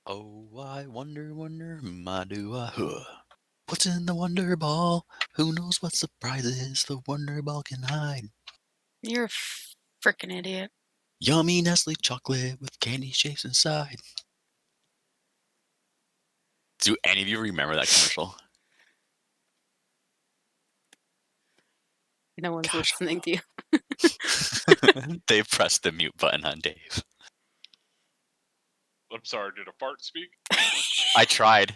Oh, I wonder, my do I. What's in the Wonder Ball? Who knows what surprises the Wonder Ball can hide? You're a freaking idiot. Yummy Nestle chocolate with candy shapes inside. Do any of you remember that commercial? No one's Gosh, listening to you. they pressed the mute button on Dave. I'm sorry, did a fart speak? I tried.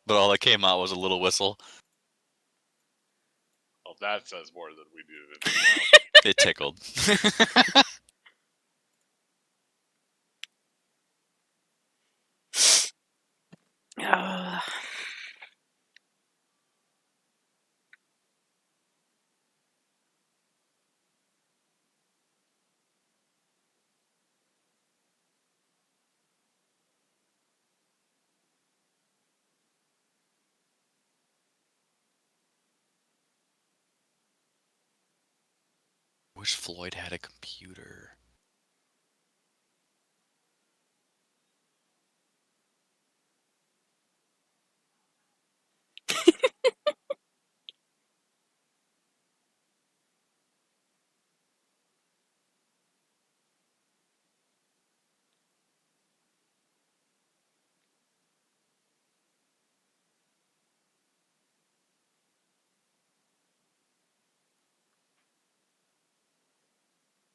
But all that came out was a little whistle. Well, that says more than we needed to know. It tickled. Wish Floyd had a computer.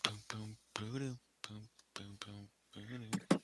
Boom, boom, boom, boom, boom, boom, boom.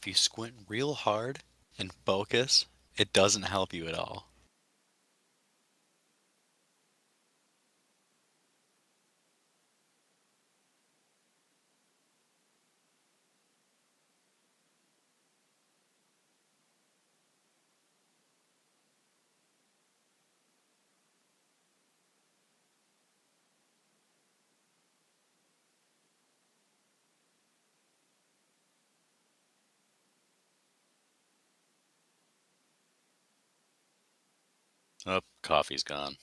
If you squint real hard and focus, it doesn't help you at all. Oh, coffee's gone.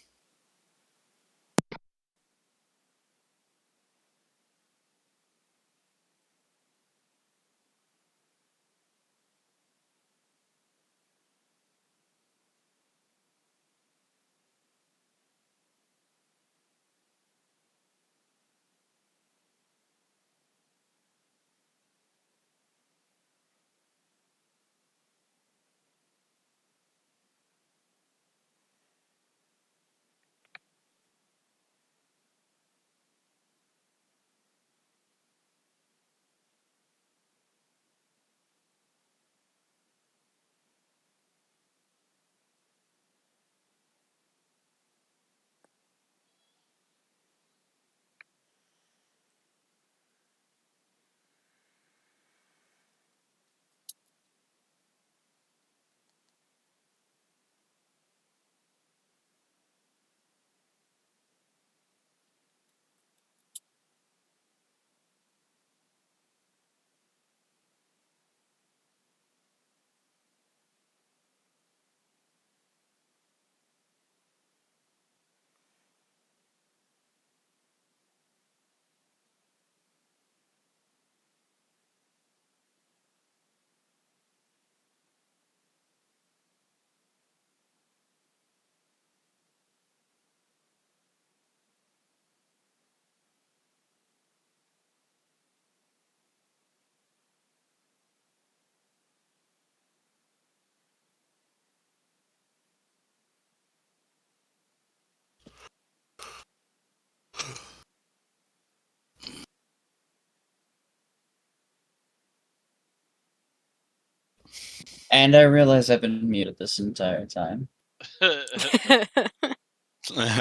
And I realize I've been muted this entire time.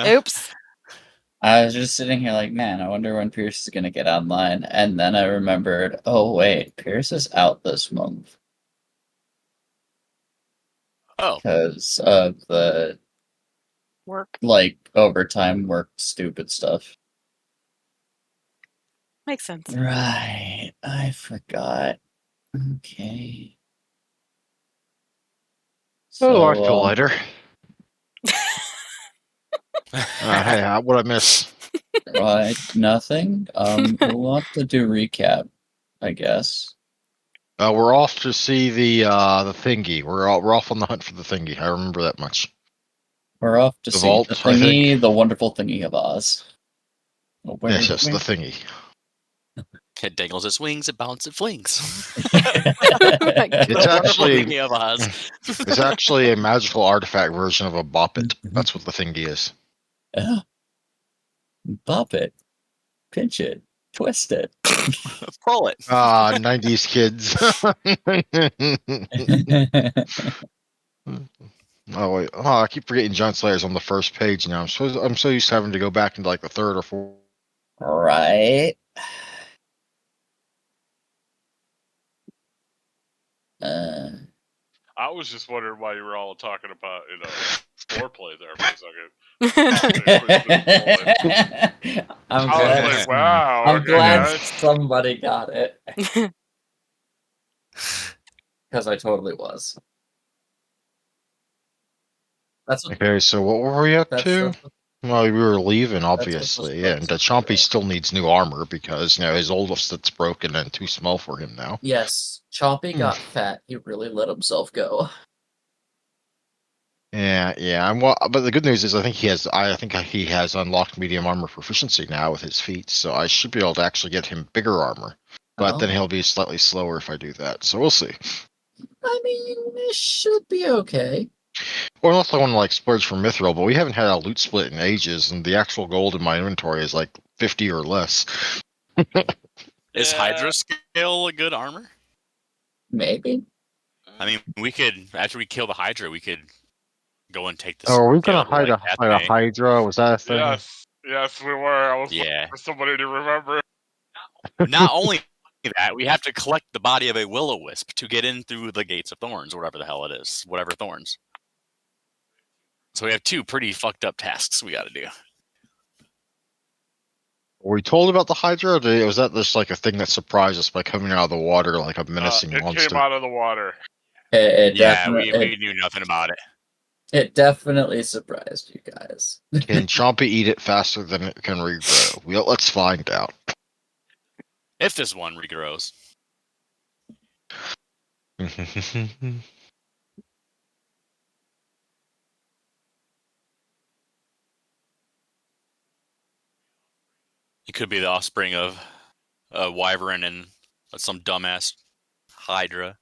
Oops. I was just sitting here like, man, I wonder when Pierce is gonna get online. And then I remembered, oh wait, Pierce is out this month Oh, because of the Work. like overtime work stupid stuff. Makes sense. Right, I forgot. Okay. Oh, I feel So, lighter. Hey, what'd I miss? right, nothing. We'll want to do recap, I guess. We're off to see the thingy. We're off on the hunt for the thingy. I remember that much. We're off to The see vault, the I think. thingy, the wonderful thingy of Oz. Yes, the thingy. it dangles its wings, it bounces, it flings. It's actually Thingy of Oz. it's actually a magical artifact version of a boppet. That's what the thingy is. Bop it, pinch it, twist it. Pull it. 90s kids. Oh wait, I keep forgetting Giant Slayer's on the first page now. I'm so used to having to go back into like the third or fourth. Right. I was just wondering why you were all talking about, foreplay there for a second. I'm I glad, was like, wow. I'm okay, glad guys. somebody got it. Because I totally was. That's what, Okay, so what were we up to? that's Well, we were leaving, what obviously, and Chompy still needs new armor because his oldest that's broken and too small for him now. Yes, Chompy got fat. He really let himself go. Yeah. But the good news is, I think he has unlocked medium armor proficiency now with his feats, so I should be able to actually get him bigger armor. But then he'll be slightly slower if I do that. So we'll see. I mean, it should be okay. Or unless I want to splurge for Mithril, but we haven't had a loot split in ages, and the actual gold in my inventory is 50 or less. Is Hydra scale a good armor? Maybe. I mean, we could, after we kill the Hydra, we could go and take this. Oh, are we gonna scale to, hide a Hydra? Was that a thing? Yes, we were. I was Yeah. looking for somebody to remember. Not only that, we have to collect the body of a Will-O-Wisp to get in through the Gates of Thorns, or whatever the hell it is. Whatever Thorns. So we have 2 pretty fucked up tasks we gotta do. Were we told about the Hydra, or was that just like a thing that surprised us by coming out of the water like a menacing It monster? came out of the water. It Yeah, we definitely knew nothing about it. it definitely surprised you guys. Can Chompy eat it faster than it can regrow? Well, let's find out. If this one regrows. It could be the offspring of a wyvern and some dumbass Hydra.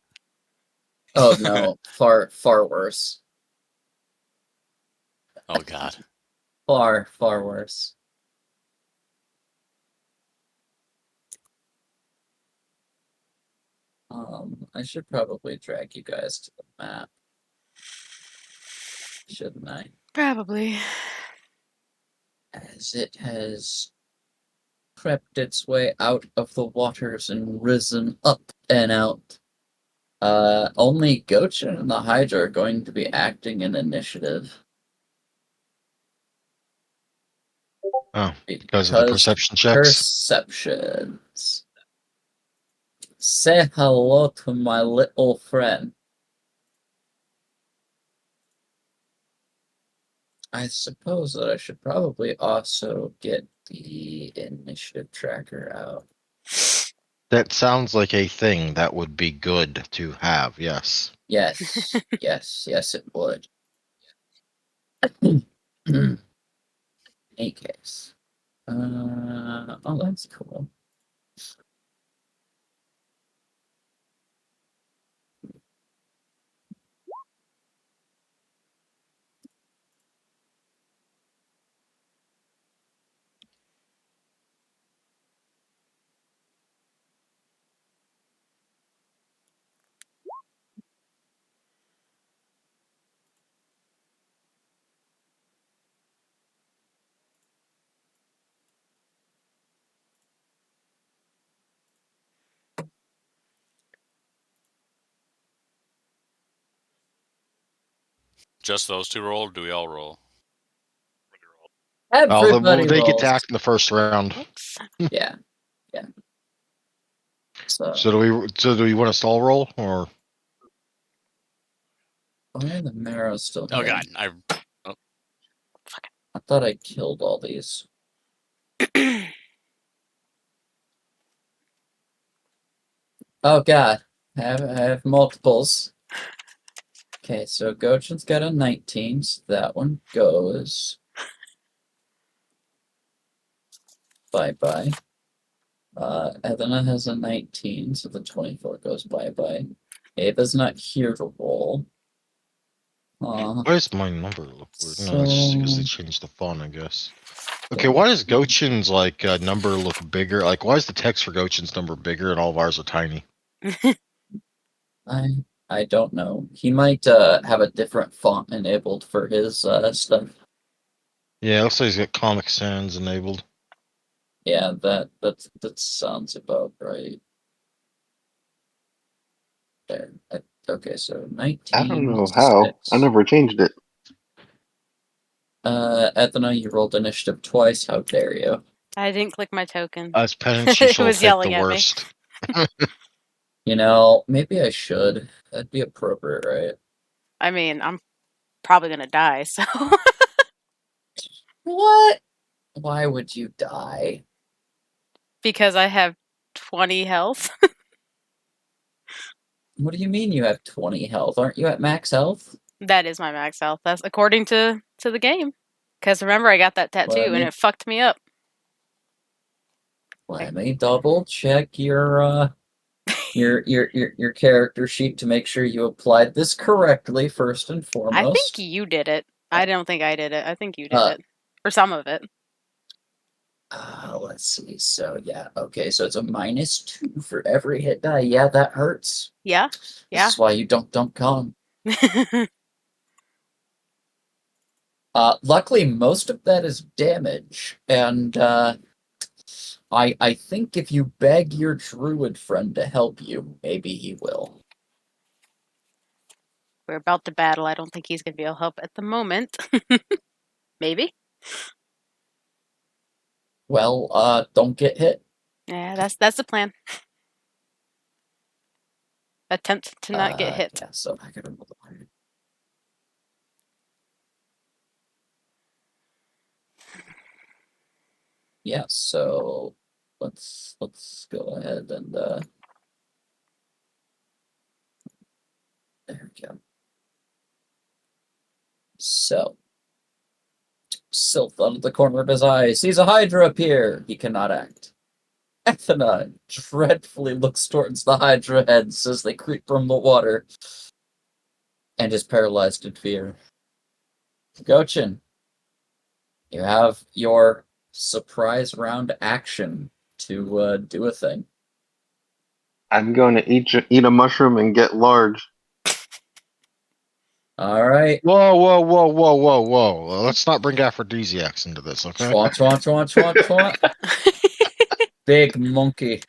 Oh no, far worse. Oh god. Far worse. I should probably drag you guys to the map. Shouldn't I? Probably. As it has crept its way out of the waters and risen up and out. Only Gochin and the Hydra are going to be acting in initiative. Oh, because of the perception checks. Perceptions. Say hello to my little friend. I suppose that I should probably also get the initiative tracker out. That sounds like a thing that would be good to have. Yes. Yes, yes, it would. In any case. Oh, that's cool. Just those 2 roll, or do we all roll? Everybody They get rolls. to act in the first round. Oops. Yeah. So Do we want to stall roll or? why are the marrows still Oh here? god, I thought I killed all these. Oh god, I have multiples. Okay, so Gochin's got a 19, so that one goes. Bye-bye. Edna has a 19, so the 24 goes bye-bye. Ava's not here to roll. Why does my number look weird? No, it's just because they changed the font, I guess. Okay, why does Gochin's like number look bigger? Like, why is the text for Gochin's number bigger and all of ours are tiny? I don't know. He might have a different font enabled for his stuff. Yeah, it looks like he's got Comic Sans enabled. Yeah, that sounds about right. There. Okay, so 19. I don't know how. 6. I never changed it. Ethna, you rolled initiative twice. How dare you? I didn't click my token. As penance, she It shall was take yelling the at me. worst. You know, maybe I should. That'd be appropriate, right? I mean, I'm probably gonna die, so What? Why would you die? because I have 20 health. What do you mean you have 20 health? Aren't you at max health? That is my max health. That's according to the game. Because remember, I got that tattoo and it fucked me up. Let me double check your character sheet to make sure you applied this correctly first and foremost. I think you did it. I don't think I did it. I think you did it. Or some of it. Let's see. So yeah, okay. So it's a -2 for every hit die. Yeah, that hurts. Yeah. Yeah. That's why you don't dump con. Luckily, most of that is damage, and I think if you beg your druid friend to help you, maybe he will. We're about to battle. I don't think he's gonna be able to help at the moment. Maybe. Well, don't get hit. Yeah, that's the plan. Attempt to not get hit. Yeah, so I gotta roll hard. Yeah, so let's go ahead and there we go. So Sylph, out of the corner of his eye, sees a Hydra appear. He cannot act. Ethna dreadfully looks towards the Hydra heads as they creep from the water and is paralyzed in fear. Gochin, you have your surprise round action to do a thing. I'm going to eat a mushroom and get large. All right. Whoa, whoa, whoa, whoa, whoa, whoa. Well, let's not bring aphrodisiacs into this, okay? Chwant, chwant, chwant, chwant, chwant. Big monkey.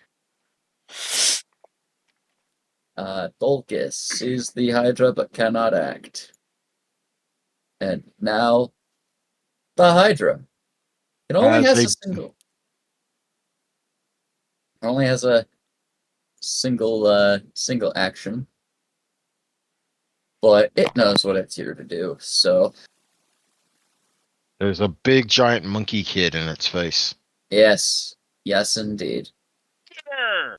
Dolgus sees the Hydra but cannot act. And now the Hydra. It only has a single. It only has a single action. But it knows what it's here to do, so There's a big giant monkey kid in its face. yes. Yes indeed. Sure.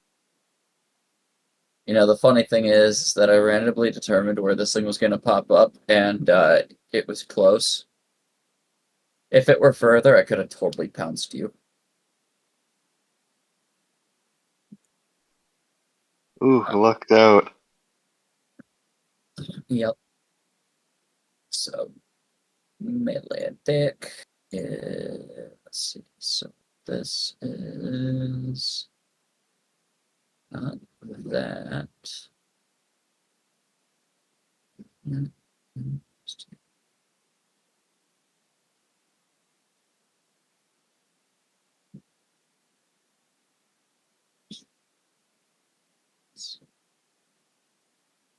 You know, the funny thing is that I randomly determined where this thing was gonna pop up, and it was close. If it were further, I could have totally pounced you. Ooh, lucked out. Yep. So melee attack is, let's see. So this is not that.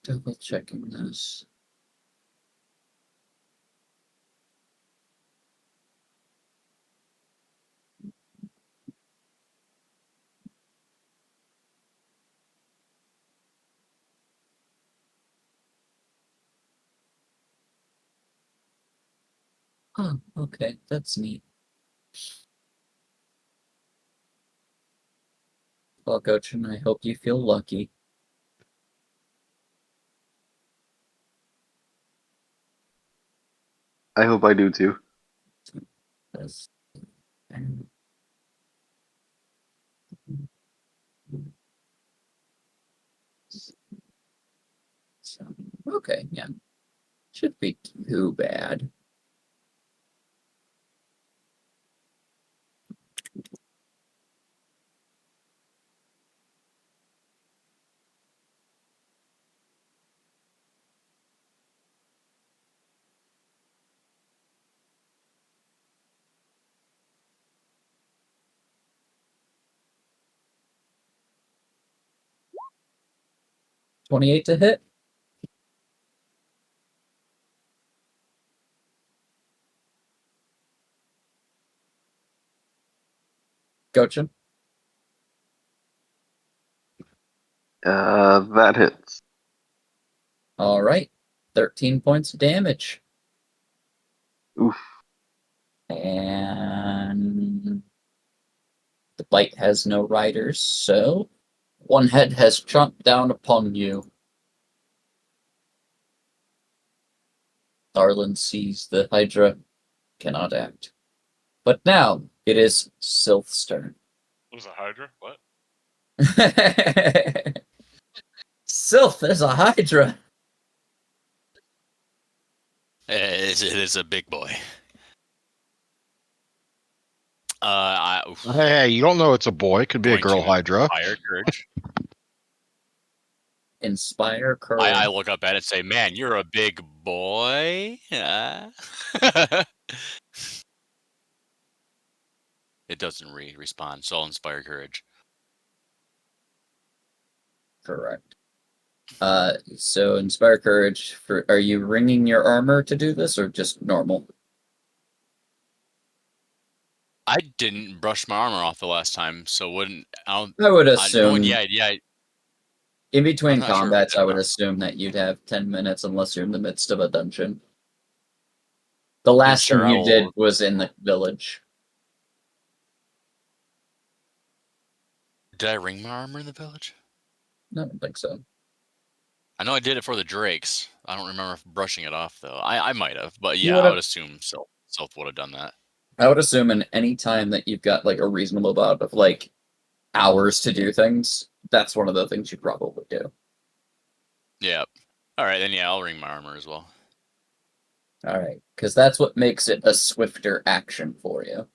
Double checking this. Oh, okay, that's neat. Well, Gochin, I hope you feel lucky. I hope I do too. That's- So, okay, yeah. Should be too bad. $28 to hit. Gochin. That hits. All right. 13 points of damage. Oof. And the bite has no riders, so one head has chomped down upon you. Darlin sees the Hydra cannot act. But now it is Sylph's turn. Was a Hydra? What? Sylph is a Hydra. It is a big boy. Oof. Hey, you don't know it's a boy. Could be a Going girl to Hydra. Inspire courage. Inspire courage. I look up at it and say, "Man, you're a big boy." It doesn't respond, so I'll inspire courage. Correct. So inspire courage. Are you ringing your armor to do this, or just normal? I didn't brush my armor off the last time, so wouldn't. I would No, assume yeah. in between I'm not sure if combats, I I would did. assume that you'd have 10 minutes unless you're in the midst of a dungeon. The last sure, thing I you did will- was in the village. Did I ring my armor in the village? No, I don't think so. I know I did it for the drakes. I don't remember brushing it off though. I might have, but You yeah, would've- I would assume Sylph would have done that. I would assume in any time that you've got like a reasonable amount of like hours to do things, that's one of the things you probably do. Yeah. All right, then yeah, I'll ring my armor as well. All right, because that's what makes it a swifter action for you.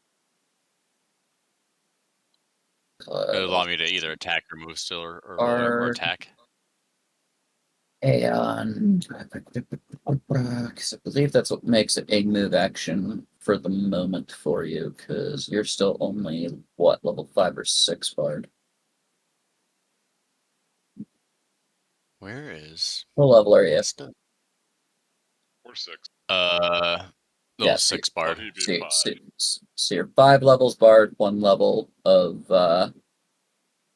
It'll allow me to either attack or move still, or attack. And because I believe that's what makes it a move action for the moment for you, because you're still only what, level 5 or 6 bard. Where is What level are you? Or 6. level Yeah, 6 Oh, bard? he'd be 5. So you're 5 levels bard, 1 level of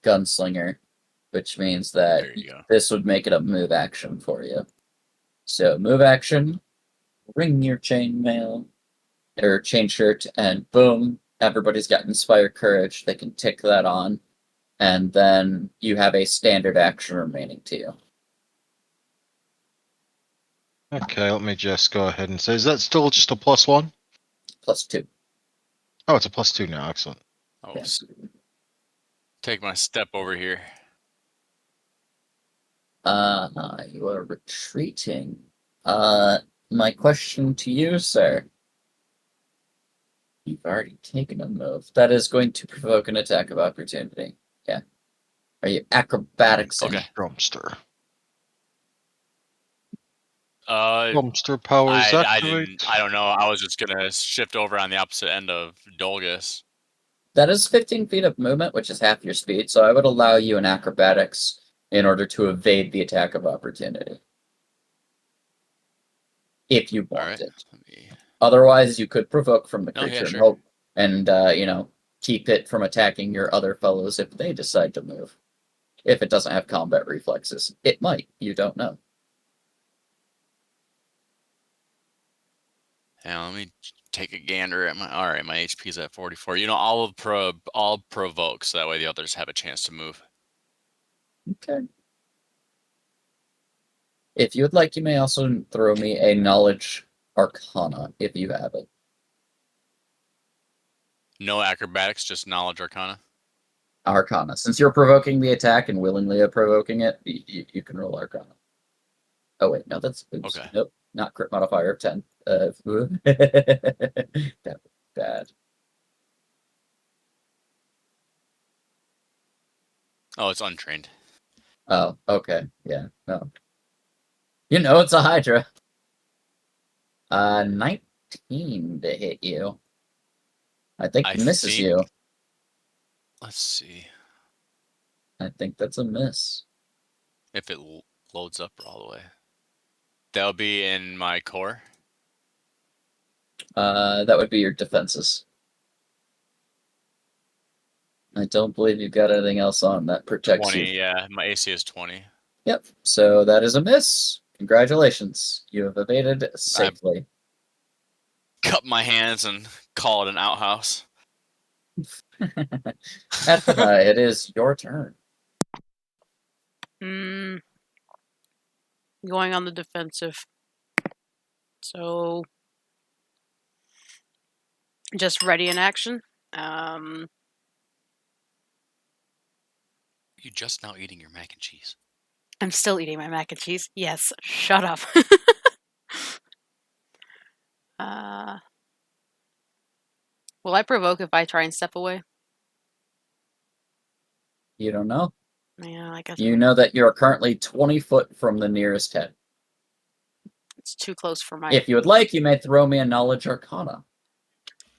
gunslinger, which means that There you go. this would make it a move action for you. So move action, ring your chainmail or chain shirt, and boom, everybody's got inspired courage. They can tick that on, and then you have a standard action remaining to you. Okay, let me just go ahead and say, is that still just a +1? +2. Oh, it's a +2 now. Excellent. Oh, Yes. take my step over here. You are retreating. My question to you, sir. You've already taken a move. That is going to provoke an attack of opportunity. Yeah. Are you acrobatics? Okay. Drumster. I Drumster powers activate. don't know. I was just gonna shift over on the opposite end of Dolgus. That is 15 feet of movement, which is half your speed, so I would allow you an acrobatics in order to evade the attack of opportunity. If you want Alright. it. Let me... Otherwise, you could provoke from the Oh, yeah, creature and sure. hope and keep it from attacking your other fellows if they decide to move. If it doesn't have combat reflexes. It might. You don't know. Yeah, let me take a gander at my. All right, my HP's at 44. I'll provoke, so that way the others have a chance to move. Okay. If you would like, you may also throw me a knowledge arcana if you have it. No acrobatics, just knowledge arcana. Arcana. Since you're provoking the attack and willingly provoking it, you can roll arcana. Oh wait, no, that's oops. Okay. Nope, not crit modifier of 10. That was bad. Oh, it's untrained. Oh, okay, yeah, no. You know it's a Hydra. 19 to hit you. I think misses think- you. Let's see I think that's a miss. if it loads up all the way. That'll be in my core. That would be your defenses. I don't believe you've got anything else on that protects 20, you. yeah. My AC is 20. Yep, so that is a miss. Congratulations. You have evaded safely. Cup my hands and call it an outhouse. Ethna, it is your turn. Going on the defensive. So just ready in action. You just now eating your mac and cheese. I'm still eating my mac and cheese. Yes, shut up. Will I provoke if I try and step away? You don't know. Yeah, I guess You know that you're currently 20 foot from the nearest head. it's too close for my. If you would like, you may throw me a Knowledge Arcana.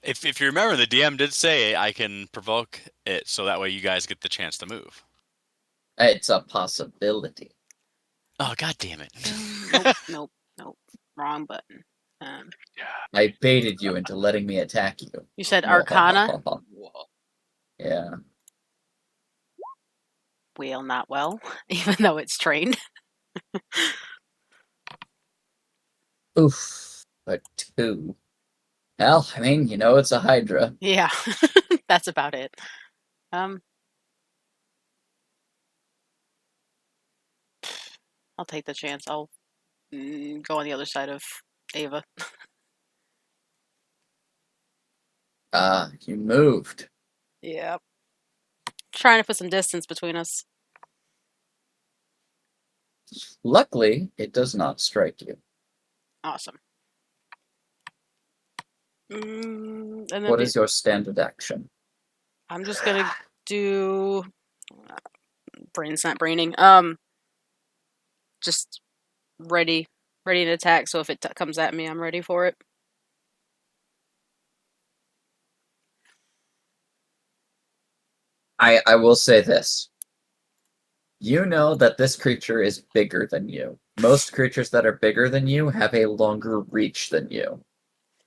If you remember, the DM did say I can provoke it, so that way you guys get the chance to move. It's a possibility. Oh, god damn it! Nope. Wrong button. I baited you into letting me attack you. You said Arcana. Yeah. Well, not well, even though it's trained. Oof. But 2. Well, I mean, you know it's a Hydra. Yeah, that's about it. I'll take the chance. I'll go on the other side of Ava. You moved. Yeah. Trying to put some distance between us. Luckily, it does not strike you. Awesome. And then What is your standard action? I'm just gonna do brain's not braining. Just ready to attack. So if it comes at me, I'm ready for it. I will say this. You know that this creature is bigger than you. Most creatures that are bigger than you have a longer reach than you.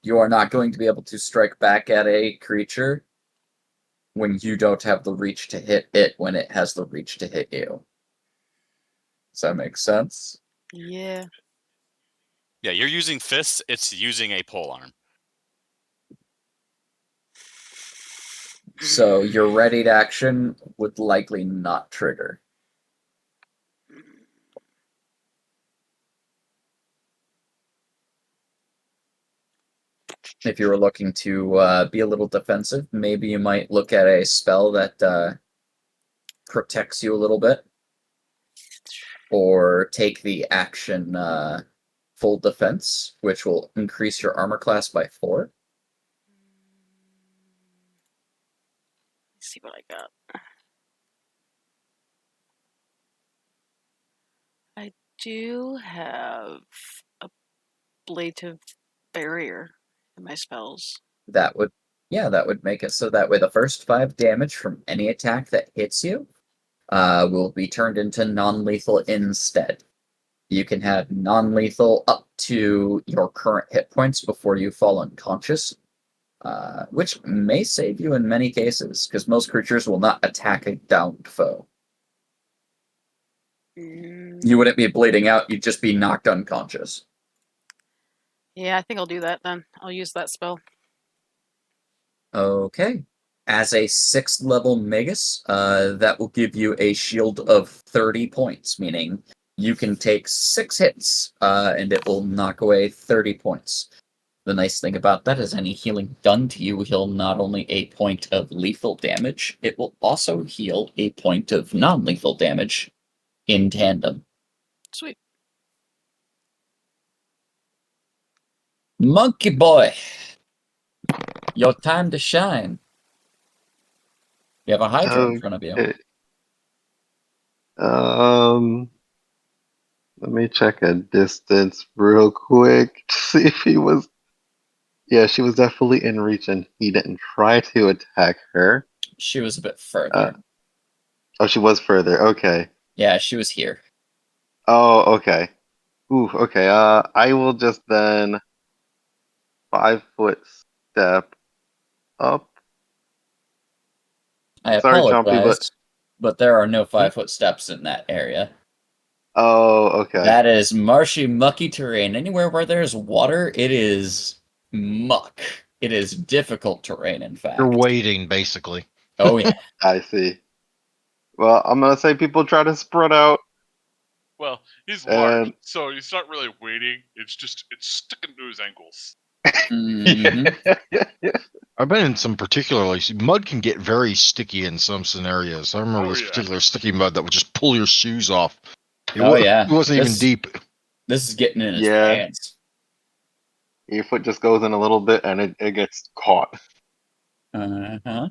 You are not going to be able to strike back at a creature when you don't have the reach to hit it when it has the reach to hit you. Does that make sense? Yeah. Yeah, you're using fists. It's using a pole arm. So your readied action would likely not trigger. If you were looking to be a little defensive, maybe you might look at a spell that protects you a little bit. Or take the action full defense, which will increase your armor class by 4. Let's see what I got. I do have a ablative barrier in my spells. That would make it so that way the first 5 damage from any attack that hits you will be turned into non-lethal instead. You can have non-lethal up to your current hit points before you fall unconscious, which may save you in many cases, because most creatures will not attack a downed foe. You wouldn't be bleeding out, you'd just be knocked unconscious. Yeah, I think I'll do that then. I'll use that spell. Okay. As a 6th level Magus, that will give you a shield of 30 points, meaning you can take 6 hits, and it will knock away 30 points. The nice thing about that is any healing done to you will heal not only a point of lethal damage, it will also heal a point of non-lethal damage in tandem. Sweet. Monkey boy, your time to shine. You have a Hydra in front of you. Let me check a distance real quick to see if he was. Yeah, she was definitely in reach, and he didn't try to attack her. She was a bit further. Oh, she was further. Okay. Yeah, she was here. Oh, okay. Ooh, okay. I will just then 5-foot step up. I Sorry, apologize, Chompy, but there are no 5-foot steps in that area. Oh, okay. That is marshy, mucky terrain. Anywhere where there's water, it is muck. It is difficult terrain, in fact. You're waiting, basically. Oh, yeah. I see. Well, I'm gonna say people try to spread out. Well, he's large, And- so he's not really waiting. It's sticking to his ankles. Mhm. I've been in some particularly mud can get very sticky in some scenarios. I remember this particular sticky mud that would just pull your shoes off. It wasn't even deep. This is getting in his Yeah. pants. Your foot just goes in a little bit, and it gets caught. Uh-huh.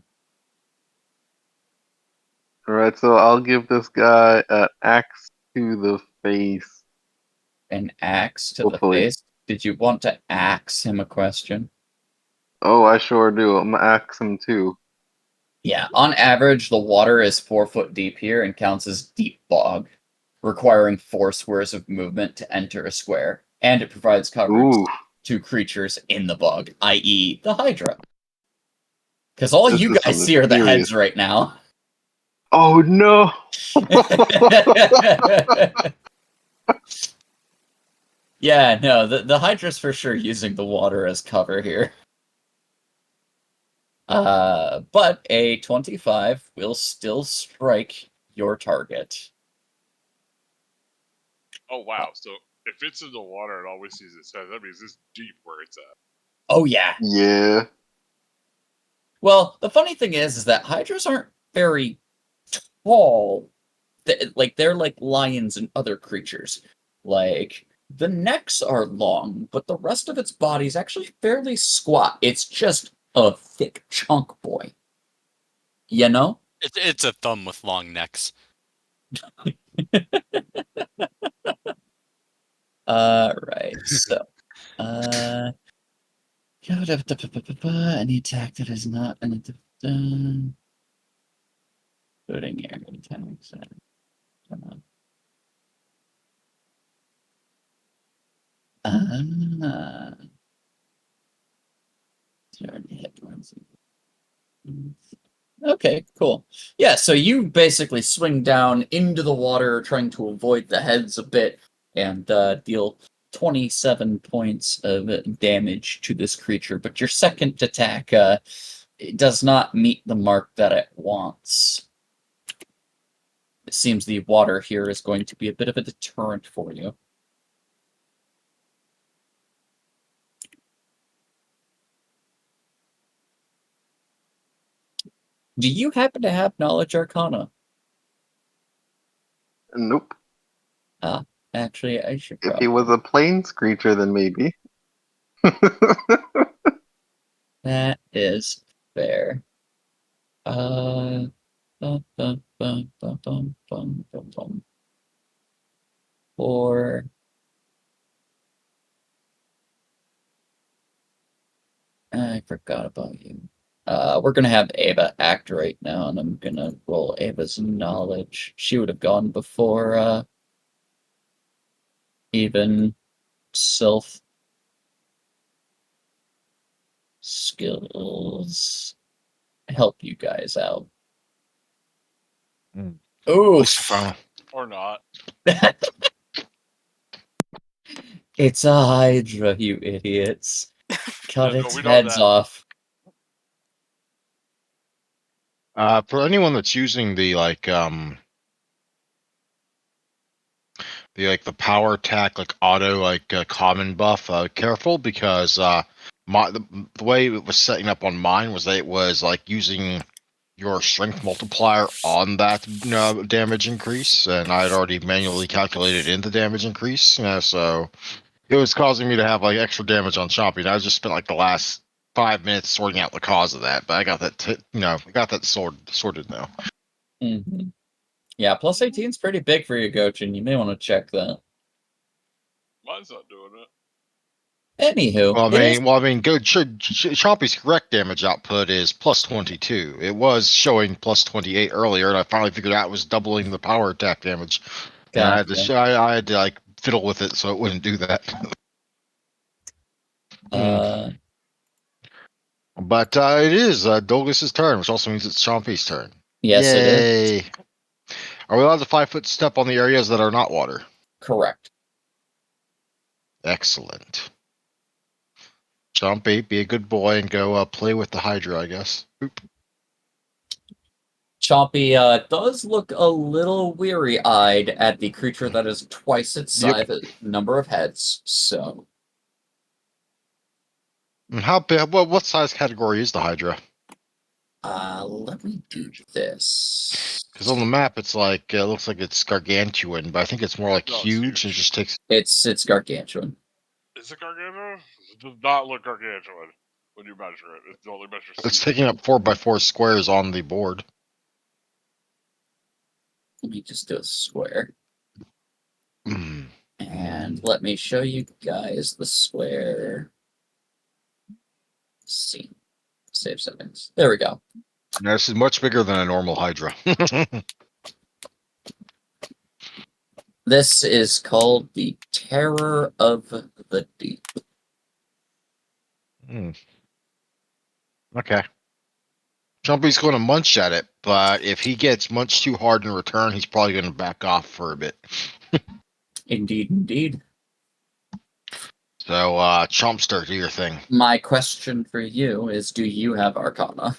Alright, so I'll give this guy an axe to the face. An axe to Hopefully. the face? Did you want to axe him a question? Oh, I sure do. I'm gonna axe him too. Yeah, on average, the water is 4 foot deep here and counts as deep bog, requiring 4 squares of movement to enter a square, and it provides coverage Ooh, to creatures in the bog, i.e., the Hydra. Because all this you is guys some see are the serious- heads right now. Oh no! Yeah, no, the Hydra's for sure using the water as cover here. But a 25 will still strike your target. Oh wow! So if it's in the water and always sees its head, that means it's deep where it's at. Oh yeah. Yeah. Well, the funny thing is that Hydras aren't very tall. They're like lions and other creatures. Like, the necks are long, but the rest of its body is actually fairly squat. It's just a thick chunk boy. You know? It's a thumb with long necks. Right. So, any attack that is not an putting area attacks. Come on. Okay, cool. Yeah, so you basically swing down into the water, trying to avoid the heads a bit, and deal 27 points of damage to this creature. But your second attack it does not meet the mark that it wants. It seems the water here is going to be a bit of a deterrent for you. Do you happen to have Knowledge Arcana? Nope. Actually, I should If probably... he was a plains creature, then maybe. That is fair. Or I forgot about you. We're gonna have Ava act right now, and I'm gonna roll Ava's knowledge. She would have gone before even Sylph. Skills help you guys out. Mm. Ooh, Or not. it's a Hydra, you idiots. Cut Yeah, no, its we know heads that. off. For anyone that's using the the power attack auto common buff, careful because the way it was setting up on mine was that it was using your strength multiplier on that damage increase, and I had already manually calculated in the damage increase, so it was causing me to have extra damage on Chompy. And I just spent the last 5 minutes sorting out the cause of that, but I got that sorted now. Mm-hmm. Yeah, plus 18 is pretty big for you, Gochin. You may want to check that. Mine's not doing it. Anywho, Chompy's correct damage output is plus 22. It was showing plus 28 earlier, and I finally figured out it was doubling the power attack damage. And I had to I had to fiddle with it so it wouldn't do that. But it is Dolgus' turn, which also means it's Chompy's turn. Yes, it is. Yay! Are we allowed to 5-foot step on the areas that are not water? Correct. Excellent. Chompy, be a good boy and go play with the Hydra, I guess. Oop. Chompy does look a little weary-eyed at the creature that is twice its size number of heads, so... How big? What size category is the Hydra? Let me do this. Because on the map, it's looks like it's gargantuan, but I think it's more No, it's huge. huge. It just takes. It's gargantuan. Is it gargantuan? It does not look gargantuan. When you measure it, it's only measures. It's feet. taking up 4x4 squares on the board. Let me just do a square. Mm. And let me show you guys the square. See. Save settings. There we go. Now, this is much bigger than a normal Hydra. This is called the Terror of the Deep. Okay. Jumpy's going to munch at it, but if he gets munched too hard in return, he's probably going to back off for a bit. Indeed, indeed. So, Chompster, do your thing. My question for you is, do you have Arcana?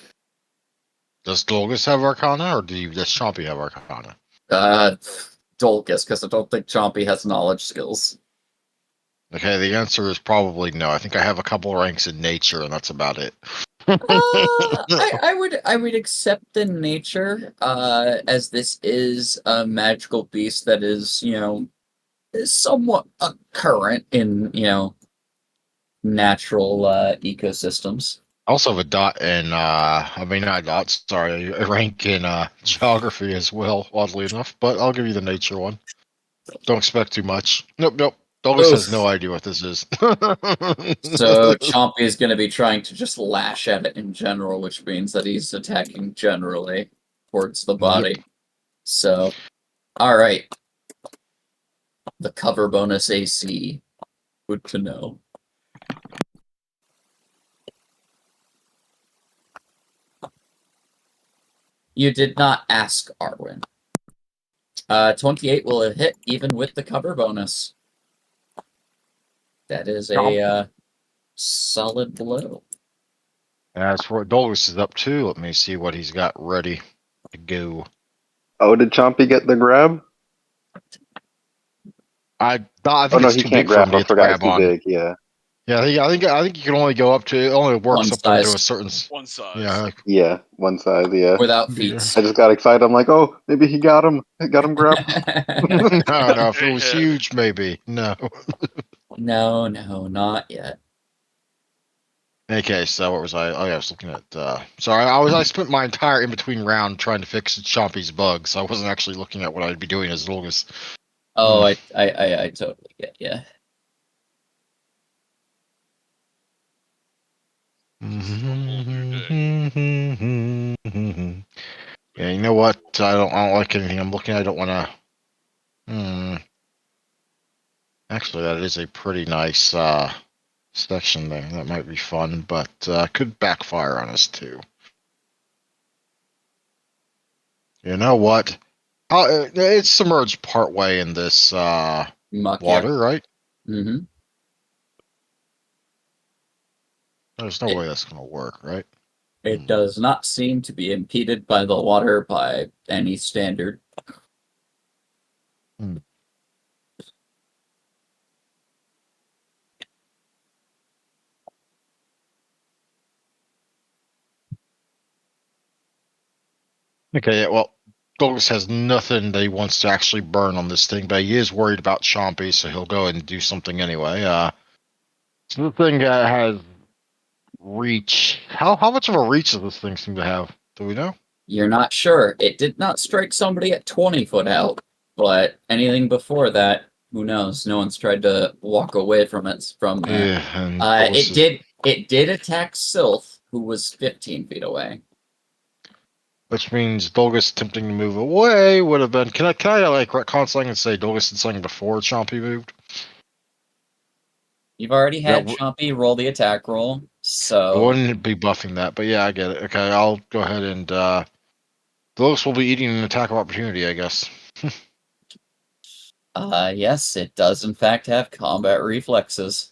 Does Dolgus have Arcana, or does Chompy have Arcana? Dolgus, because I don't think Chompy has knowledge skills. Okay, the answer is probably no. I think I have a couple ranks in nature, and that's about it. I would accept the nature, as this is a magical beast that is, is somewhat current in, natural ecosystems. I also have a dot in, not a dot, sorry, a rank in geography as well, oddly enough, but I'll give you the nature one. Don't expect too much. Nope. Dolgus has no idea what this is. So Chompy is going to be trying to just lash at it in general, which means that he's attacking generally towards the body. Yep. So, all right. The cover bonus AC. Good to know. You did not ask, Arwen. 28 will hit even with the cover bonus. That is a solid blow. As for what Dolgus is up to, let me see what he's got ready to go. Oh, did Chompy get the grab? I think Oh no, it's he too can't big for him grab. to I get the forgot it's grab too on. big. Yeah. Yeah, I think you can only go up to. It only works One up to size. a certain. One size. Yeah. Yeah, one size. Yeah. Without feats. I just got excited. I'm like, oh, maybe he got him. Got him grabbed. No. If it was huge, maybe no. No, not yet. Okay, so what was I? Oh yeah, I was looking at. Sorry, I spent my entire in between round trying to fix Chompy's bug, so I wasn't actually looking at what I'd be doing as long as. Oh, I totally get you. Yeah, you know what? I don't like anything I'm looking at. I don't want to. Actually, that is a pretty nice section there. That might be fun, but could backfire on us too. You know what? It's submerged partway in this Muck, water, right? Mm-hmm. There's no way that's going to work, right? It does not seem to be impeded by the water by any standard. Okay, yeah, well, Dolgus has nothing that he wants to actually burn on this thing, but he is worried about Chompy, so he'll go ahead and do something anyway. So the thing has reach. How much of a reach does this thing seem to have? Do we know? You're not sure. It did not strike somebody at 20 foot out, but anything before that, who knows? No one's tried to walk away from it from there. Yeah, and It did attack Sylph, who was 15 feet away. Which means Dolgus attempting to move away would have been. Can I like retcon something and say Dolgus did something before Chompy moved? You've already had Yeah, Chompy roll the attack roll, I so wouldn't be buffing that, but yeah, I get it. Okay, I'll go ahead and Dolgus will be eating an attack of opportunity, I guess. yes, it does in fact have combat reflexes.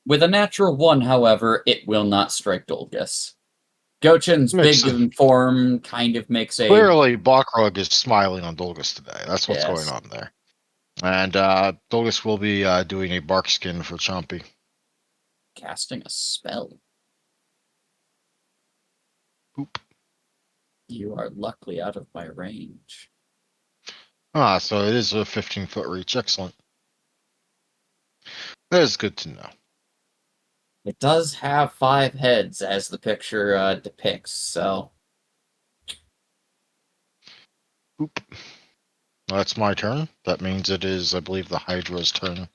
With a natural 1, however, it will not strike Dolgus. Gochen's Makes big sense. form kind of makes a... Clearly, Balkrug is smiling on Dolgus today. That's what's Yes. going on there. And Dolgus will be doing a bark skin for Chompy. Casting a spell. Oop. You are luckily out of my range. Ah, so it is a 15-foot reach. Excellent. That is good to know. It does have 5 heads, as the picture depicts, so... Oop. That's my turn. That means it is, I believe, the Hydra's turn.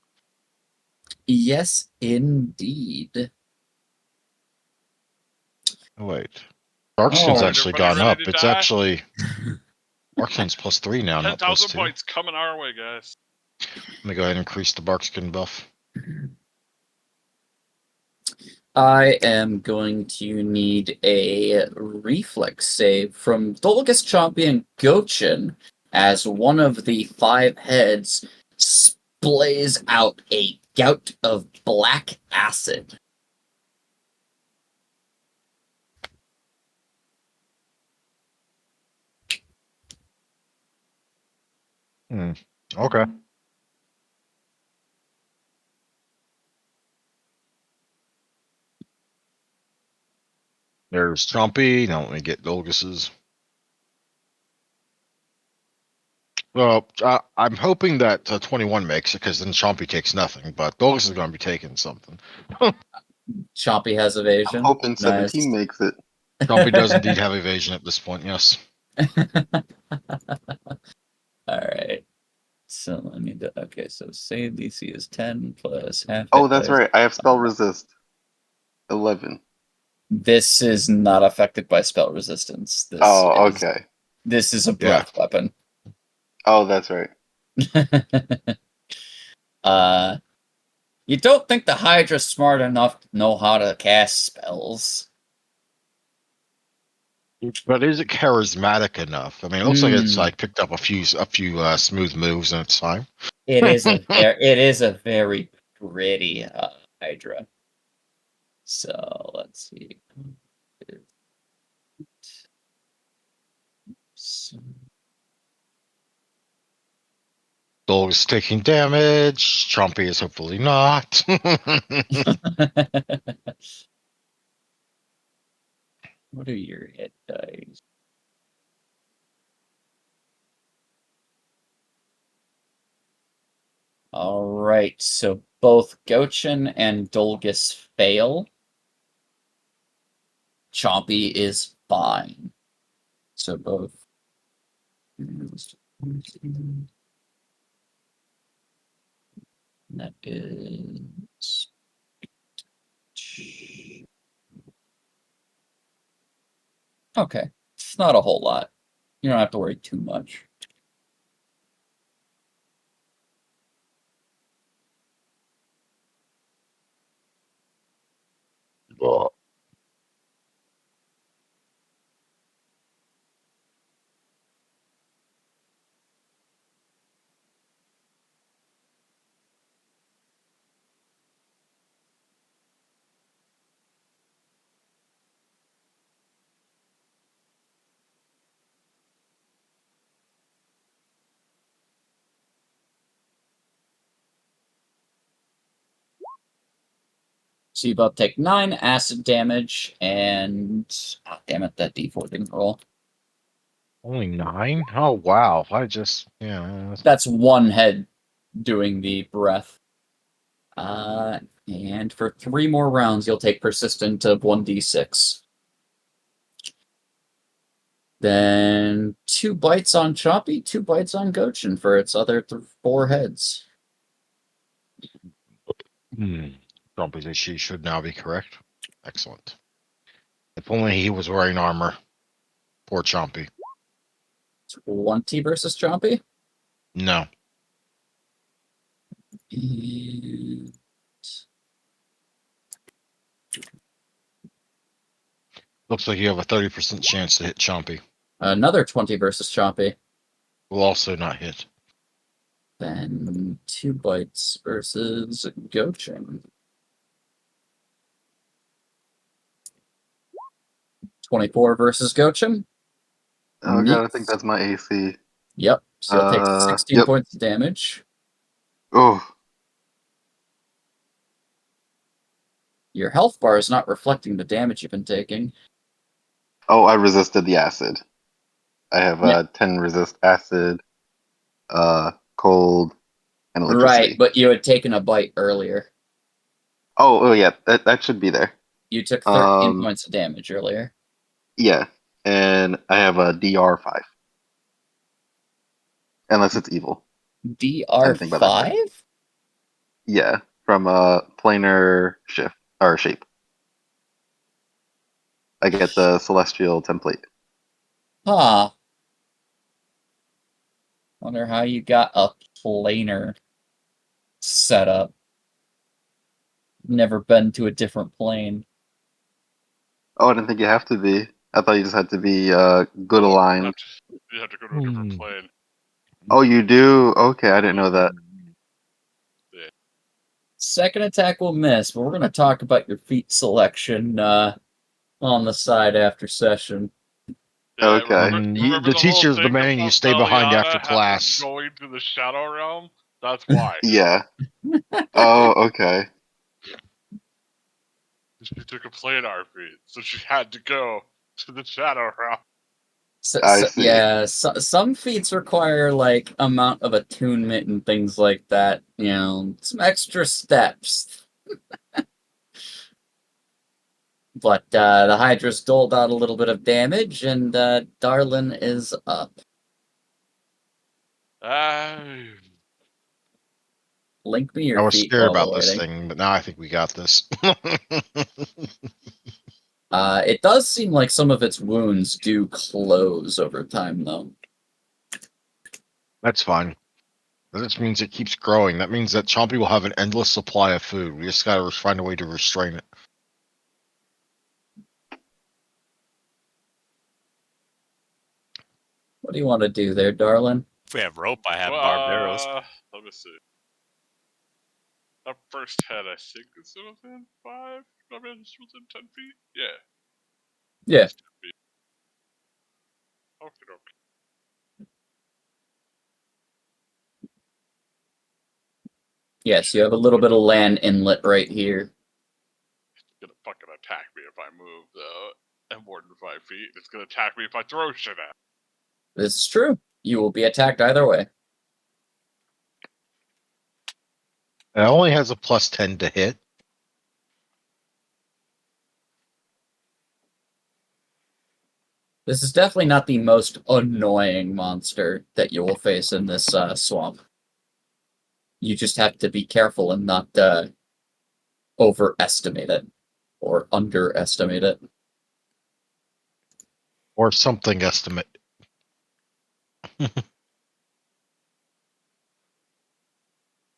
Yes, indeed. Oh, wait. Darkskin's Oh. actually Everybody gone ready up. to It's die? actually... Darkskin's +3 now, not 10,000 +2. points coming our way, guys. Let me go ahead and increase the Barkskin buff. I am going to need a reflex save from Dolgus, Chompy, and Gochin as one of the 5 heads splays out a gout of black acid. Okay. There's Chompy. Now let me get Dolgus's. Well, I'm hoping that 21 makes it, because then Chompy takes nothing, but Dolgus is going to be taking something. Chompy has evasion. I'm hoping Nice. 17 makes it. Chompy does indeed have evasion at this point, yes. Alright. So let me do. Okay, so save DC is 10 plus half. Oh, hit that's dice. right. I have spell resist. 11. This is not affected by spell resistance. This is a breath weapon. Oh, that's right. You don't think the Hydra's smart enough to know how to cast spells? But is it charismatic enough? I mean, it looks like it's like picked up a few smooth moves in its time. It is a very pretty Hydra. So let's see. Dolgus is taking damage. Chompy is hopefully not. What are your hit dice? All right, so both Gochin and Dolgus fail. Chompy is fine. So both. That is. Okay, it's not a whole lot. You don't have to worry too much. So you both take 9 acid damage, and damn it, that D4 didn't roll. Only 9? Oh wow! That's one head doing the breath. And for 3 more rounds, you'll take persistent of 1d6. Then 2 bites on Chompy, 2 bites on Gochin for its other 4 heads. Chompy's she should now be correct. Excellent. If only he was wearing armor. Poor Chompy. 20 versus Chompy. No. And... Looks like you have a 30% chance to hit Chompy. Another 20 versus Chompy. Will also not hit. Then 2 bites versus Gochin. 24 versus Gochin. Oh god, I think that's my AC. Yep. So you'll take 16 points of damage. Oh. Your health bar is not reflecting the damage you've been taking. Oh, I resisted the acid. I have Yeah. 10 resist acid, cold, and electricity. Right, but you had taken a bite earlier. Oh yeah, that should be there. You took 13 Um, points of damage earlier. Yeah, and I have a DR5. Unless it's evil. Anything but that. DR5? Yeah, from a planar shift or shape. I get the celestial template. Huh. Wonder how you got a planar setup. Never been to a different plane. Oh, I didn't think you have to be. I thought you just had to be good You aligned. have to go to a different Hmm. plane. Oh, you do? Okay, I didn't know that. Second attack will miss, but we're going to talk about your feat selection on the side after session. Yeah, Okay. remember The whole teacher's thing demanding you about stay behind Valiana after class. going to the Shadow Realm? That's why. Yeah. Oh, okay. She took a planar feat, so she had to go to the Shadow Realm. I see. Yeah, some feats require like amount of attunement and things like that. You know, some extra steps. But the Hydra's doled out a little bit of damage, and Darlin is up. Link me your I was feet scared while about we're this waiting. thing, but now I think we got this. It does seem like some of its wounds do close over time, though. That's fine. That just means it keeps growing. That means that Chompy will have an endless supply of food. We just gotta find a way to restrain it. What do you want to do there, Darlin? If we have rope, I have barbed arrows. Let me see. That first head, I think, is within 5. I mean, it's within 10 feet. Yeah. Yeah. It's 10 feet. Okay. Yes, you have a little bit of land inlet right here. It's gonna fucking attack me if I move, though. And more than 5 feet. It's gonna attack me if I throw shit at it. This is true. You will be attacked either way. It only has a +10 to hit. This is definitely not the most annoying monster that you will face in this swamp. You just have to be careful and not overestimate it or underestimate it. Or something estimate.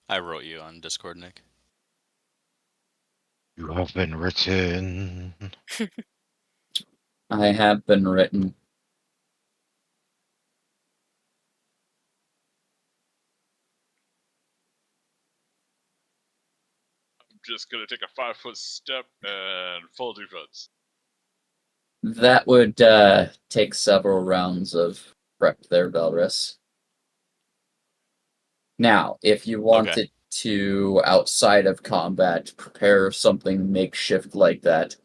I wrote you on Discord, Nick. You have been written. I have been written. I'm just gonna take a 5-foot step and full defense. That would take several rounds of prep there, Belris. Now, if you wanted to, outside of combat, prepare something makeshift like that,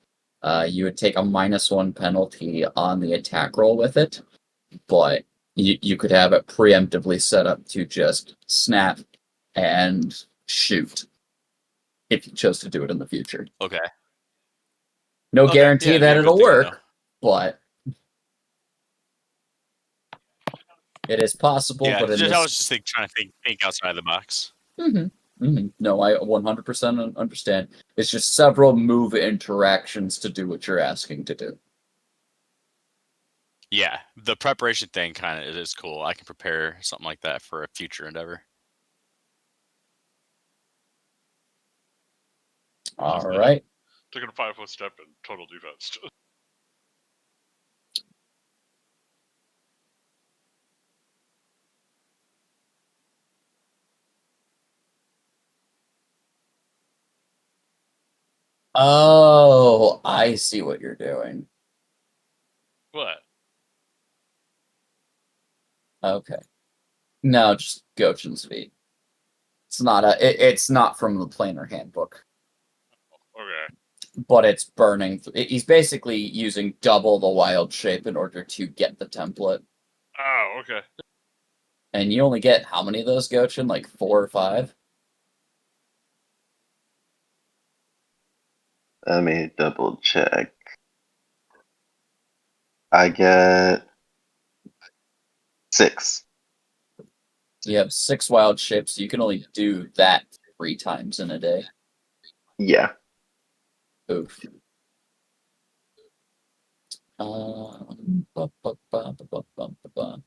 you would take a -1 penalty on the attack roll with it, but you could have it preemptively set up to just snap and shoot if you chose to do it in the future. Okay. No Okay, guarantee yeah, that yeah, it'll good thing to work, know. but it is possible. Yeah, But in I this, was just trying to think outside the box. No, I 100% understand. It's just several move interactions to do what you're asking to do. Yeah, the preparation thing kind of is cool. I can prepare something like that for a future endeavor. All right. Taking a 5-foot step and total defense. Oh, I see what you're doing. What? Okay. No, just Gochen's feet. It's not from the planar handbook, Okay. but it's burning. He's basically using double the wild shape in order to get the template. Oh, okay. And you only get how many of those, Gochin? Like 4 or 5? Let me double check. I get 6. You have 6 wild shapes, so you can only do that 3 times in a day. Yeah. Oof. Ba, ba, ba, ba, ba, ba, ba.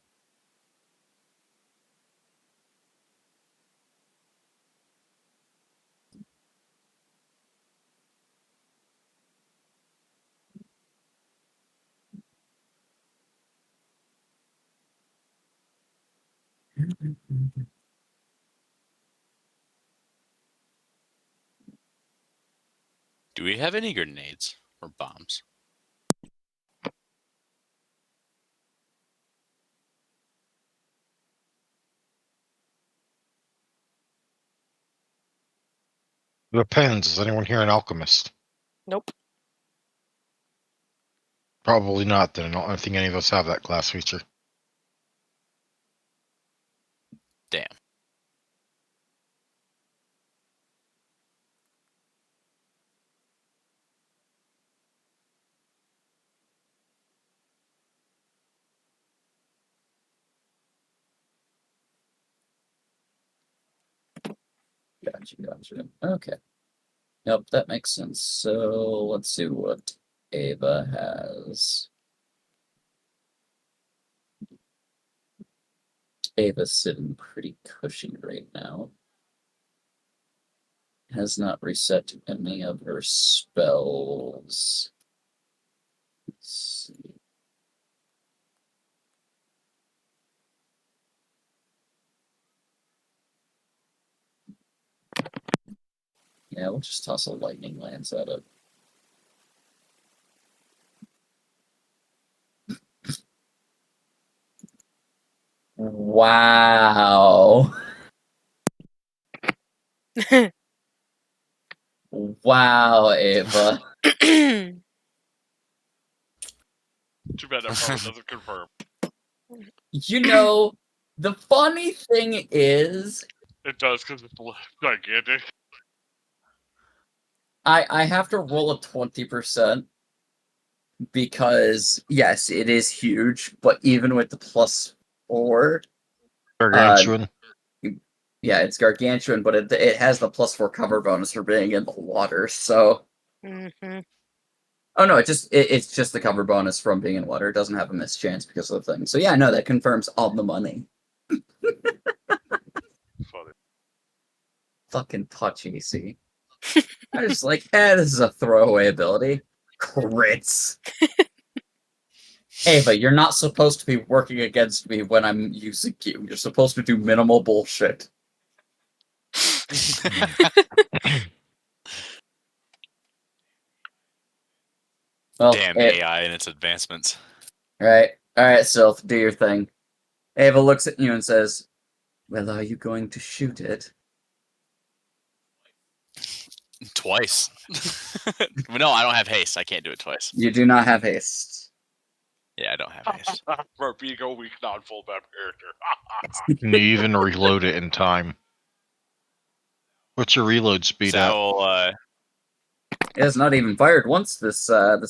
Do we have any grenades or bombs? Depends. Is anyone here an alchemist? Nope. Probably not. Then I don't think any of us have that class feature. Damn. Gotcha. Okay. Nope, that makes sense. So let's see what Ava has. Ava's sitting pretty cushy right now. Has not reset any of her spells. Let's see. Yeah, we'll just toss a lightning lance at it. Wow. Wow, Ava. Too bad that probably doesn't confirm. You know, the funny thing is, It does because it's gigantic. I have to roll a 20% because yes, it is huge, but even with the +4, Gargantuan. yeah, it's gargantuan, but it has the +4 cover bonus for being in the water. So, Mm-hmm. oh no, it's just the cover bonus from being in water. It doesn't have a miss chance because of the thing. So yeah, no, that confirms all the money. Funny. Fucking touch AC. I was like, this is a throwaway ability. Crits. Ava, you're not supposed to be working against me when I'm using you. You're supposed to do minimal bullshit. Well, Damn AI and its advancements. Right. Alright, Sylph, do your thing. Ava looks at you and says, well, are you going to shoot it? Twice. No, I don't have haste. I can't do it twice. You do not have haste. Yeah, I don't have haste. For being a weak non-full map character. Can you even reload it in time? What's your reload speed So I at? will, He has not even fired once this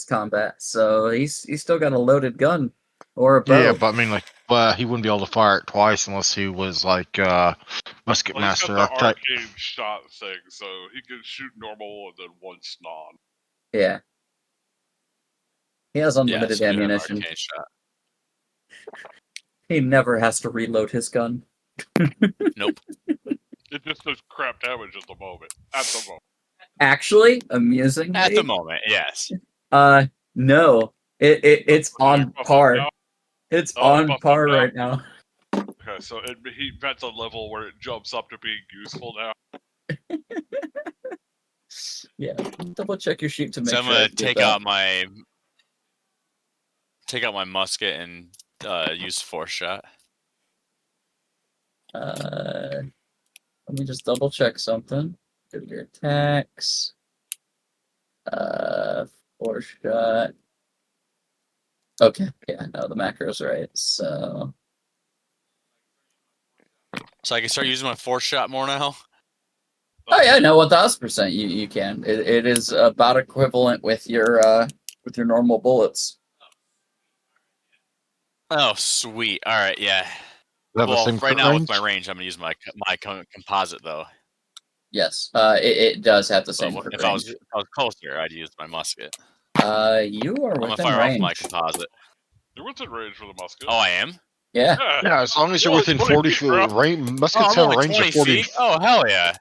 combat, so he's still got a loaded gun. Or a bow. Yeah, but I mean, like, he wouldn't be able to fire it twice unless he was like musket Well, he's master got the archetype. arcane shot thing, so he can shoot normal and then once non. Yeah. He has yeah, unlimited so we have ammunition. arcane shot. He never has to reload his gun. Nope. It just does crap damage at the moment. At the moment. Actually, amusingly, At the moment, yes. no. It's on Buff up par. now? It's Oh, on buff up par now? right now. Okay, so that's a level where it jumps up to being useful now. Yeah, double check your sheet to make So I'm sure. I gonna did take that. out my musket and use force shot. Let me just double check something. Go to your attacks. Force shot. Okay, yeah, no, the macro's right. So So I can start using my force shot more now. Oh yeah, no, 1000% you can. It is about equivalent with your normal bullets. Oh, sweet. All right, yeah. They have the Well, same right crit now range? with my range, I'm gonna use my composite though. Yes, it does have the But same crit if range. I was closer, I'd use my musket. You are I'm gonna within fire off my range. composite. You're within range for the musket. Oh, I am. Yeah. Yeah. Yeah, as long as you're You're within only 20 40 feet, bro. foot range, Oh, muskets I'm have a only range 20 of 40. feet. Oh, hell yeah.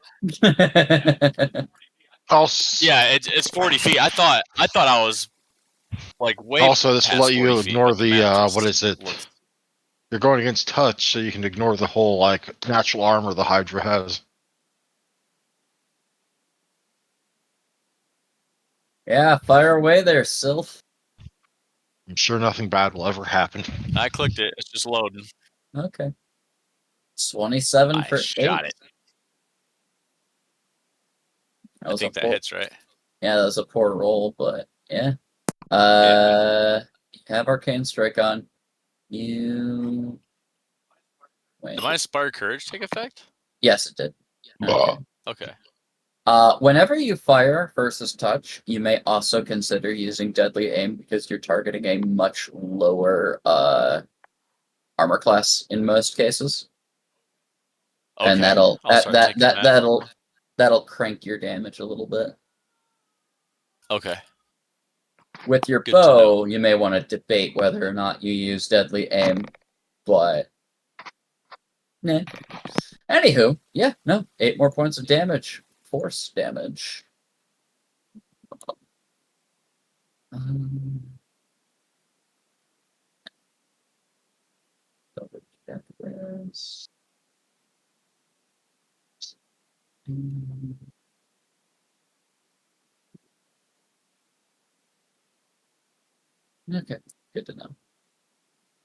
Also, Yeah, it's 40 feet. I thought I was like way also, this will past let 40 you feet, ignore but the the map just what is it? looks- You're going against touch, so you can ignore the whole like natural armor the Hydra has. Yeah, fire away there, Sylph. I'm sure nothing bad will ever happen. I clicked it. It's just loading. Okay. 27 I for shot 8. it. That I was a think that poor, hits, right? yeah, that was a poor roll, but yeah. You have Arcane Strike on. You wait. Did my Inspired Courage take effect? Yes, it did. Okay. Okay. Whenever you fire versus touch, you may also consider using Deadly Aim because you're targeting a much lower armor class in most cases, Okay. and that'll I'll start taking that. that'll crank your damage a little bit. Okay. With your Good to know. bow, you may want to debate whether or not you use Deadly Aim, but nah. Anywho, yeah, no, 8 more points of damage, force damage. Double check this. Okay, good to know.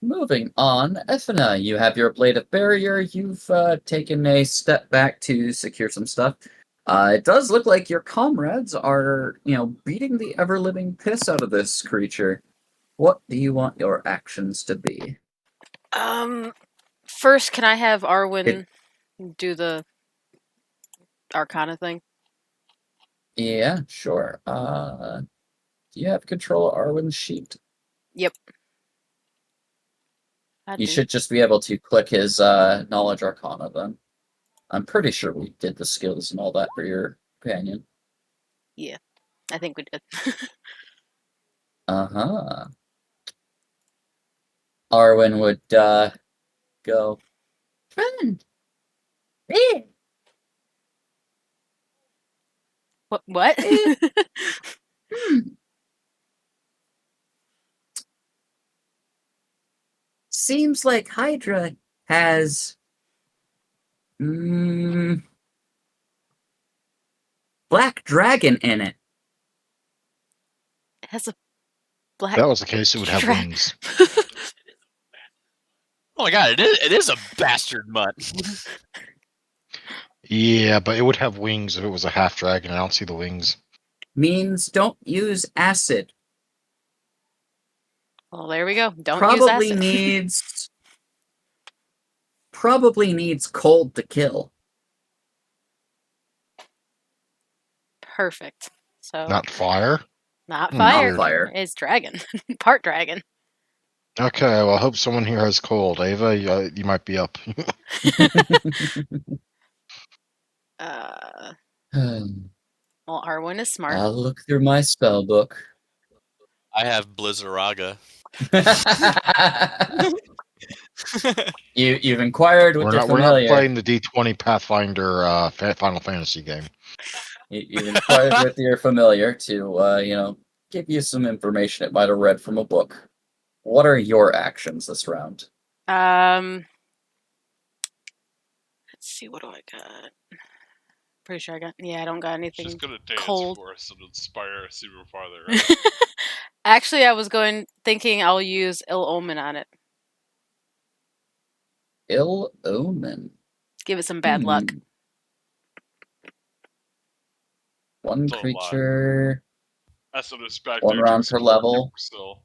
Moving on, Ethna, you have your Blade of Barrier. You've taken a step back to secure some stuff. It does look like your comrades are, beating the ever-living piss out of this creature. What do you want your actions to be? First, can I have Arwen do the Arcana thing? Yeah, sure. Do you have control of Arwen's sheet? Yep. You should just be able to click his Knowledge Arcana then. I'm pretty sure we did the skills and all that for your companion. Yeah, I think we did. Uh-huh. Arwen would go, friend. Eh. What? Seems like Hydra has Black Dragon in it. It has a black. If that was the case, it would have wings. Oh my god, it is a bastard mutt. Yeah, but it would have wings if it was a half dragon. I don't see the wings. Means don't use acid. Well, there we go. Don't use acid. Probably needs cold to kill. Perfect. So Not fire? not Weird. fire. Not fire. It's dragon. Part dragon. Okay, well, I hope someone here has cold. Ava, you might be up. Well, Arwen is smart. I'll look through my spell book. I have Blizzaraga. You've inquired with your We're not familiar. playing the D20 Pathfinder Final Fantasy game. You've inquired with your familiar to give you some information it might have read from a book. What are your actions this round? Let's see, what do I got? Pretty sure I got. Yeah, I don't got anything. She's gonna dance cold. for us and inspire us even farther. Right? Actually, I was thinking I'll use Ill Omen on it. Ill Omen. Give it some bad luck. One Don't creature. That's what it's back One there round to per explore level. Still.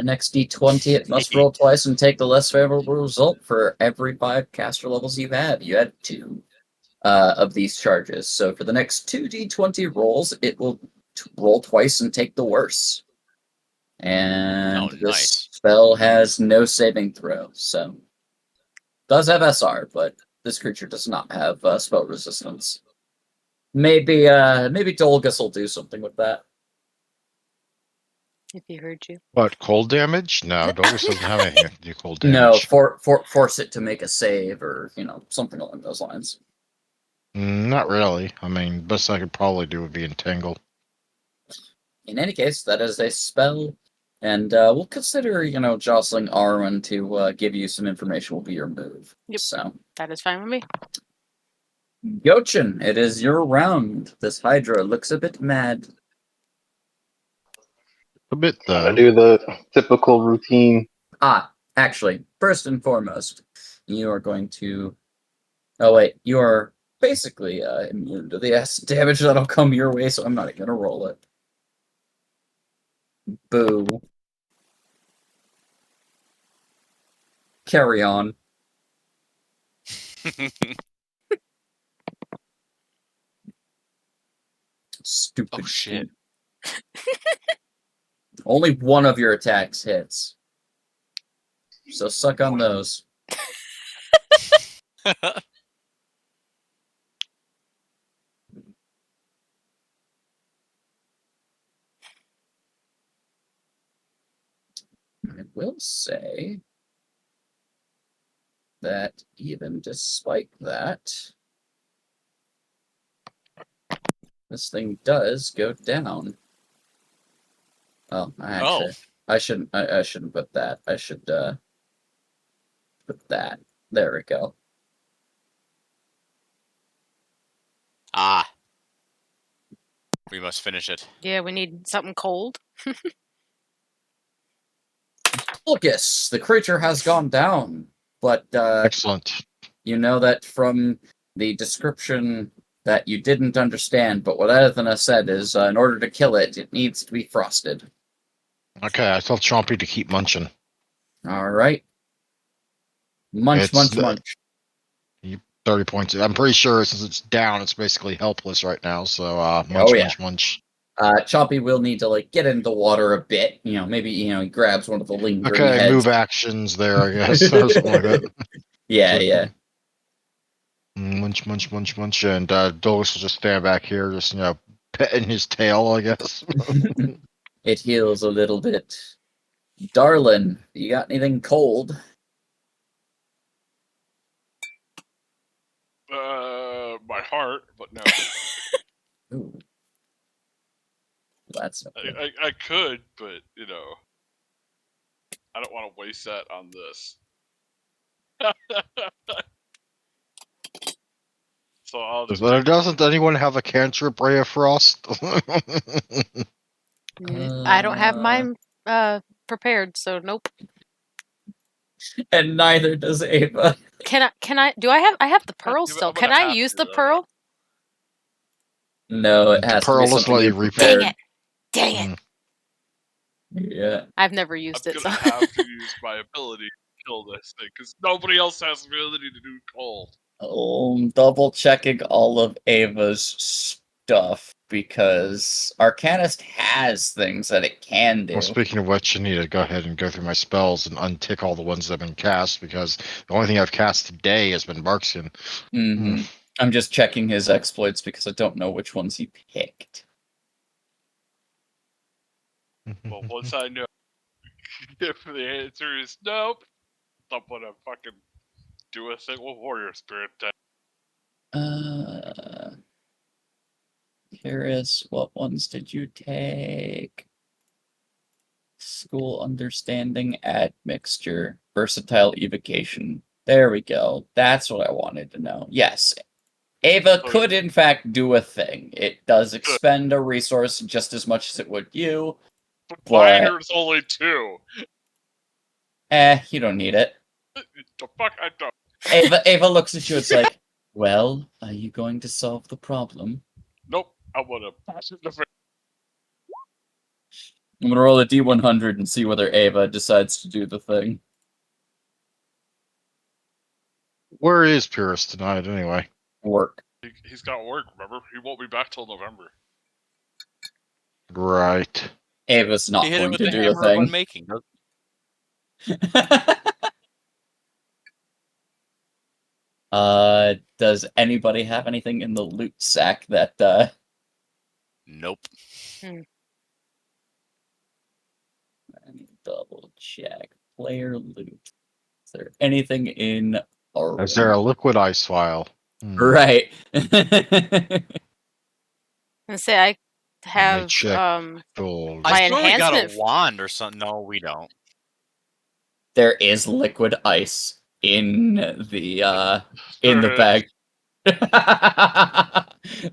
Next D20, it must roll twice and take the less favorable result for every 5 caster levels you have. You had 2 of these charges. So for the next 2 D20 rolls, it will roll twice and take the worse. And Oh, this nice. spell has no saving throw, so does have SR, but this creature does not have spell resistance. Maybe Dolgus will do something with that. If he heard you. What, cold damage? No, Dolgus doesn't have anything to do cold No, damage. force it to make a save or something along those lines. Not really. I mean, best I could probably do would be entangle. In any case, that is a spell, and we'll consider jostling Arwen to give you some information. Will be your move. Yep. So, That is fine with me. Gochin, it is your round. This Hydra looks a bit mad. A bit, Gotta though. do the typical routine. Actually, first and foremost, you are going to. Oh wait, you are basically immune to the acid damage that'll come your way, so I'm not even gonna roll it. Boo. Carry on. Stupid. Oh, shit. Only one of your attacks hits. So suck on those. I will say that even despite that, this thing does go down. Oh, actually, I shouldn't. I shouldn't put that. I should put that. There we go. Ah. We must finish it. Yeah, we need something cold. Lucas, the creature has gone down, but Excellent. you know that from the description that you didn't understand, but what Ethna said is in order to kill it, it needs to be frosted. Okay, I tell Chompy to keep munching. All right. Munch, It's munch, the- munch. 30 points. I'm pretty sure since it's down, it's basically helpless right now. So, munch, Oh, yeah. munch, munch. Chompy will need to get into the water a bit. Maybe he grabs one of the lingering Okay, heads. move actions there, I guess. Or something like that. Yeah. Munch, munch, munch, munch. And Dolus will just stand back here, just, petting his tail, I guess. It heals a little bit. Darlin, you got anything cold? My heart, but no. Ooh. That's not good. I could, but I don't want to waste that on this. So I'll just. Doesn't anyone have a cantrip Ray of Frost? I don't have mine prepared, so nope. And neither does Ava. Can I I have the pearl I'm still. gonna Can I have use to, the though. pearl? No, it has to Pearl be is something what you you prepared. Dang it. Dang it. Yeah. I've never used I'm it, gonna so have to use my ability to kill this thing because nobody else has the ability to do cold. Double checking all of Ava's stuff because Arcanist has things that it can do. Well, speaking of which, I need to go ahead and go through my spells and untick all the ones that have been cast because the only thing I've cast today has been Barkskin. Mm-hmm. I'm just checking his exploits because I don't know which ones he picked. Well, once I know if the answer is nope, I'm gonna fucking do a single warrior spirit test. Curious, what ones did you take? School understanding, admixture, versatile evocation. There we go. That's what I wanted to know. Yes. Ava could in fact do a thing. It does expend a resource just as much as it would you. Binder's only 2. You don't need it. The fuck I don't. Ava looks at you, it's like, well, are you going to solve the problem? Nope, I wanna pass it the I'm gonna roll a D100 and see whether Ava decides to do the thing. Where is Pyrrhus tonight, anyway? Work. He's got work, remember? He won't be back till November. Right. Ava's not He hit it going with to the do the hammer of thing. unmaking. Does anybody have anything in the loot sack that Nope. Let me double check. Player loot. Is there anything in Is there a liquid ice vial? Right. And say I have check. my I swear we got a enhancement. wand or something. No, we don't. There is liquid ice in the There is. bag.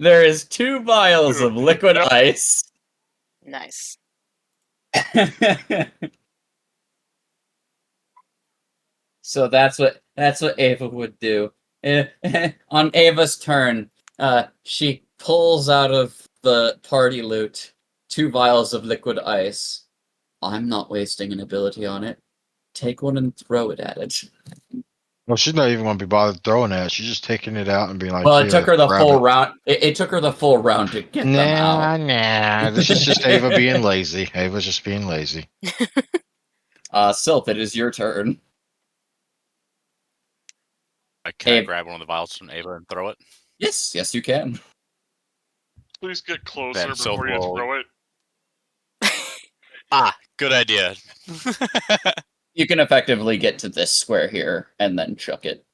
There is 2 vials of liquid Yep. ice. Nice. So that's what Ava would do. On Ava's turn, she pulls out of the party loot 2 vials of liquid ice. I'm not wasting an ability on it. Take one and throw it at it. Well, she's not even going to be bothered throwing it. She's just taking it out and being like, Well, it "Here, took her the grab full it." round. It took her the full round to get them out. Nah. This is just Ava being lazy. Ava's just being lazy. Sylph, it is your turn. Can I Ava. grab one of the vials from Ava and throw it? Yes, you can. Please get closer Then Sylph before you will- throw it. Good idea. You can effectively get to this square here and then chuck it.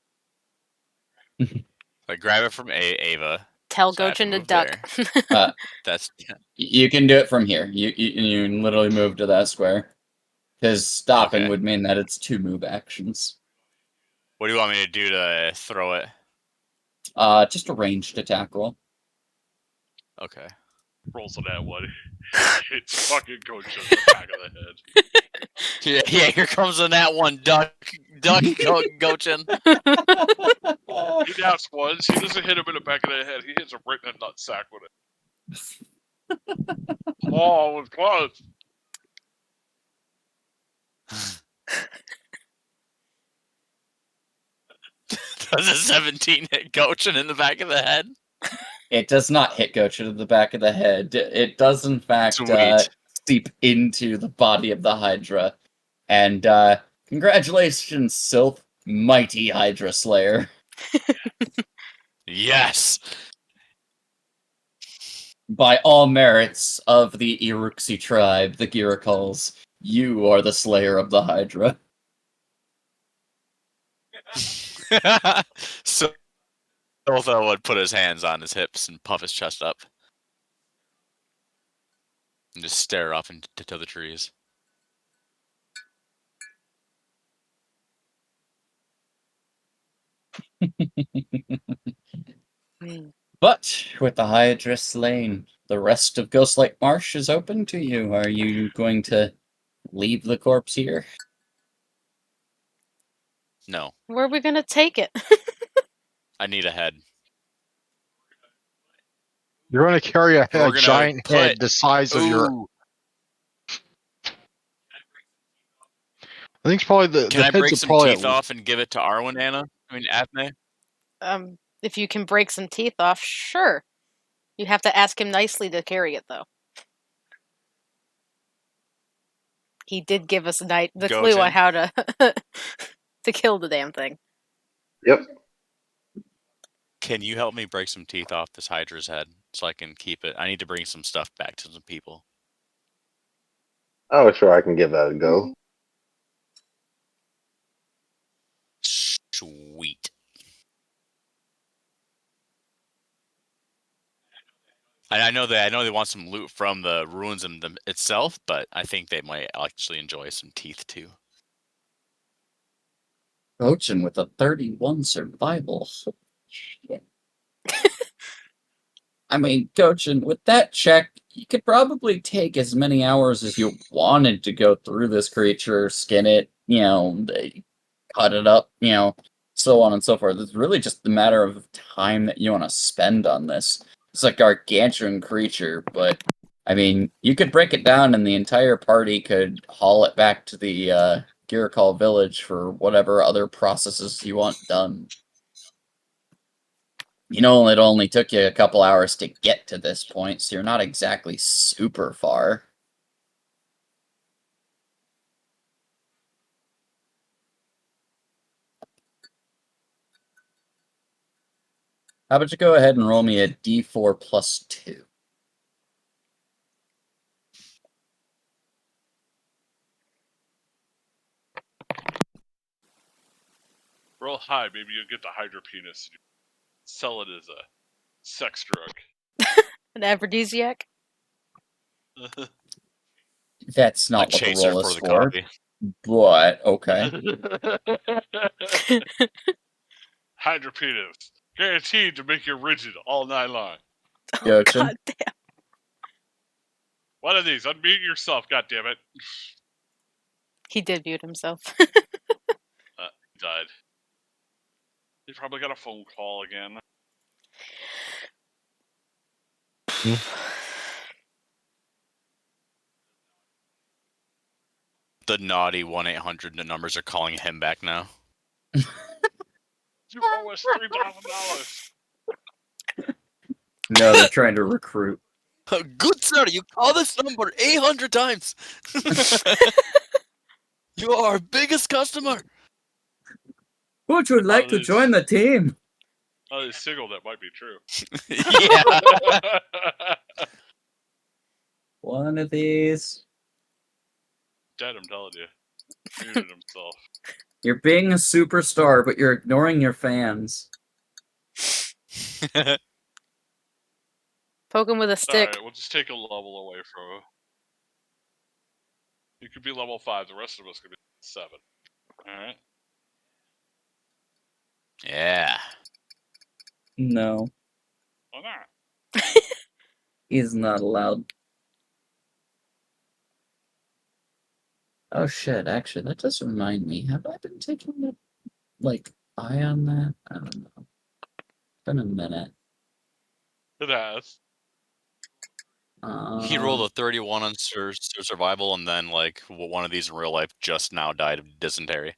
I grab it from Ava. Tell So I have to Gochin to move duck. That's You can do it from here. You literally move to that square. Because stopping Okay. would mean that it's 2 move actions. What do you want me to do to throw it? Just a ranged attack roll. Okay. Rolls on that one. It's fucking Coach in the back of the head. Yeah, here comes the nat one. Duck, Gochin. He naps once. He doesn't hit him in the back of the head. He hits him right in the nutsack with it. Oh, it was close. Does a 17 hit Gochin in the back of the head? It does not hit Gochin in the back of the head. It does, in fact, Sweet. seep into the body of the Hydra. And congratulations, Sylph, mighty Hydra Slayer. Yes. By all merits of the Iruxi tribe, the Giracals, you are the Slayer of the Hydra. So Otho would put his hands on his hips and puff his chest up. And just stare up into the trees. But with the Hydra slain, the rest of Ghostlight Marsh is open to you. Are you going to leave the corpse here? No, Where are we gonna take it? I need a head. You're going to carry a We're gonna giant put- head the size of your. Ooh, I think it's probably the. can the I break heads are some probably teeth off and give it to Arwen, Anna? I mean, Athne? If you can break some teeth off, sure. You have to ask him nicely to carry it, though. He did give us the clue on Gochin. how to to kill the damn thing. Yep. Can you help me break some teeth off this Hydra's head so I can keep it? I need to bring some stuff back to some people. Oh, sure, I can give that a go. Sweet. I know they want some loot from the ruins in them itself, but I think they might actually enjoy some teeth too. Gochin with a 31 survival. Shit. I mean, Gochin, with that check, you could probably take as many hours as you wanted to go through this creature, skin it, cut it up, so on and so forth. It's really just a matter of time that you want to spend on this. It's a gargantuan creature, but I mean, you could break it down and the entire party could haul it back to the Girikal village for whatever other processes you want done. You know, it only took you a couple hours to get to this point, so you're not exactly super far. How about you go ahead and roll me a d4 plus 2? Roll high, maybe you'll get the Hydra penis. Sell it as a sex drug. An aphrodisiac. That's A not what the chaser roll for is the for, coffee. but okay. Hydra penis. Guaranteed to make you rigid all night long. Oh, Gotcha. God damn. One of these. Unmute yourself, goddammit. He did mute himself. He died. He probably got a phone call again. The naughty 1-800 numbers are calling him back now. You owe us $3,000. No, they're trying to recruit. Good sir, you call this number 800 times. You are our biggest customer. Would you like to join the team? Oh, he's single. That might be true. Yeah. One of these. Dead, I'm telling you. Muted himself. You're being a superstar, but you're ignoring your fans. Poke him with a stick. Alright, we'll just take a level away from him. You could be level 5, the rest of us could be 7. Alright? Yeah. No, Why not? he's not allowed. Oh shit, actually, that does remind me. Have I been taking the, eye on that? I don't know. It's been a minute. It has. He rolled a 31 on survival, and then one of these in real life just now died of dysentery.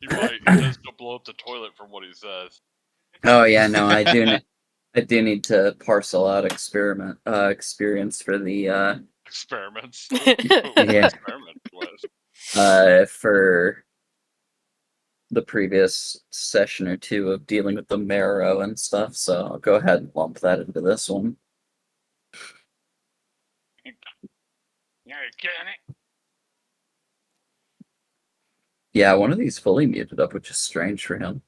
He might. He does go blow up the toilet from what he says. Oh yeah, no, I do. I do need to parcel out experience for the Experiments. Yeah. Experiment was. for the previous session or two of dealing with the marrow and stuff. So I'll go ahead and lump that into this one. Yeah, you're getting it. Yeah, one of these fully muted up, which is strange for him.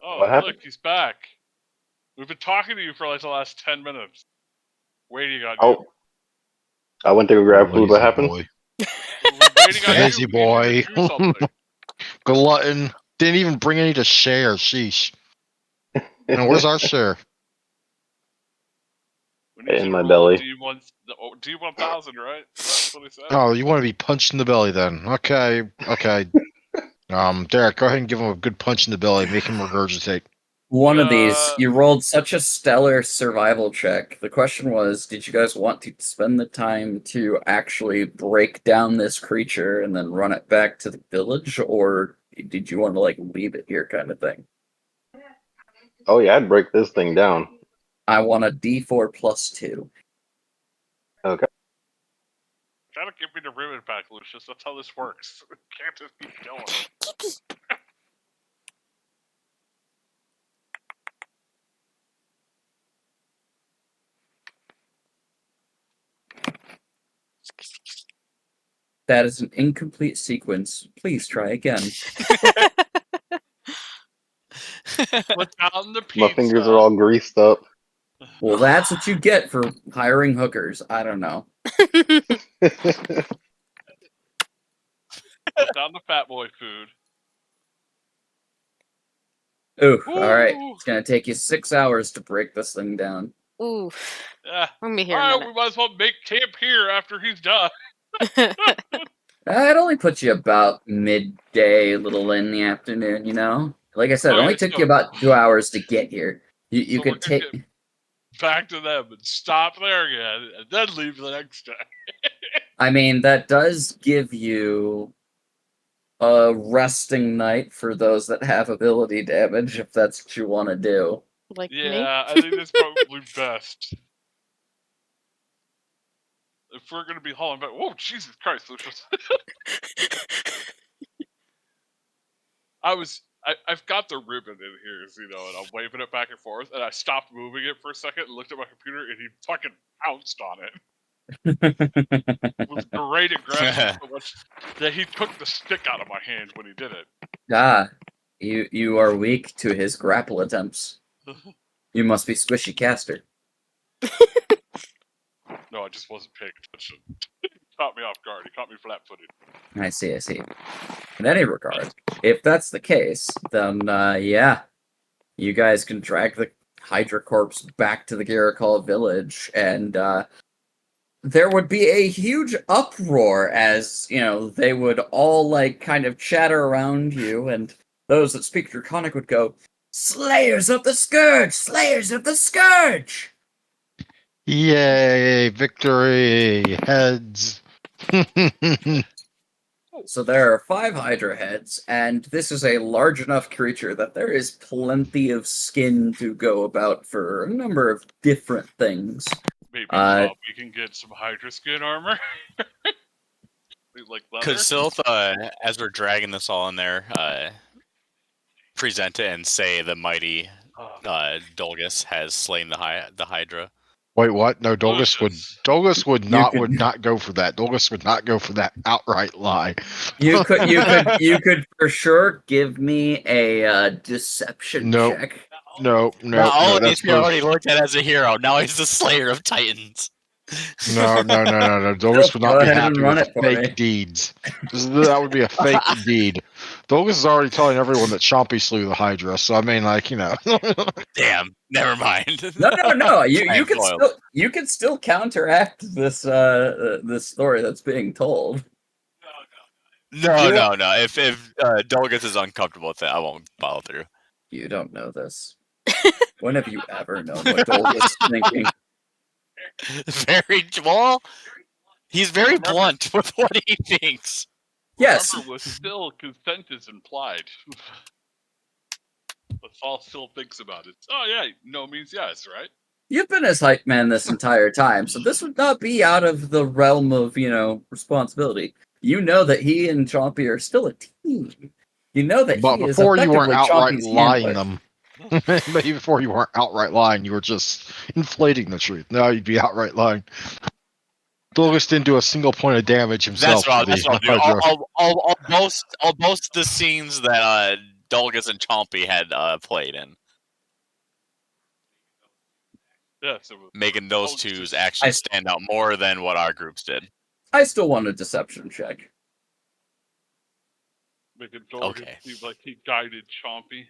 Oh, What happened? look, he's back. We've been talking to you for the last 10 minutes. Waiting on you. Oh, I went to go grab food. What happened? Boy. We've been waiting on Lazy you. We need you to boy. do something. Glutton. Didn't even bring any to share. Sheesh. And where's our share? We need you In to my roll belly. D1000, right? That's what he said. Oh, you want to be punched in the belly then? Okay. Derek, go ahead and give him a good punch in the belly. Make him regurgitate. One of these, you rolled such a stellar survival check. The question was, did you guys want to spend the time to actually break down this creature and then run it back to the village, or did you want to leave it here kind of thing? Oh yeah, I'd break this thing down. I want a D4 plus 2. Okay. Gotta give me the ribbon back, Lucius. That's how this works. Can't just keep going. That is an incomplete sequence. Please try again. Put down the pizza. My fingers are all greased up. Well, that's what you get for hiring hookers. I don't know. Put down the fat boy food. Ooh, alright. Ooh. It's gonna take you 6 hours to break this thing down. Ooh. Yeah. Let me hear a Alright, minute. we might as well make camp here after he's done. It only puts you about midday, a little in the afternoon, you know? Like I said, it Okay, only took so- you about 2 hours to get here. You So could we're gonna take. get back to them and stop there again, and then leave the next day. I mean, that does give you a resting night for those that have ability damage, if that's what you want to do. Like me. Yeah, I think that's probably best. If we're gonna be hauling back, whoa, Jesus Christ, Lucius! I've got the ribbon in here, and I'm waving it back and forth, and I stopped moving it for a second and looked at my computer, and he fucking pounced on it. With great aggression, so much that he took the stick out of my hand when he did it. You are weak to his grapple attempts. You must be Squishy Caster. No, I just wasn't paying attention. He caught me off guard. He caught me flat-footed. I see. In any regard, if that's the case, then yeah, you guys can drag the Hydra corpse back to the Garacol village, and there would be a huge uproar as, they would all, kind of chatter around you, and those that speak Draconic would go, Slayers of the Scourge! Slayers of the Scourge! Yay! Victory! Heads! So there are 5 Hydra heads, and this is a large enough creature that there is plenty of skin to go about for a number of different things. Maybe we can get some Hydra skin armor. Like leather. Could Sylph, as we're dragging this all in there, present it and say the mighty Dolgus has slain the Hydra? Wait, what? No, Dolgus would could- not go for that. Dolgus would not go for that outright lie. You could for sure give me a deception Nope. check. No, He's already looked at as a hero. Now he's the Slayer of Titans. No. Dolgus would Go not be ahead and happy run with it for me. fake deeds. That would be a fake deed. Dolgus is already telling everyone that Chompy slew the Hydra, so I mean, Damn, never mind. No. You I'm can still counteract this this story that's being told. No. If Dolgus is uncomfortable with it, I won't follow through. You don't know this. When have you ever known what Dolgus is thinking? Very well. He's very blunt with what he thinks. Yes. Remember, was still consent is implied. That's all Phil thinks about it. Oh yeah, no means yes, right? You've been his hype man this entire time, so this would not be out of the realm of, responsibility. You know that he and Chompy are still a team. You know that but he is before you weren't effectively outright Chompy's lying handler. them. But before you weren't outright lying, you were just inflating the truth. Now you'd be outright lying. Dolgus didn't do a single point of damage himself. That's what I'll do. I'll boast the scenes that Dolgus and Chompy had played in. Yeah, so Making those twos actually stand out more than what our groups did. I still want a deception check. making Dolgus Okay. seem like he guided Chompy.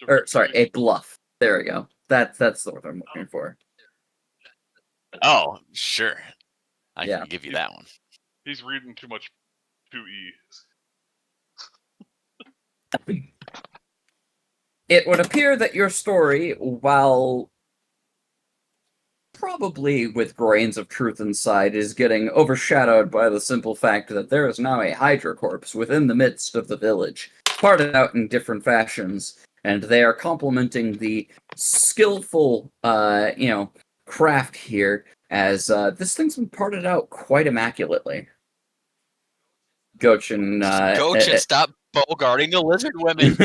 to Or sorry, victory. a bluff. There we go. That's the word I'm looking for. Oh, sure. I Yeah. can give you that one. He's reading too much 2E. It would appear that your story, while probably with grains of truth inside, is getting overshadowed by the simple fact that there is now a Hydra corpse within the midst of the village, parted out in different fashions, and they are complementing the skillful, craft here, as this thing's been parted out quite immaculately. Gochin, Gochin, stop bogarting the lizard women.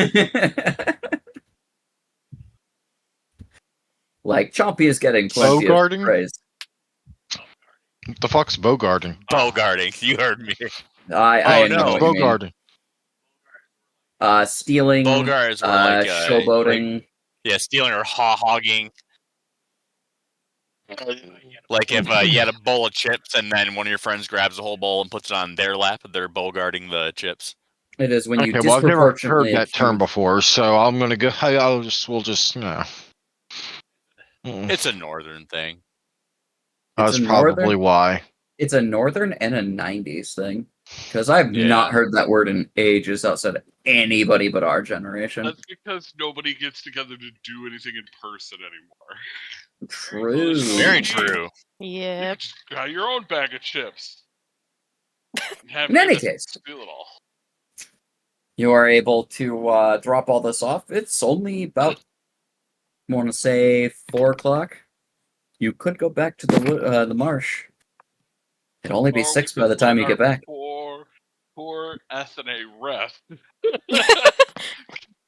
Like, Chompy is getting plenty Bogarting? of praise. What the fuck's bogarting? Bogarting. You heard me. I Oh, know no. what you mean. Bogarting. Stealing, Bogars were like showboating. stealing or hogging. Like if you had a bowl of chips and then one of your friends grabs the whole bowl and puts it on their lap, they're bogarting the chips. It is when you Okay, well, I've never disproportionately heard that term accuse- before, so I'm gonna go. We'll just. It's a northern thing. That's a probably northern- why. It's a northern and a 90s thing. Because I've Yeah. not heard that word in ages outside of anybody but our generation. That's because nobody gets together to do anything in person anymore. True. Very true. You Yep. can just got your own bag of chips. And have In any innocent case, steal it all. you are able to drop all this off. It's only about, I want to say, 4 o'clock. You could go back to the marsh. It'll only be Or we 6 by could the time let you get our back. Poor Ethne rest.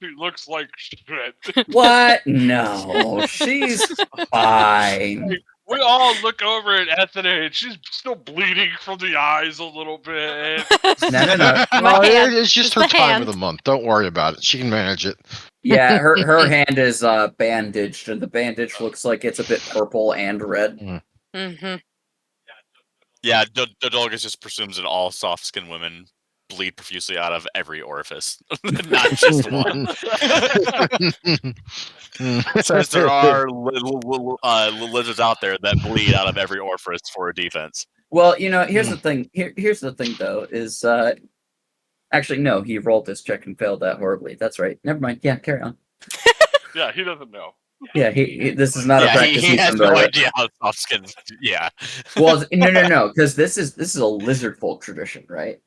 She looks like shit. What? No, she's fine. We all look over at Ethne and she's still bleeding from the eyes a little bit. No. My Well, hand. it's just It's her the time hand. of the month. Don't worry about it. She can manage it. Yeah, her hand is bandaged, and the bandage looks like it's a bit purple and red. Mm-hmm. Yeah, Dodolgus just presumes that all soft-skinned women bleed profusely out of every orifice, not just one. Says there are lizards out there that bleed out of every orifice for a defense. Well, here's the thing. Here's the thing, though, is actually no, he rolled this check and failed that horribly. That's right. Never mind. Yeah, carry on. Yeah, he doesn't know. Yeah, he this is not a Yeah, practice. he he's has no familiar with. idea how soft-skinned. Yeah. Well, no, because this is a lizard folk tradition, right?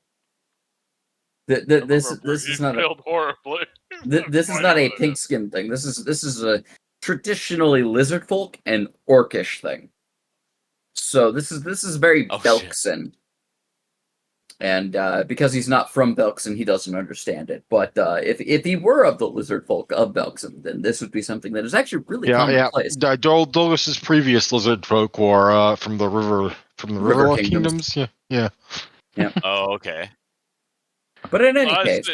This He is not a failed horribly. this is not a pink skin thing. This is a traditionally lizard folk and orcish thing. So this is very Oh, shit. Belkson. And because he's not from Belkson, he doesn't understand it. But if he were of the lizard folk of Belkson, then this would be something that is actually really commonplace. Dolgus's previous lizard folk were from the River River Kingdoms. Kingdoms. Yeah. Oh, okay. But in any Well, case,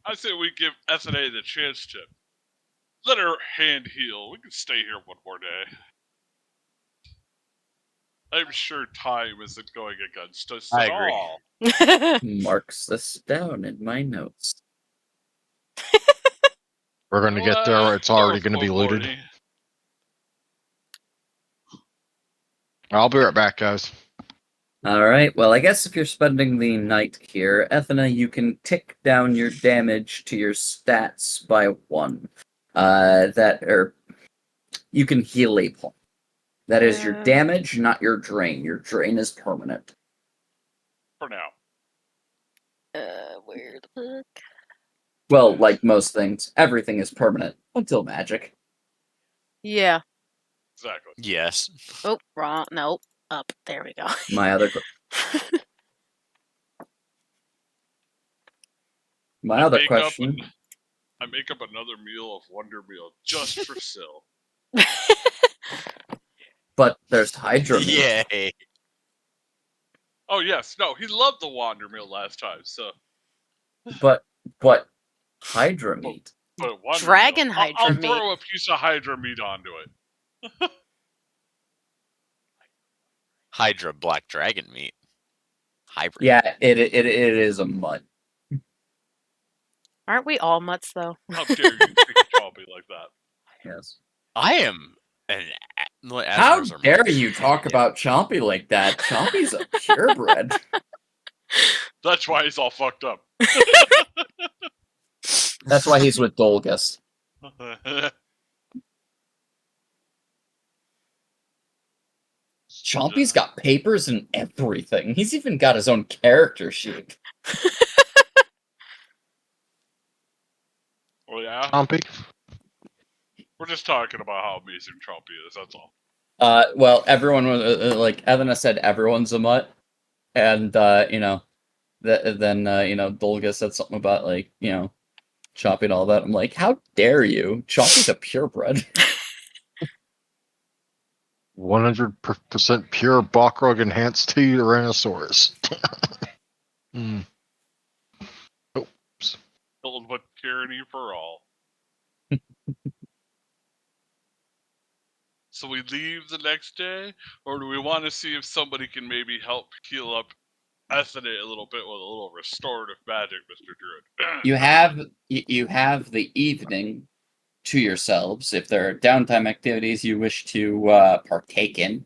I say we give Ethne the chance to let her hand heal. We can stay here one more day. I'm sure time isn't going against us I at agree. all. marks this down in my notes. We're gonna get there. It's already gonna be Careful, looted. Morty. I'll be right back, guys. All right. Well, I guess if you're spending the night here, Ethna, you can tick down your damage to your stats by 1. You can heal a point. That is your damage, not your drain. Your drain is permanent. For now. Where the fuck? Well, like most things, everything is permanent until magic. Yeah. Exactly. Yes. Oh, wrong. Nope. Up. There we go. My other question. I make up another meal of Wonder Meal just for Syl. But there's Hydra meat. Yay. Oh yes, no, he loved the Wonder Meal last time. So, But Hydra meat. but Wonder Dragon Meal, Hydra I'll meat. throw a piece of Hydra meat onto it. Hydra black dragon meat. Hybrid. Yeah, it is a mutt. Aren't we all mutts though? How dare you think of Chompy like that? Yes. I am an. How dare you talk about Chompy like that? Chompy's a purebred. That's why he's all fucked up. That's why he's with Dolgus. Chompy's got papers and everything. He's even got his own character sheet. Well, yeah, Chompy. we're just talking about how amazing Chompy is. That's all. Well, everyone was like Evana said, everyone's a mutt, and then Dolgus said something about Chompy and all that. I'm like, how dare you? Chompy's a purebred. 100% pure Balrog enhanced Tyrannosaurus. Filled with tyranny for all. So we leave the next day, or do we want to see if somebody can maybe help heal up Ethne a little bit with a little restorative magic, Mr. Druid? You have the evening to yourselves. If there are downtime activities you wish to partake in,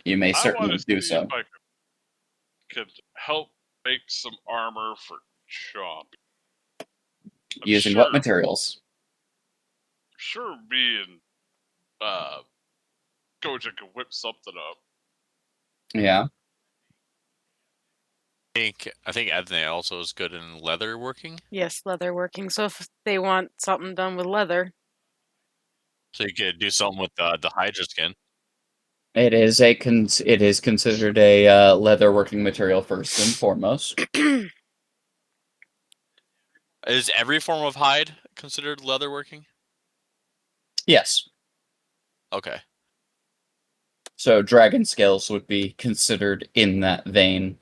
you may certainly do so. If I could help make some armor for Chompy. I'm Using sure, what materials? Sure, me and Goja can whip something up. Yeah. I think Ethne also is good in leather working. Yes, leather working. So if they want something done with leather, So you could do something with the Hydra skin. It is it is considered a leather working material first and foremost. Is every form of hide considered leather working? Yes. Okay. So dragon scales would be considered in that vein.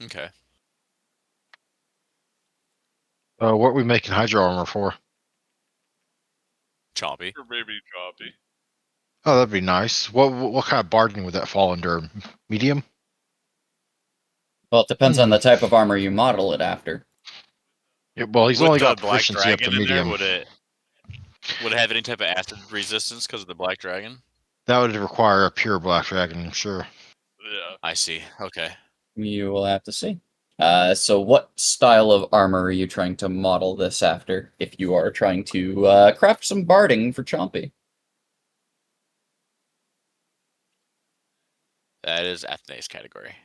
Okay. What are we making Hydra armor for? Choppy. Or maybe Choppy. Oh, that'd be nice. What kind of bargaining would that fall under? Medium? Well, it depends on the type of armor you model it after. Yeah, well, he's With only the got black proficiency up to dragon in there, medium. would it have any type of acid resistance because of the black dragon? That would require a pure black dragon, I'm sure. Yeah. I see. Okay. You will have to see. So what style of armor are you trying to model this after if you are trying to craft some barding for Chompy? That is Ethne's category.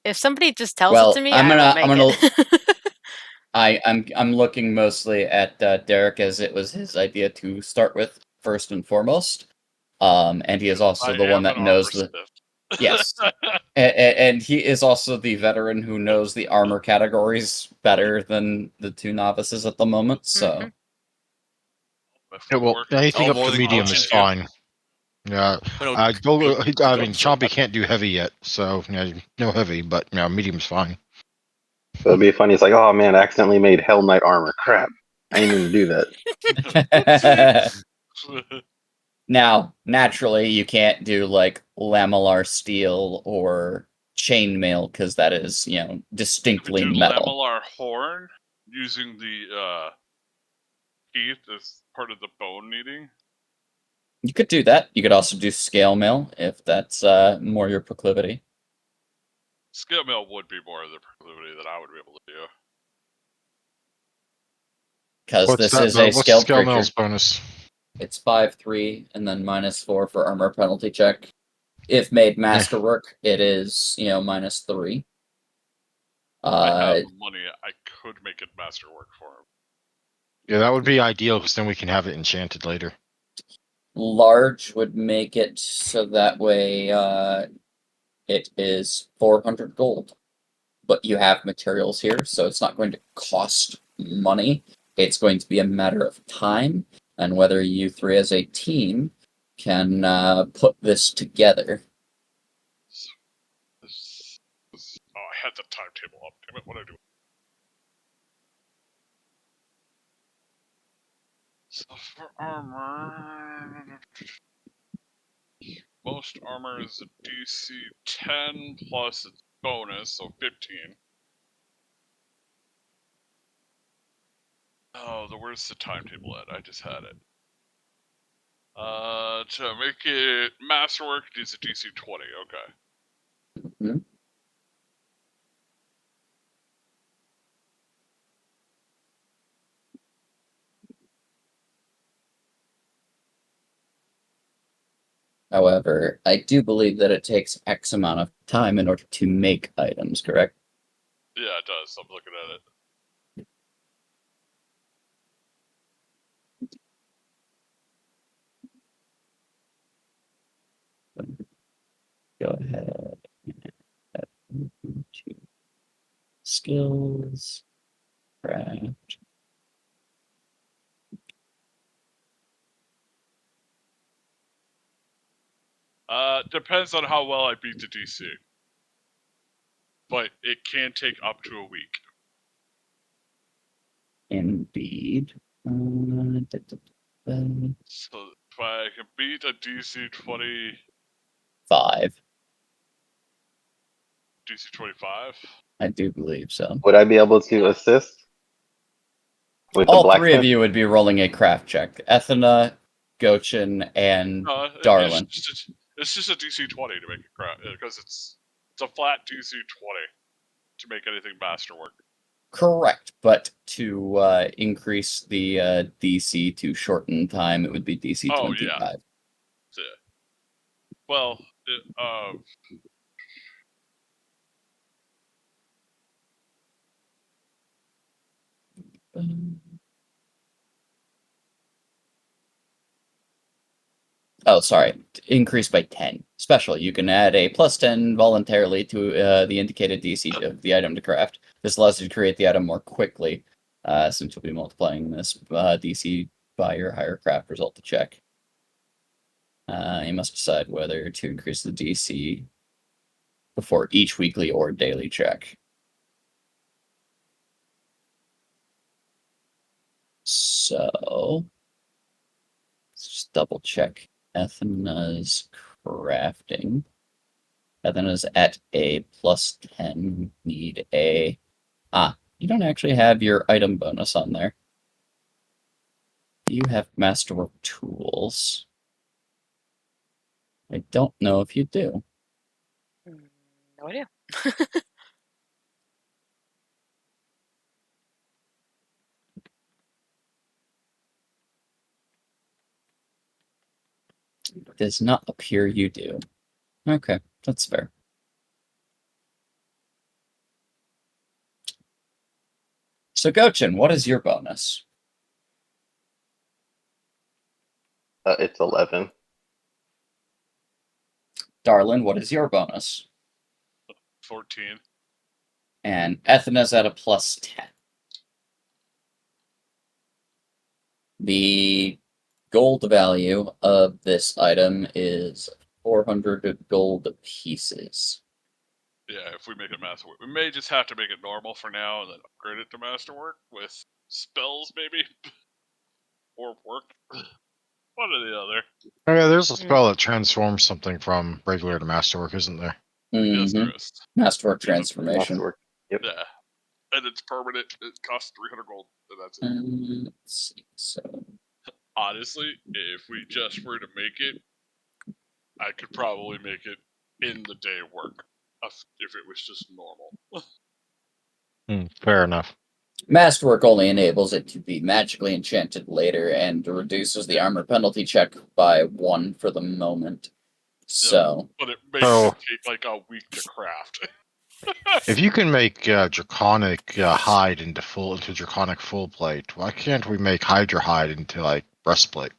if somebody just tells Well, it to me, I'm I will gonna- make it. I'm looking mostly at Derek as it was his idea to start with first and foremost. And he is also I the one am that an knows armor the smith. yes, and he is also the veteran who knows the armor categories better than the two novices at the moment. So Mhm. Yeah, well, anything Oh, up more to than medium Goshen is too? fine. Yeah, Oh, no, I mean, so- Chompy can't do heavy yet, so no heavy, but medium's fine. It'd be funny. It's like, oh man, I accidentally made Hell Knight armor. Crap. I didn't mean to do that. now, naturally, you can't do like lamellar steel or chainmail because that is, we distinctly do metal. lamellar horn using the teeth as part of the bone kneading. You could do that. You could also do scale mail if that's more your proclivity. Scale mail would be more of the proclivity that I would be able to do. Because What's this that? is a What's skilled Scale creature. Mail's bonus? It's 5/3 and then -4 for armor penalty check. If made masterwork, it is -3. I have money. I could make it masterwork for him. Yeah, that would be ideal because then we can have it enchanted later. Large would make it so that way it is 400 gold. But you have materials here, so it's not going to cost money. It's going to be a matter of time and whether you three as a team can put this together. Oh, I had the timetable up. Damn it, what do I do? So for armor, most armor is a DC 10 plus its bonus, so 15. Oh, where's the timetable at? I just had it. To make it masterwork, it needs a DC 20. Okay. Mhm. However, I do believe that it takes X amount of time in order to make items, correct? Yeah, it does. I'm looking at it. Go ahead and add to skills, craft. Depends on how well I beat the DC. But it can take up to a week. Indeed. So if I can beat a DC 20, 5. DC 25, I do believe so. Would I be able to assist with the All three blacksmith? of you would be rolling a craft check. Ethna, Gochin, and no, Darlin. It's just a DC 20 to make it craft because it's a flat DC 20 to make anything masterwork. Correct, but to increase the DC to shorten time, it would be DC Oh, 25. yeah. Well, Oh, sorry. Increased by 10. Special. You can add a plus 10 voluntarily to the indicated DC of the item to craft. This allows you to create the item more quickly, since you'll be multiplying this DC by your higher craft result to check. You must decide whether to increase the DC before each weekly or daily check. So, let's just double check Athena's crafting. Athena's at a plus 10. Need a. You don't actually have your item bonus on there. You have Masterwork Tools. I don't know if you do. No idea. Does not appear you do. Okay, that's fair. So, Gochin, what is your bonus? It's 11. Darlin, what is your bonus? 14. And Athena's at a plus 10. The gold value of this item is 400 gold pieces. Yeah, if we make it masterwork, we may just have to make it normal for now and then upgrade it to masterwork with spells, maybe, or work. One or the other. Oh, yeah, there's a spell that transforms something from regular to masterwork, isn't there? Yes, there Mhm. is. Masterwork transformation. Masterwork. Yep. Yeah, and it's permanent. It costs 300 gold, and that's it. Let's see. So, Honestly, if we just were to make it, I could probably make it in the day work if it was just normal. Fair enough. Masterwork only enables it to be magically enchanted later and reduces the armor penalty check by 1 for the moment. So, But it makes So- it take like a week to craft. If you can make draconic hide into draconic full plate, why can't we make Hydra hide into like breastplate?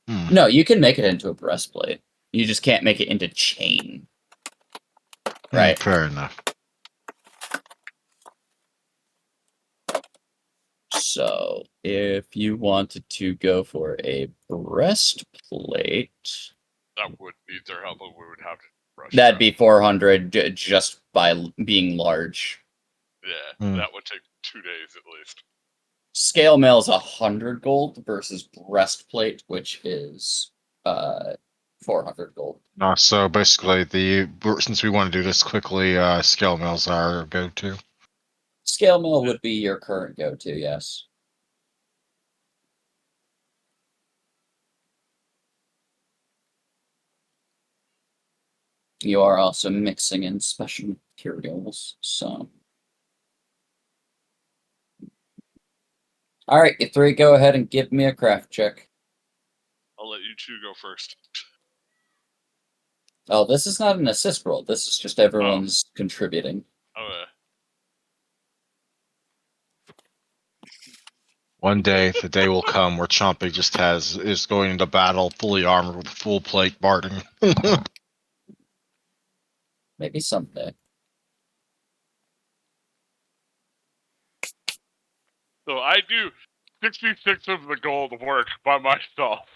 no, you can make it into a breastplate. You just can't make it into chain. Right. Fair enough. So, if you wanted to go for a breastplate, That would need their help, but we would have to rush. that'd be 400 just by being large. Yeah, that would take 2 days at least. Scale mail is 100 gold versus breastplate, which is 400 gold. So basically, since we want to do this quickly, scale mills are our go-to. Scale mail would be your current go-to, yes. You are also mixing in special materials, so. Alright, you three go ahead and give me a craft check. I'll let you two go first. Oh, this is not an assist roll. This is just everyone's contributing. Okay. One day, the day will come where Chompy just is going into battle fully armored with full plate Barting. Maybe someday. So I do 66 of the gold work by myself.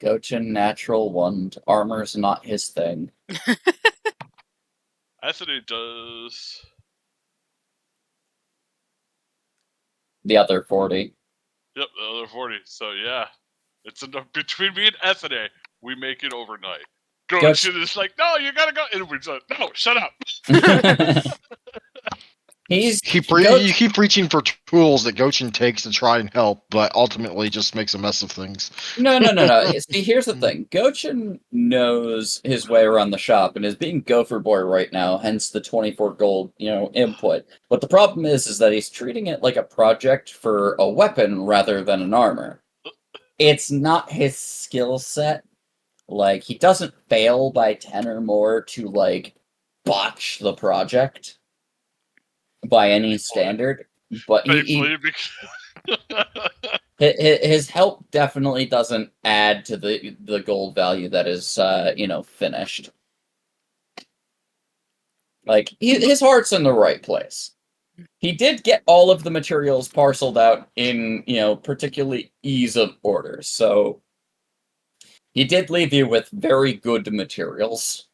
Gochin, natural one. Armor's not his thing. Anthony does. The other 40. Yep, the other 40. So yeah, it's enough between me and Anthony. We make it overnight. Gochin is like, no, you gotta go, and we're like, no, shut up. He's You keep reaching for tools that Gochin takes to try and help, but ultimately just makes a mess of things. No. See, here's the thing. Gochin knows his way around the shop and is being Gopher Boy right now, hence the 24 gold, input. But the problem is that he's treating it like a project for a weapon rather than an armor. It's not his skill set. Like, he doesn't fail by 10 or more to, like, botch the project by any standard. But Thankfully, his help definitely doesn't add to the gold value that is finished. Like his heart's in the right place. He did get all of the materials parceled out in particularly ease of order, so he did leave you with very good materials.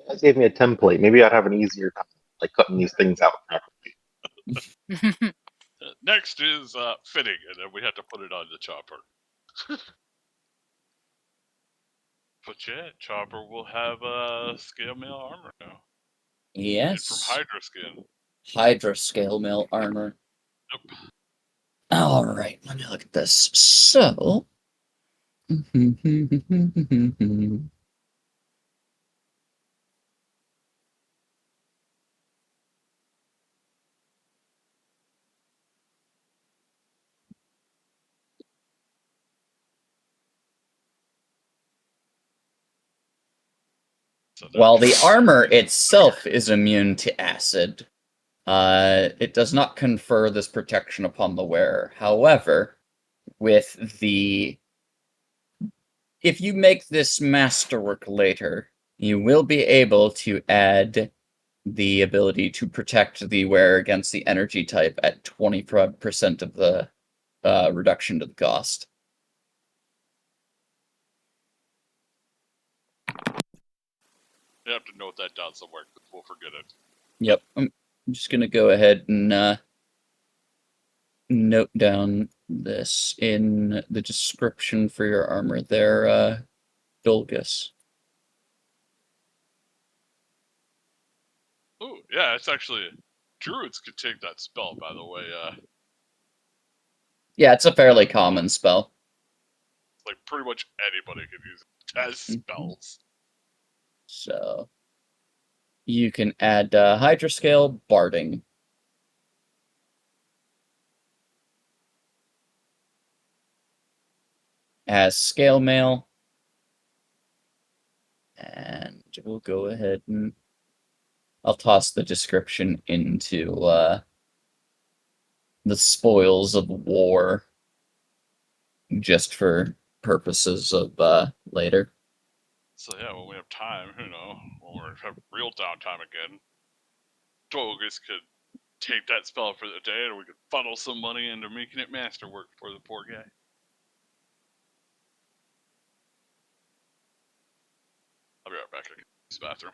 That gave me a template. Maybe I'd have an easier time like cutting these things out properly. next is fitting, and then we have to put it on the chopper. But yeah, chopper will have scale mail armor now. Made Yes. from Hydra skin. Hydra scale mail armor. Yep. All right, let me look at this. So. So While the armor itself is immune to acid, it does not confer this protection upon the wearer. However, if you make this masterwork later, you will be able to add the ability to protect the wearer against the energy type at 20% of the reduction to the cost. you have to note that down somewhere because we'll forget it. Yep, I'm just gonna go ahead and note down this in the description for your armor there, Dulgus. Oh, yeah, it's actually druids could take that spell. By the way, Yeah, it's a fairly common spell. like pretty much anybody could use it as spells. So you can add Hydrascale, Barding. As Scale Mail. And we'll go ahead and I'll toss the description into the spoils of war just for purposes of later. So yeah, when we have time, when we have real downtime again, Dulgus could take that spell for the day, and we could funnel some money into making it masterwork for the poor guy. I'll be right back. I can use the bathroom.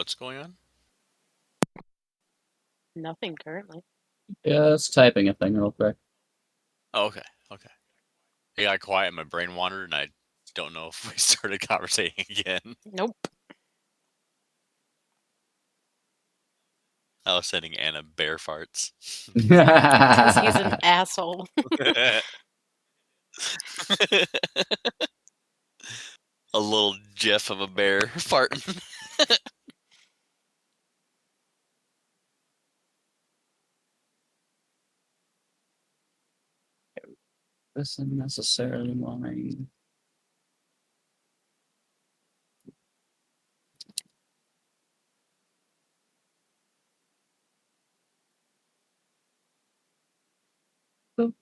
What's going on? Nothing currently. Just typing a thing real quick. Oh, okay. Okay. It got quiet and my brain wandered, and I don't know if we started conversating again. Nope. I was sending Anna bear farts. Because he's an asshole. A little gif of a bear farting. Isn't necessarily mine. Boop,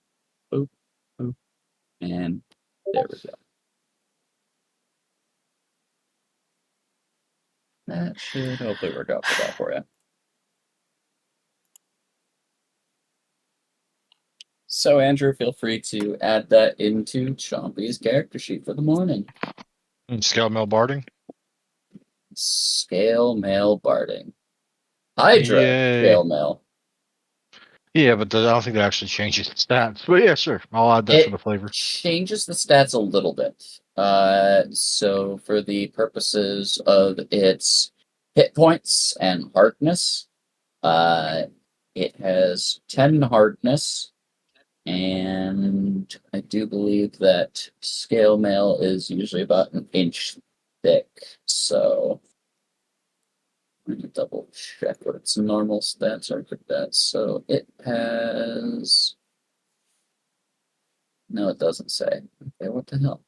boop, boop. And there we go. That should hopefully work out for that for you. So, Andrew, feel free to add that into Chompy's character sheet for the morning. And scale mail barding. Scale mail barding. Hydra Yay. scale mail. Yeah, but I don't think that actually changes the stats. But yeah, sure. I'll add that for the flavor. Changes the stats a little bit. So for the purposes of its hit points and hardness, it has 10 hardness, and I do believe that scale mail is usually about an inch thick. So let me double check what its normal stats are for that. So it has. No, it doesn't say. Okay, what the hell?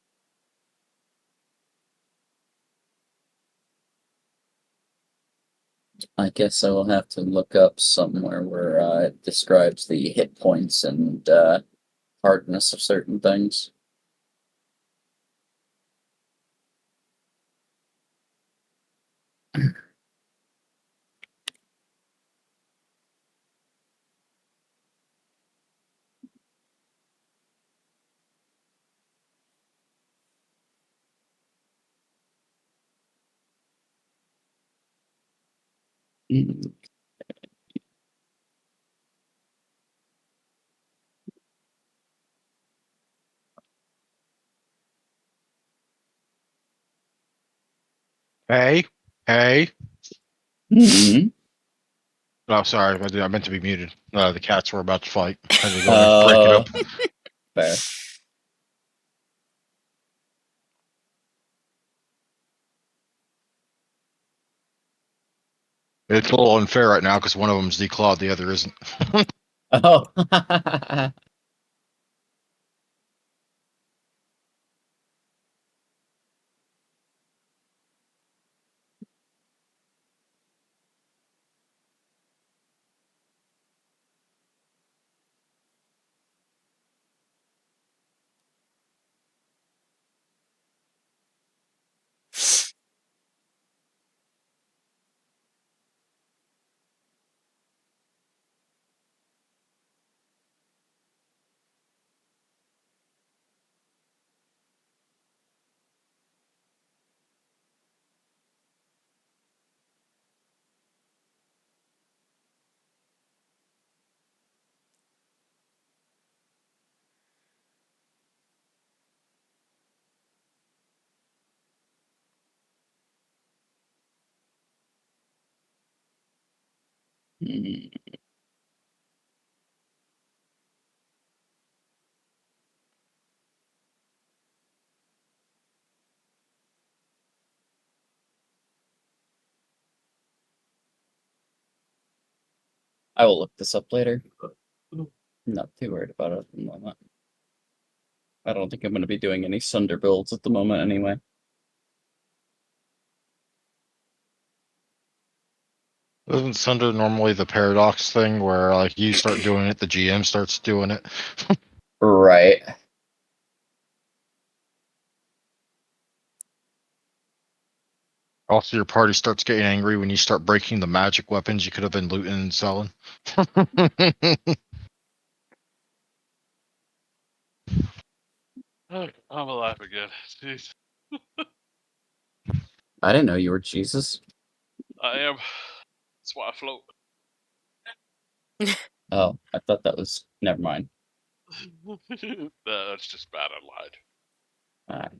I guess I will have to look up somewhere where it describes the hit points and hardness of certain things. Mm. Hey. Mhm. Oh, sorry. I meant to be muted. The cats were about to fight. I had to go in and break it up. Fair. It's a little unfair right now because one of them's declawed, the other isn't. Oh. Hmm. I will look this up later. Not too worried about it at the moment. I don't think I'm going to be doing any Sunder builds at the moment anyway. Isn't Sunder normally the paradox thing where like you start doing it, the GM starts doing it? Right. Also, your party starts getting angry when you start breaking the magic weapons you could have been looting and selling. I'm alive again. Jeez. I didn't know you were Jesus. I am. That's why I float. Oh, I thought that was. Never mind. That's just bad. I lied.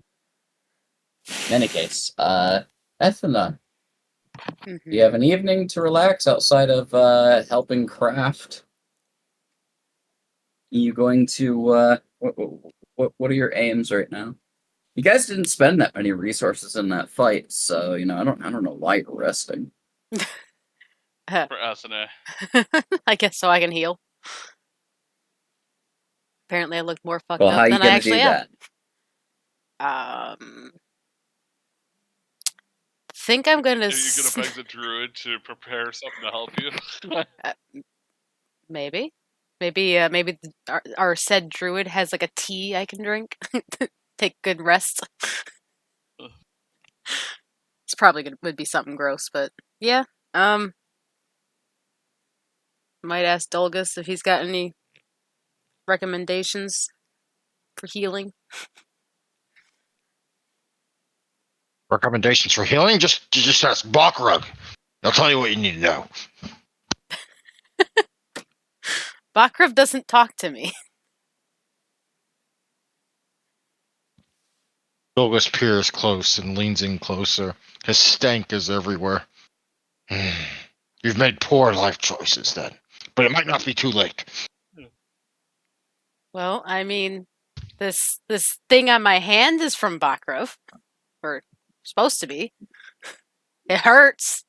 In any case, Ethna, Mhm. you have an evening to relax outside of helping craft. You going to what are your aims right now? You guys didn't spend that many resources in that fight, so I don't know why you're resting. For Asuna. I guess so I can heal. Apparently, I looked more fucked Well, up how you than I gonna actually do am. that? Think I'm gonna. Are you gonna beg the druid to prepare something to help you? Maybe, maybe our said druid has like a tea I can drink. Take good rest. It's probably would be something gross, but yeah. Might ask Dolgus if he's got any recommendations for healing. Recommendations for healing? Just ask Balkrug. They'll tell you what you need to know. Bakrov doesn't talk to me. Dolgus peers close and leans in closer. His stank is everywhere. You've made poor life choices then, but it might not be too late. Well, I mean, this thing on my hand is from Bakrov, or supposed to be. It hurts.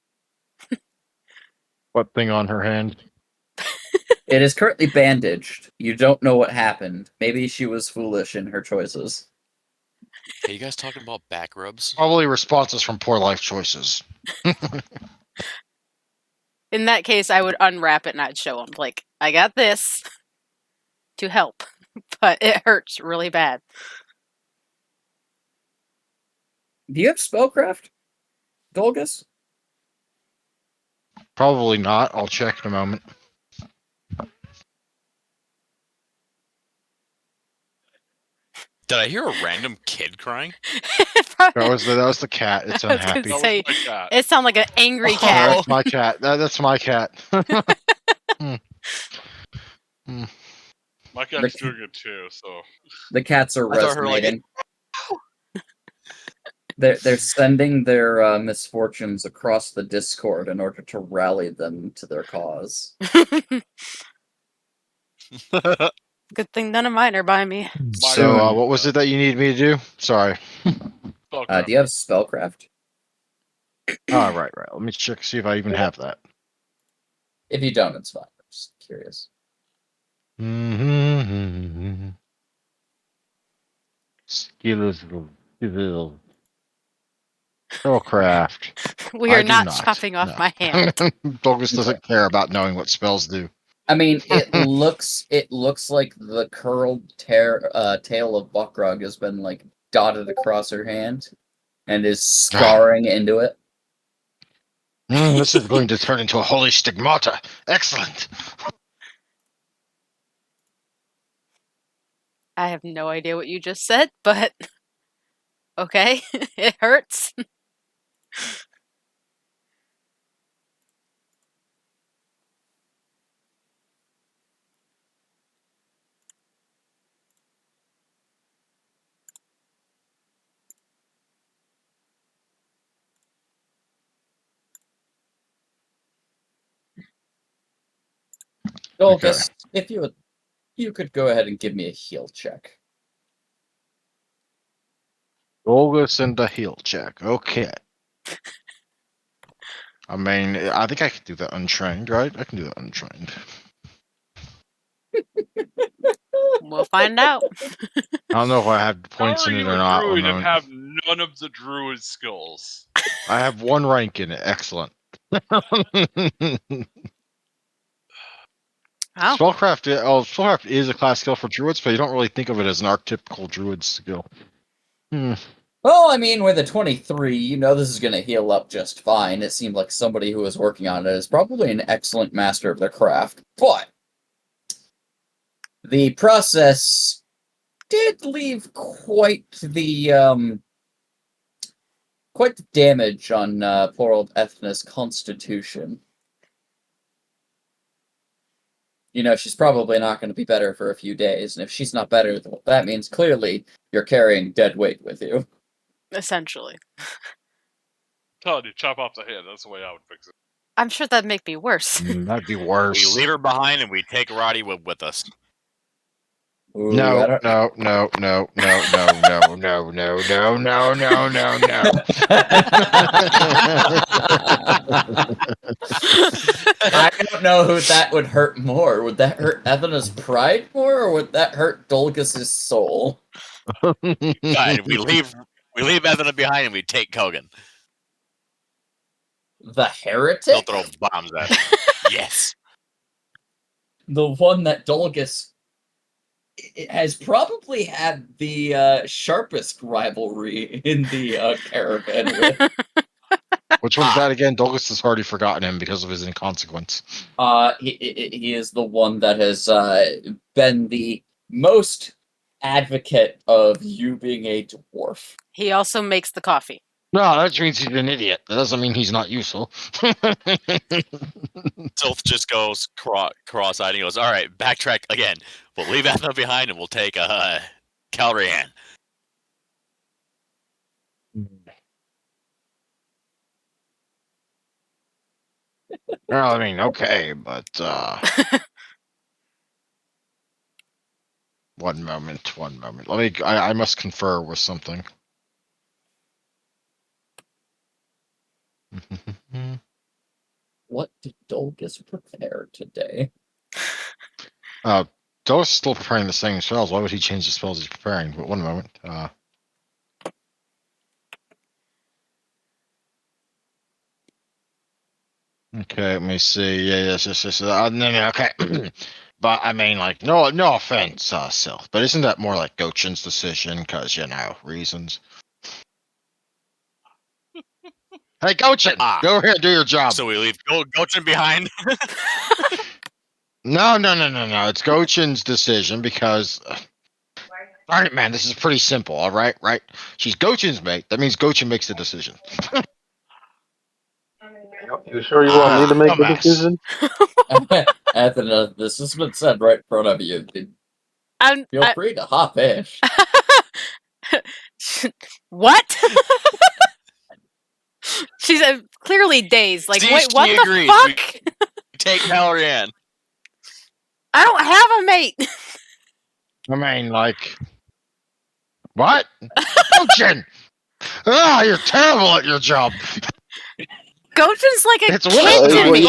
What thing on her hand? It is currently bandaged. You don't know what happened. Maybe she was foolish in her choices. Hey, you guys talking about back rubs? Probably responses from poor life choices. In that case, I would unwrap it and I'd show him. Like, I got this to help, but it hurts really bad. Do you have spellcraft, Dolgus? Probably not. I'll check in a moment. Did I hear a random kid crying? That was the cat. It's I was gonna unhappy. That say- was my cat. It sounded like an angry Oh. cat. That's my cat. That's my cat. My cat's doing it too, so. The cats are I thought her, like, resonating. They're sending their misfortunes across the Discord in order to rally them to their cause. Good thing none of mine are by me. So, what was it that you needed me to do? Sorry. Do you have spellcraft? Oh, right. Let me check, see if I even have that. If you don't, it's fine. I'm just curious. Skill. Spellcraft. We I are do not chopping off no. my hand. Dolgus doesn't care about knowing what spells do. I mean, it looks like the curled tail of Buckrug has been like dotted across her hand and is scarring into it. This is going to turn into a holy stigmata. Excellent. I have no idea what you just said, but okay, it hurts. Dolgus, if you could go ahead and give me a heal check. Dolgus and a heal check. Okay. I mean, I think I could do that untrained, right? I can do that untrained. We'll find out. I don't know if I have points How in are it you or a not. druid and have none of the druid skills? I have 1 rank in it. Excellent. Wow. Spellcraft is a class skill for druids, but you don't really think of it as an archetypical druid skill. Well, I mean, with a 23, you know this is going to heal up just fine. It seemed like somebody who was working on it is probably an excellent master of their craft. But the process did leave quite the quite the damage on poor old Ethna's constitution. You know, she's probably not going to be better for a few days, and if she's not better, that means clearly you're carrying dead weight with you. Essentially. Telling you, chop off the head. That's the way I would fix it. I'm sure that'd make me worse. That'd be We worse. leave her behind and we take Roddy with us. Ooh, I No, don't- no, no, no, no, no, no, no, no, no, no, no, no, no. I don't know who that would hurt more. Would that hurt Ethna's pride more, or would that hurt Dolgus's soul? Fine, we leave Ethna behind and we take Kogan. The They'll heretic? throw bombs at him. Yes. The one that Dolgus has probably had the sharpest rivalry in the caravan with. Which one's that again? Dolgus has already forgotten him because of his inconsequence. He is the one that has been the most advocate of you being a dwarf. He also makes the coffee. No, that means he's an idiot. That doesn't mean he's not useful. Sylph just goes cross-eyed and goes, all right, backtrack again. We'll leave Ethna behind and we'll take Calrian. Well, I mean, okay, but one moment. Let me. I must confer with something. What did Dolgus prepare today? Dolgus is still preparing the same spells. Why would he change the spells he's preparing? But one moment. Okay, let me see. Yes. No, okay. But I mean, like, no offense, Sylph, but isn't that more like Gochen's decision? Because, reasons. Hey, Gochin, go over here and do your job. So we leave Gochin behind. No. It's Gochen's decision because. All right, man, this is pretty simple, all right? Right? She's Gochen's mate. That means Gochin makes the decision. You sure you want me to make the dumbass. decision? Ethna, this has been said right in front of you. Feel free to hop in. What? She's clearly dazed. Like, See, wait, she what the agrees. fuck? Take Calrian. I don't have a mate. I mean, like. What? Gochin! You're terrible at your job. Gochin's like a It's kid to well, me.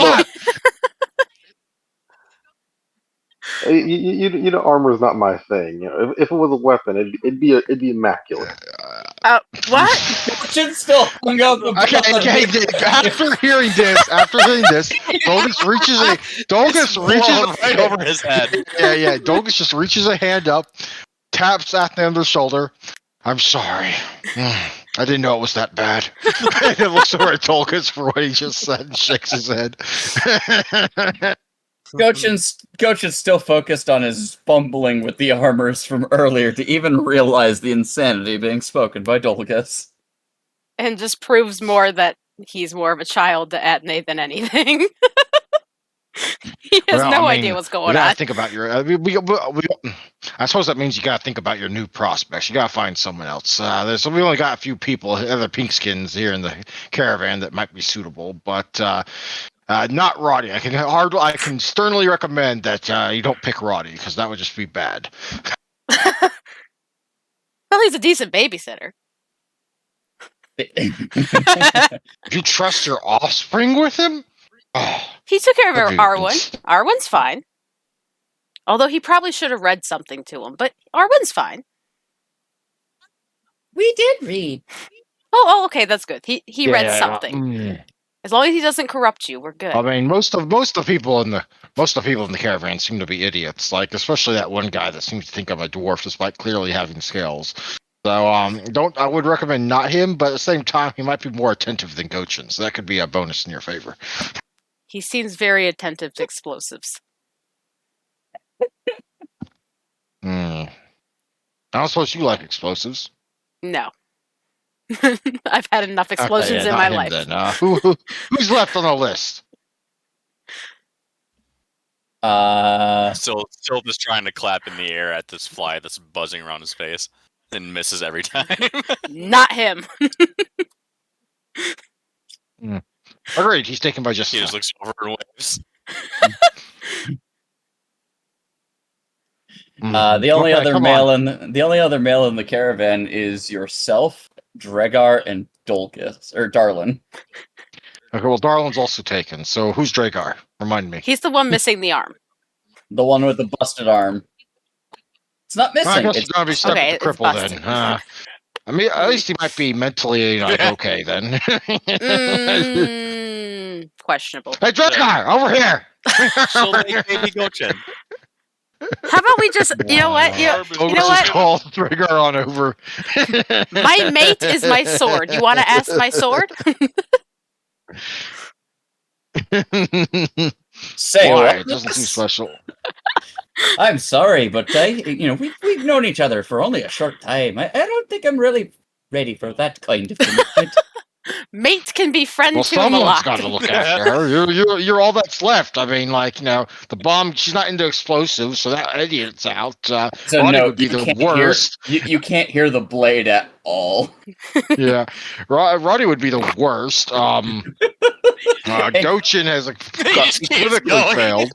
You know, armor is not my thing. You know, if it was a weapon, it'd be immaculate. What? Gochin still hung up the Okay. After hearing this, Dolgus reaches right over his head. Yeah. Dolgus just reaches a hand up, taps Ethna on the shoulder. I'm sorry. I didn't know it was that bad. It looks over at Dolgus for what he just said and shakes his head. Gochin's still focused on his fumbling with the armors from earlier to even realize the insanity being spoken by Dolgus. And just proves more that he's more of a child to Atne than anything. He has idea what's You going gotta on. think about your. I suppose that means you gotta think about your new prospects. You gotta find someone else. We only got a few people, other pinkskins here in the caravan that might be suitable, but not Roddy. I can sternly recommend that you don't pick Roddy because that would just be bad. Well, he's a decent babysitter. You trust your offspring with him? Oh, He took care of That'd be Arwen. Arwen's fine. Although he probably should have read something to him, but Arwen's fine. We did read. Oh, okay, that's good. He read yeah, something. As long as he doesn't corrupt you, we're good. I mean, most of the people in the caravan seem to be idiots. Like, especially that one guy that seems to think I'm a dwarf despite clearly having scales. So, I would recommend not him, but at the same time, he might be more attentive than Gochin, so that could be a bonus in your favor. He seems very attentive to explosives. I don't suppose you like explosives. No. I've had enough explosions Okay, in not my him life. Then. Who's left on the list? Still just trying to clap in the air at this fly that's buzzing around his face and misses every time. Not him. Agreed. He's taken by he just. just looks over and waves. The only Okay, other come male on. in the only other male in the caravan is yourself, Dregar, and Dolgus or Darlin. Okay, well, Darlin's also taken. So who's Dragar? Remind me. He's the one missing the arm. The one with the busted arm. It's not I missing. guess It's you're gonna be stuck Okay, with the it's cripple busted. then. I mean, at least he might be mentally like okay then. Questionable. Hey, Dragar, over here! She'll make baby Gochin. How about we just, you know what? You know Douglas what? just calls Dragar on over. My mate is my sword. You want to ask my sword? say Why? what? It doesn't seem special. I'm sorry, but we've known each other for only a short time. I don't think I'm really ready for that kind of commitment. Mate can be friend Well, to someone's Malak. got to look after her. You're all that's left. I mean, like the bomb. She's not into explosives, so that idiot's out. So Roddy no, would be you the can't worst. You can't hear the blade at all. Yeah, Roddy would be the worst. Gochin has just keeps critically going. failed.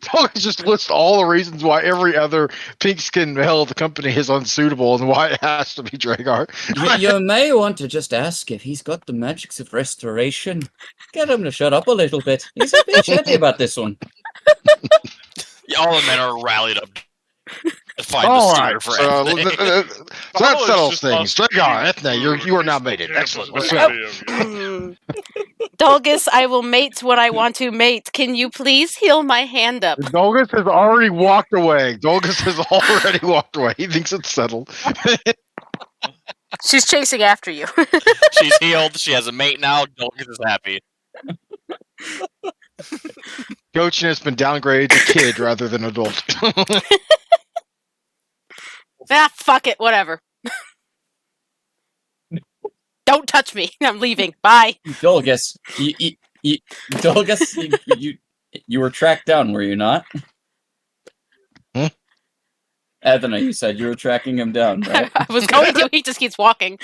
Douglas just lists all the reasons why every other pink-skinned male of the company is unsuitable and why it has to be Dragar. You may want to just ask if he's got the magics of restoration. Get him to shut up a little bit. He's a bit chatty about this one. Yeah, all the men are rallied up to find All the suitor right, for so, Ethne. so that settles things. Dragar, Ethne, you are now mated. Excellent. Let's go. Dolgus, I will mate when I want to mate. Can you please heal my hand up? Dolgus has already walked away. Dolgus has already walked away. He thinks it's settled. She's chasing after you. She's healed. She has a mate now. Dolgus is happy. Gochin has been downgraded to kid rather than adult. Fuck it, whatever. Don't touch me. I'm leaving. Bye. Dolgus, you were tracked down, were you not? Hmm? Ethna, you said you were tracking him down, right? I was going to. He just keeps walking.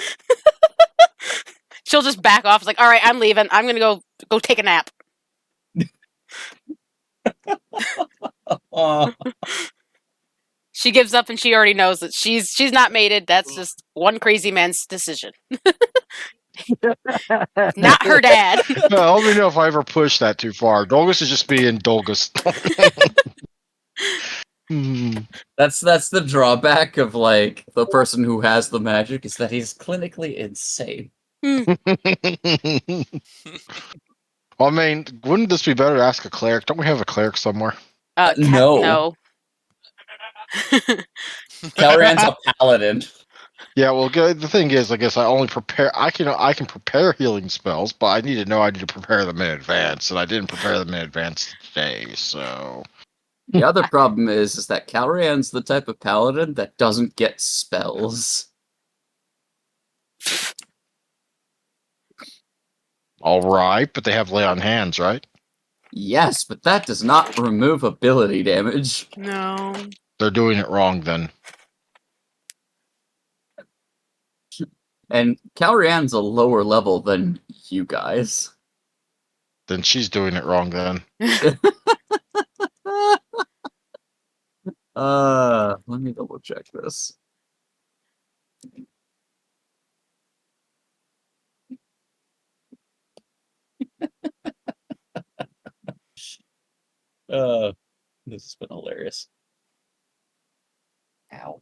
She'll just back off. It's like, all right, I'm leaving. I'm gonna go take a nap. She gives up, and she already knows that she's not mated. That's just one crazy man's decision. Not her dad. Let me know if I ever push that too far. Dolgus is just being Dolgus. That's the drawback of like the person who has the magic is that he's clinically insane. I mean, wouldn't this be better to ask a cleric? Don't we have a cleric somewhere? No. No. Calran's a paladin. Yeah, well, the thing is, I guess I only prepare. I can prepare healing spells, but I need to prepare them in advance, and I didn't prepare them in advance today. So The other problem is that Calran's the type of paladin that doesn't get spells. all right, but they have lay on hands, right? Yes, but that does not remove ability damage. No. They're doing it wrong then. And Calrian's a lower level than you guys. Then she's doing it wrong then. Let me double check this. This has been hilarious. Ow.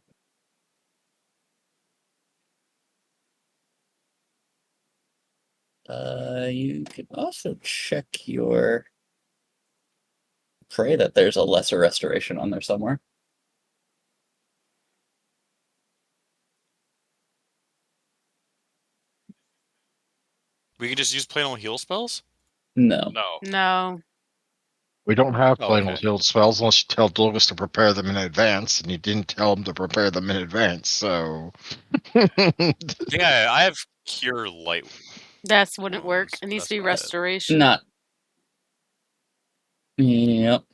You can also check your. Pray that there's a lesser restoration on there somewhere. We can just use plain old heal spells? No. No. No. We don't have Oh, plain okay. old healed spells unless you tell Dolgus to prepare them in advance, and you didn't tell him to prepare them in advance, so. Yeah, I have cure light. That wouldn't work. wounds, It needs that's to be what I had. restoration. Not. Yep.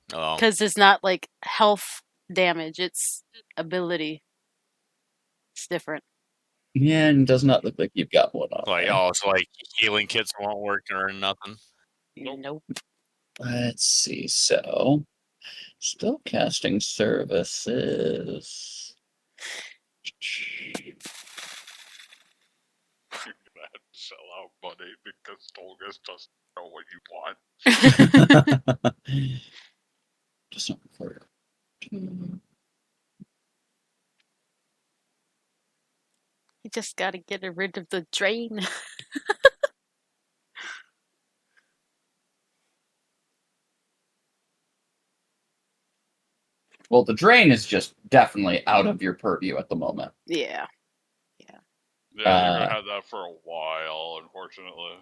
Because it's not like health damage, it's ability. It's different. Yeah, and does not look like you've got one on Like, there. oh, so like healing kits won't work or nothing. Nope. Let's see. So, still casting services. You're gonna have to sell out money because Dolgus doesn't know what you want. Just not for. You just gotta get rid of the drain. Well, the drain is just definitely out of your purview at the moment. Yeah. Yeah, you're Uh, gonna have that for a while, unfortunately.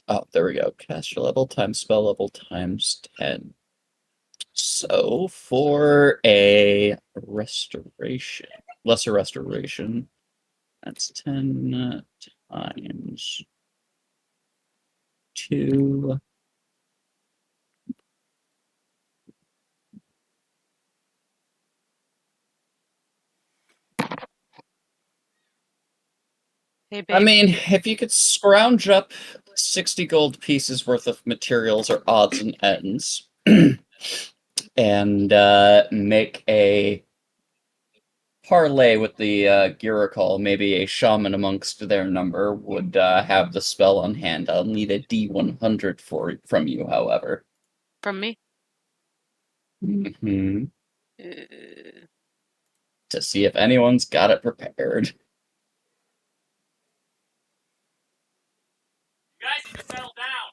Oh, there we go. Caster level times spell level times 10. So for a restoration, lesser restoration, that's 10 times 2. Hey, I babe. mean, if you could scrounge up 60 gold pieces worth of materials or odds and ends and make a parlay with the Giracall, maybe a shaman amongst their number would have the spell on hand. I'll need a D100 from you, however. From me? Hmm. Uh, To see if anyone's got it prepared. You guys need to settle down.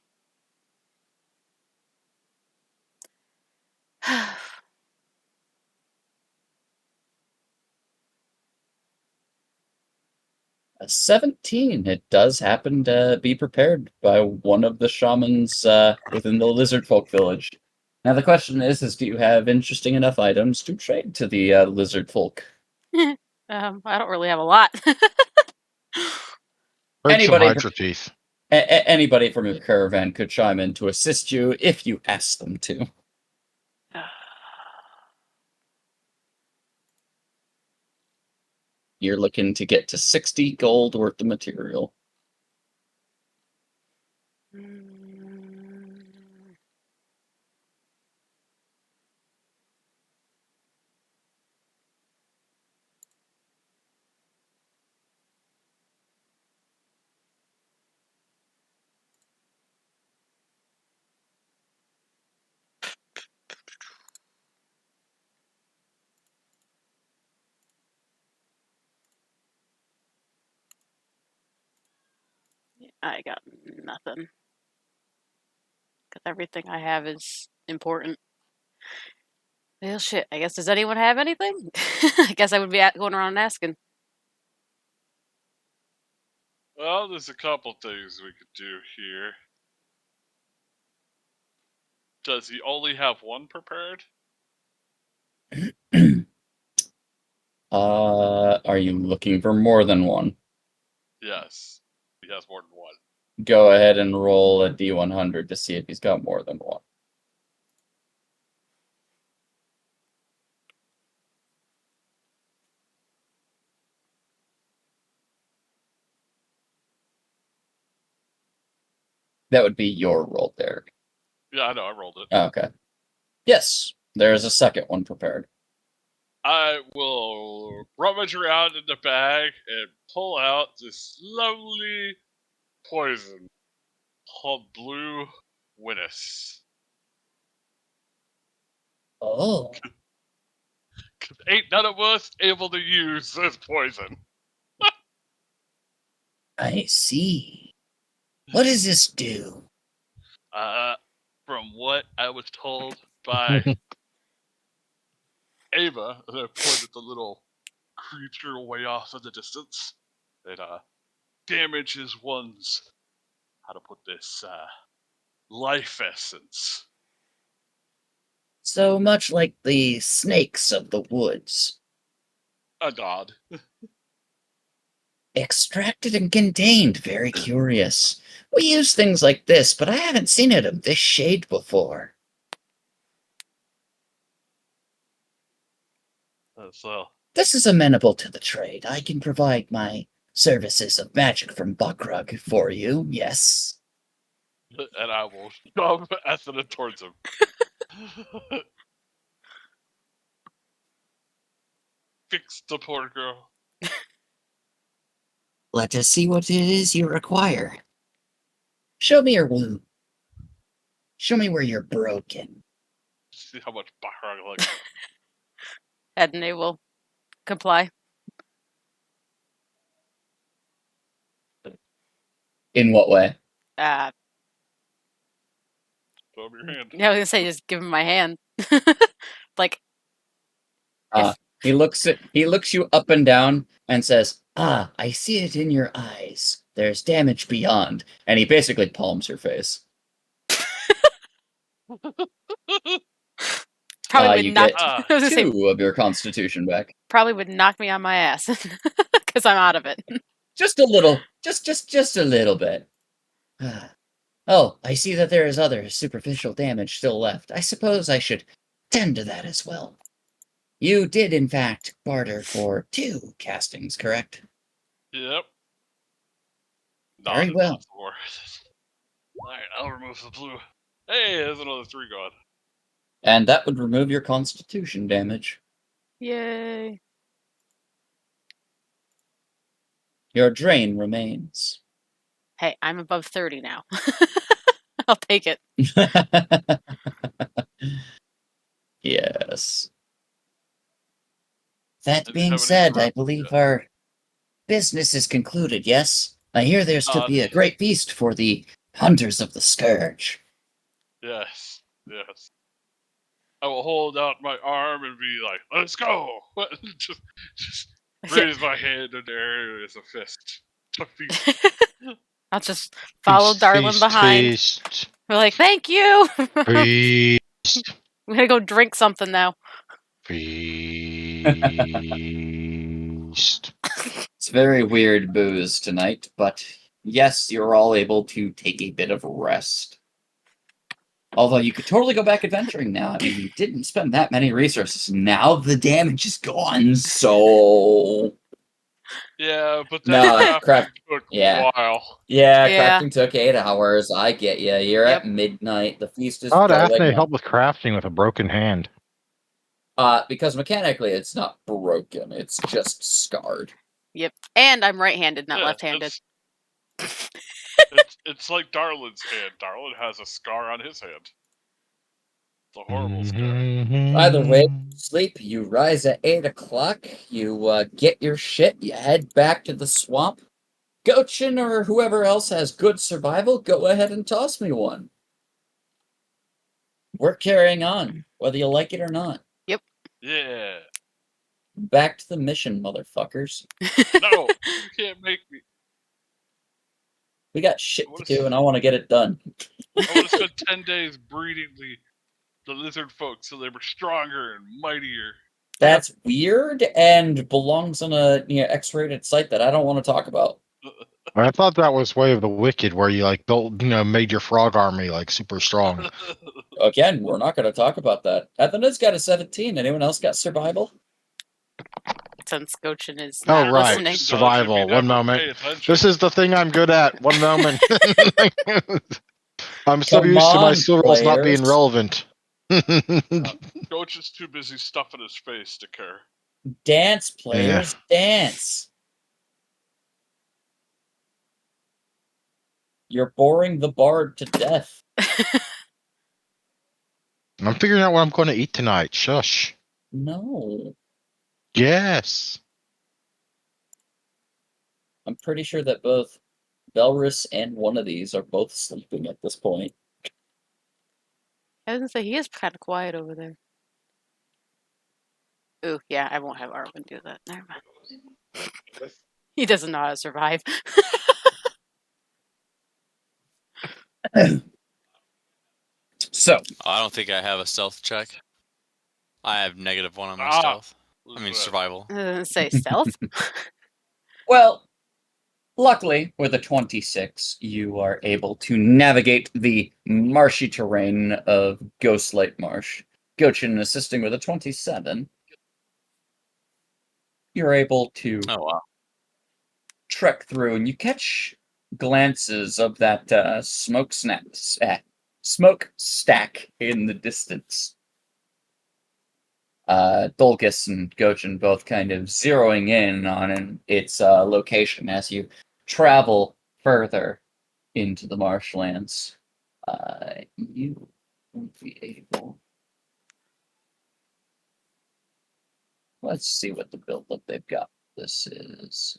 A 17. It does happen to be prepared by one of the shamans within the lizard folk village. Now the question is do you have interesting enough items to trade to the lizard folk? I don't really have a lot. Break some Anybody- Hydra teeth. Anybody from your caravan could chime in to assist you if you ask them to. You're looking to get to 60 gold worth of material. I got nothing. Because everything I have is important. Well, shit. I guess, does anyone have anything? I guess I would be going around asking. Well, there's a couple things we could do here. Does he only have one prepared? Are you looking for more than one? Yes, he has more than one. Go ahead and roll a D100 to see if he's got more than one. That would be your roll, Derek. Yeah, I know, I rolled it. Okay. Yes, there's a second one prepared. I will rummage around in the bag and pull out this lovely poison called Blue Winnis. Oh. Ain't none of us able to use this poison. I see. What does this do? From what I was told by Ava, as I pointed the little creature way off in the distance. It damages one's, how to put this, life essence. So much like the snakes of the woods. A god. Extracted and contained. Very curious. We use things like this, but I haven't seen it of this shade before. So, This is amenable to the trade. I can provide my services of magic from Buckrug for you, yes. and I will shove Ethna towards him. Fix the poor girl. Let us see what it is you require. Show me your wound. Show me where you're broken. See how much Bahrag like. Edna will comply. In what way? Uh, Throw up your hand. yeah, I was gonna say just give him my hand. Like, He looks you up and down and says, "Ah, I see it in your eyes. There's damage beyond." And he basically palms your face. probably You would knock. get I was gonna say 2 of your constitution back. probably would knock me on my ass because I'm out of it. Just a little. Just a little bit. Ah. Oh, I see that there is other superficial damage still left. I suppose I should tend to that as well. You did, in fact, barter for 2 castings, correct? Yep. Very well. Alright, I'll remove the blue. Hey, there's another 3 gone. And that would remove your constitution damage. Yay! Your drain remains. Hey, I'm above 30 now. I'll take it. Yes. That And being how many said, I rounds believe you our business is concluded, yes? I hear there's to be a great feast for the Hunters of the Scourge. Yes, yes. I will hold out my arm and be like, "Let's go!" just raise my hand in the air as a fist. I'll just follow Feast, Darlin feast, behind. feast, We're like, thank you. feast, We're gonna go drink something now. feast. It's very weird booze tonight, but yes, you're all able to take a bit of rest. Although you could totally go back adventuring now. I mean, you didn't spend that many resources. Now the damage is gone, so... Yeah, but No, that crap. took Yeah. a while. Yeah, Yeah. crafting took 8 hours. I get you. You're Yep. at midnight. The feast is How would going Athene on. help with crafting with a broken hand? Because mechanically it's not broken. It's just scarred. Yep. And I'm right-handed, not Yeah, left-handed. It's like Darlin's hand. Darlin has a scar on his hand. It's a horrible scar. Either way, sleep. You rise at 8 o'clock. You get your shit. You head back to the swamp. Gochin or whoever else has good survival, go ahead and toss me one. We're carrying on, whether you like it or not. Yeah. Back to the mission, motherfuckers. No, you can't make me. We got shit to do, and I want to get it done. I would have spent 10 days breeding the lizard folk so they were stronger and mightier. That's weird and belongs on a X-rated site that I don't want to talk about. I thought that was Way of the Wicked, where you like built, made your frog army like super strong. Again, we're not going to talk about that. Athena's got a 17. Anyone else got survival? Since Gochin is Oh, not right. listening. Survival. If you One never moment. pay attention. This is the thing I'm good at. One moment. I'm so Come used to my on, skill rolls not being players. relevant. Coach is too busy stuffing his face to care. Dance, players, dance. You're boring the bard to death. I'm figuring out what I'm going to eat tonight. Shush. No. Yes. I'm pretty sure that both Belrus and one of these are both sleeping at this point. I was gonna say he is kind of quiet over there. Ooh, yeah, I won't have Arwen do that. Never mind. He doesn't know how to survive. So, I don't think I have a stealth check. I have -1 on my Ah, stealth. I mean look at that. survival. Say stealth. well, luckily, with a 26, you are able to navigate the marshy terrain of Ghostlight Marsh. Gochin assisting with a 27. You're able to Oh wow. trek through, and you catch glances of that smoke stack in the distance. Dolgus and Gochin both kind of zeroing in on its location as you travel further into the marshlands. You won't be able. Let's see what the build-up they've got. This is.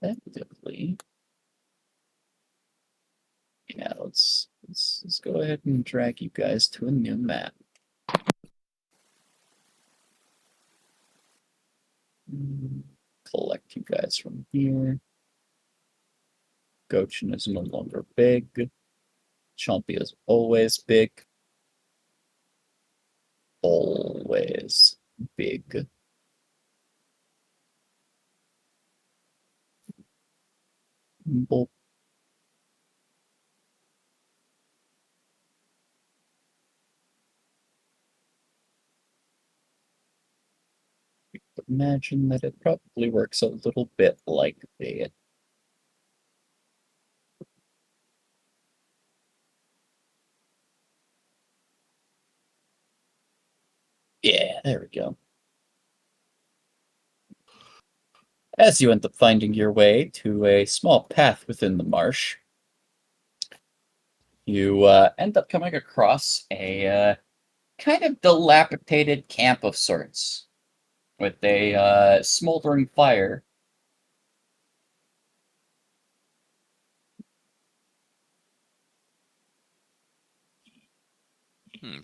Effectively. Yeah, let's go ahead and drag you guys to a new map. Collect you guys from here. Gochin is no longer big. Chompy is always big. Always big. Bulk. Imagine that it probably works a little bit like the. Yeah, there we go. As you end up finding your way to a small path within the marsh, you end up coming across a kind of dilapidated camp of sorts with a smoldering fire.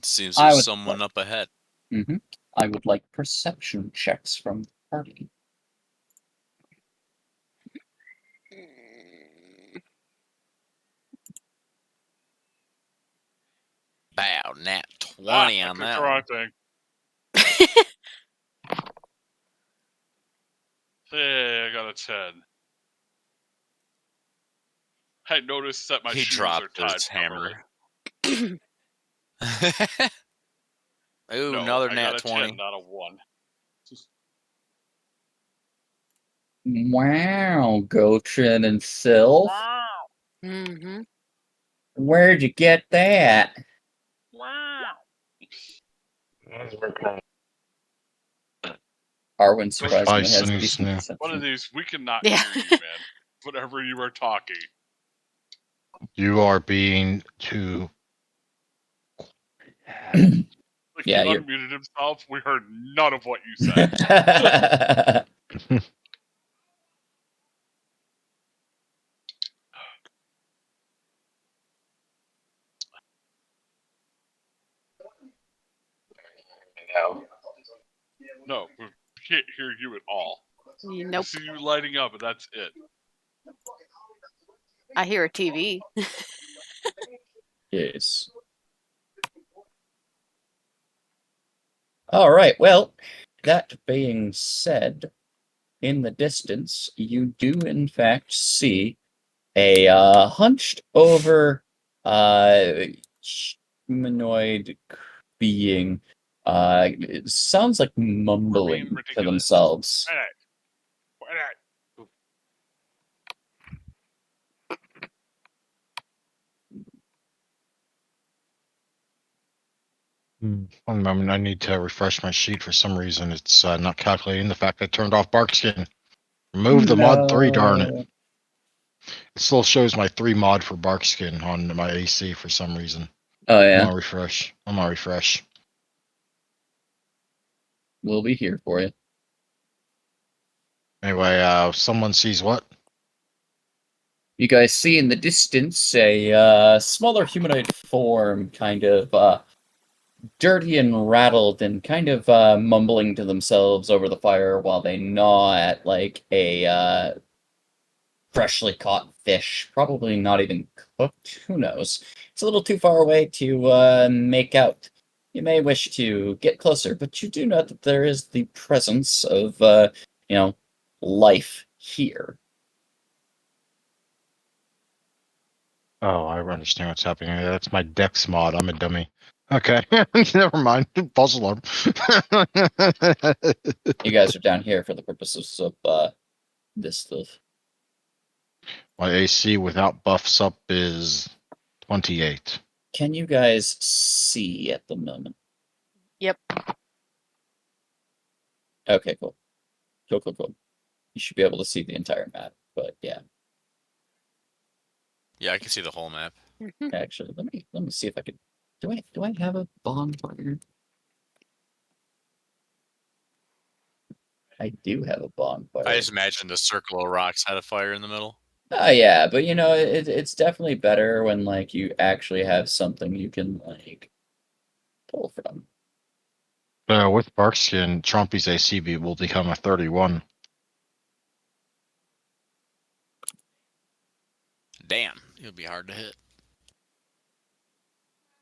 Seems I there's would someone up ahead. I would like perception checks from the party. Bow, nat Ah, 20 I on clicked that the one. wrong thing. Hey, I got a 10. I noticed that my He shoes are dropped tied his properly. hammer. Ooh, No, another I nat got a 20. 10, not a 1. Wow, Gochin and Sylph. Mm-hmm. Where'd you get that? Wow. Arwen surprisingly has Feisty decent snoo. perception. One of these, we cannot Yeah. hear you, man. Whatever you are talking. You are being too. Like Yeah, he you're- unmuted himself. We heard none of what you said. No, we can't hear you at all. I Nope. see you lighting up, but that's it. I hear a TV. Yes. All right. Well, that being said, in the distance, you do in fact see a hunched over humanoid being. It sounds like mumbling to ridiculous. themselves. Quiet. Quiet. One moment, I need to refresh my sheet for some reason. It's not calculating the fact I turned off Barkskin. Remove the mod 3, darn it. It still shows my 3 mod for Barkskin on my AC for some reason. Oh I'm yeah, gonna refresh. I'm gonna refresh. we'll be here for you. Anyway, someone sees what? You guys see in the distance a smaller humanoid form, kind of dirty and rattled, and kind of mumbling to themselves over the fire while they gnaw at like a freshly caught fish, probably not even cooked. Who knows? It's a little too far away to make out. You may wish to get closer, but you do note that there is the presence of life here. Oh, I understand what's happening. That's my Dex mod. I'm a dummy. Okay, never mind. False alarm. You guys are down here for the purposes of this stuff. My AC without buffs up is 28. Can you guys see at the moment? Yep. Okay, cool. Cool. You should be able to see the entire map, but yeah. Yeah, I can see the whole map. Actually, let me see if I can. Do I have a bonfire? I do have a bonfire. I just imagined a circle of rocks had a fire in the middle. Oh yeah, but it's definitely better when like you actually have something you can like pull from. With Barkskin, Trumpy's AC will become a 31. Damn, it would be hard to hit.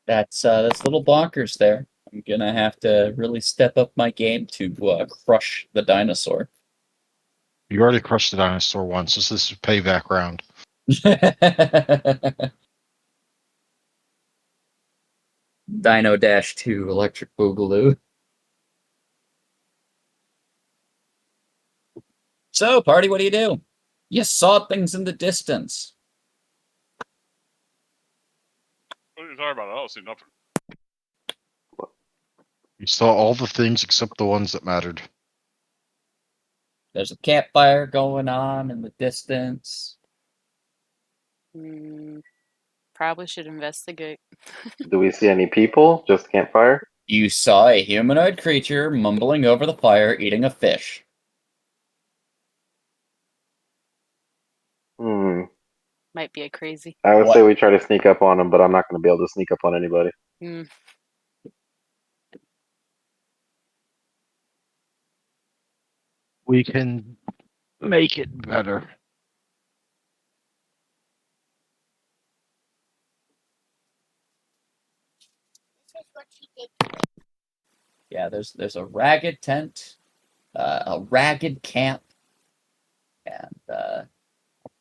That's little bonkers there. I'm gonna have to really step up my game to crush the dinosaur. You already crushed the dinosaur once. This is a payback round. Dino Dash 2 Electric Boogaloo. So, party, what do you do? You saw things in the distance. What are you talking about? I don't see nothing. You saw all the things except the ones that mattered. There's a campfire going on in the distance. Probably should investigate. Do we see any people? Just campfire? You saw a humanoid creature mumbling over the fire, eating a fish. Might be a crazy. I would What? say we try to sneak up on him, but I'm not going to be able to sneak up on anybody. We can make it better. Yeah, there's a ragged tent, a ragged camp, and a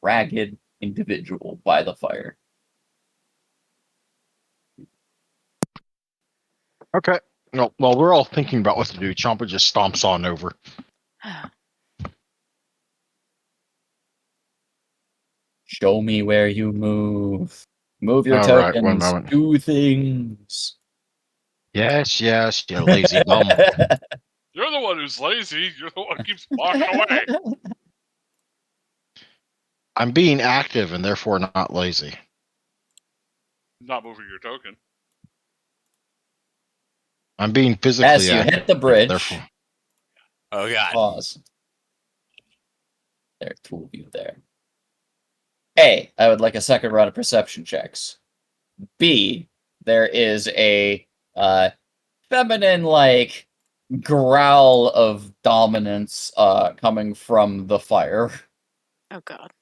ragged individual by the fire. Okay. No, well, we're all thinking about what to do. Chompa just stomps on over. Show me where you move. Move your All right, tokens. one moment. Do things. Yes, you lazy bum. You're the one who's lazy. You're the one who keeps walking away. I'm being active and therefore not lazy. Not moving your token. I'm being physically As you active. hit the bridge, Therefore, Oh god. pause. There are two of you there. A, I would like a second round of perception checks. B, there is a feminine like growl of dominance coming from the fire. Oh god.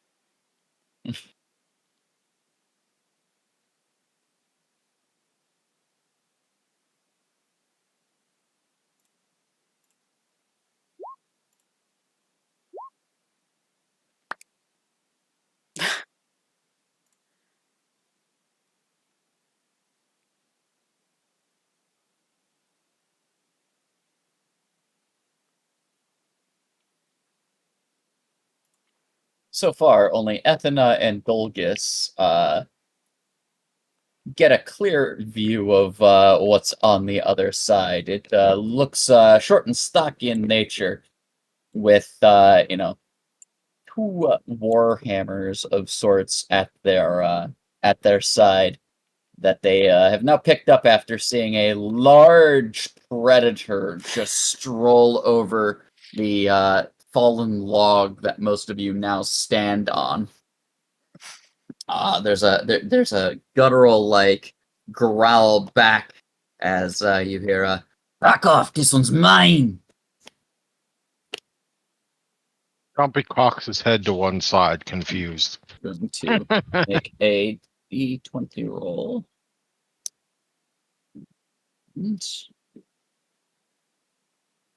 So far, only Ethna and Dolgus get a clear view of what's on the other side. It looks short and stocky in nature, with two war hammers of sorts at their side that they have now picked up after seeing a large predator just stroll over the fallen log that most of you now stand on. There's a guttural like growl back as you hear "Back off! This one's mine." Chompy cocks his head to one side, confused. Going to make a D20 roll.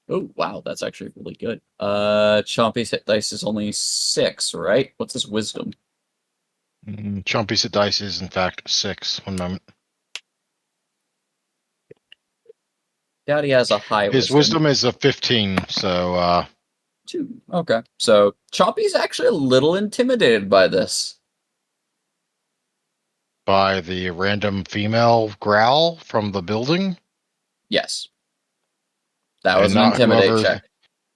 Oh wow, that's actually really good. Chompy's hit dice is only 6, right? What's his wisdom? Chompy's hit dice is in fact 6. 1 moment. Doubt he has a high His wisdom is a 15, so 2. Okay. So Chompy's actually a little intimidated by this. by the random female growl from the building, Yes. That was And an not intimidate whoever- check.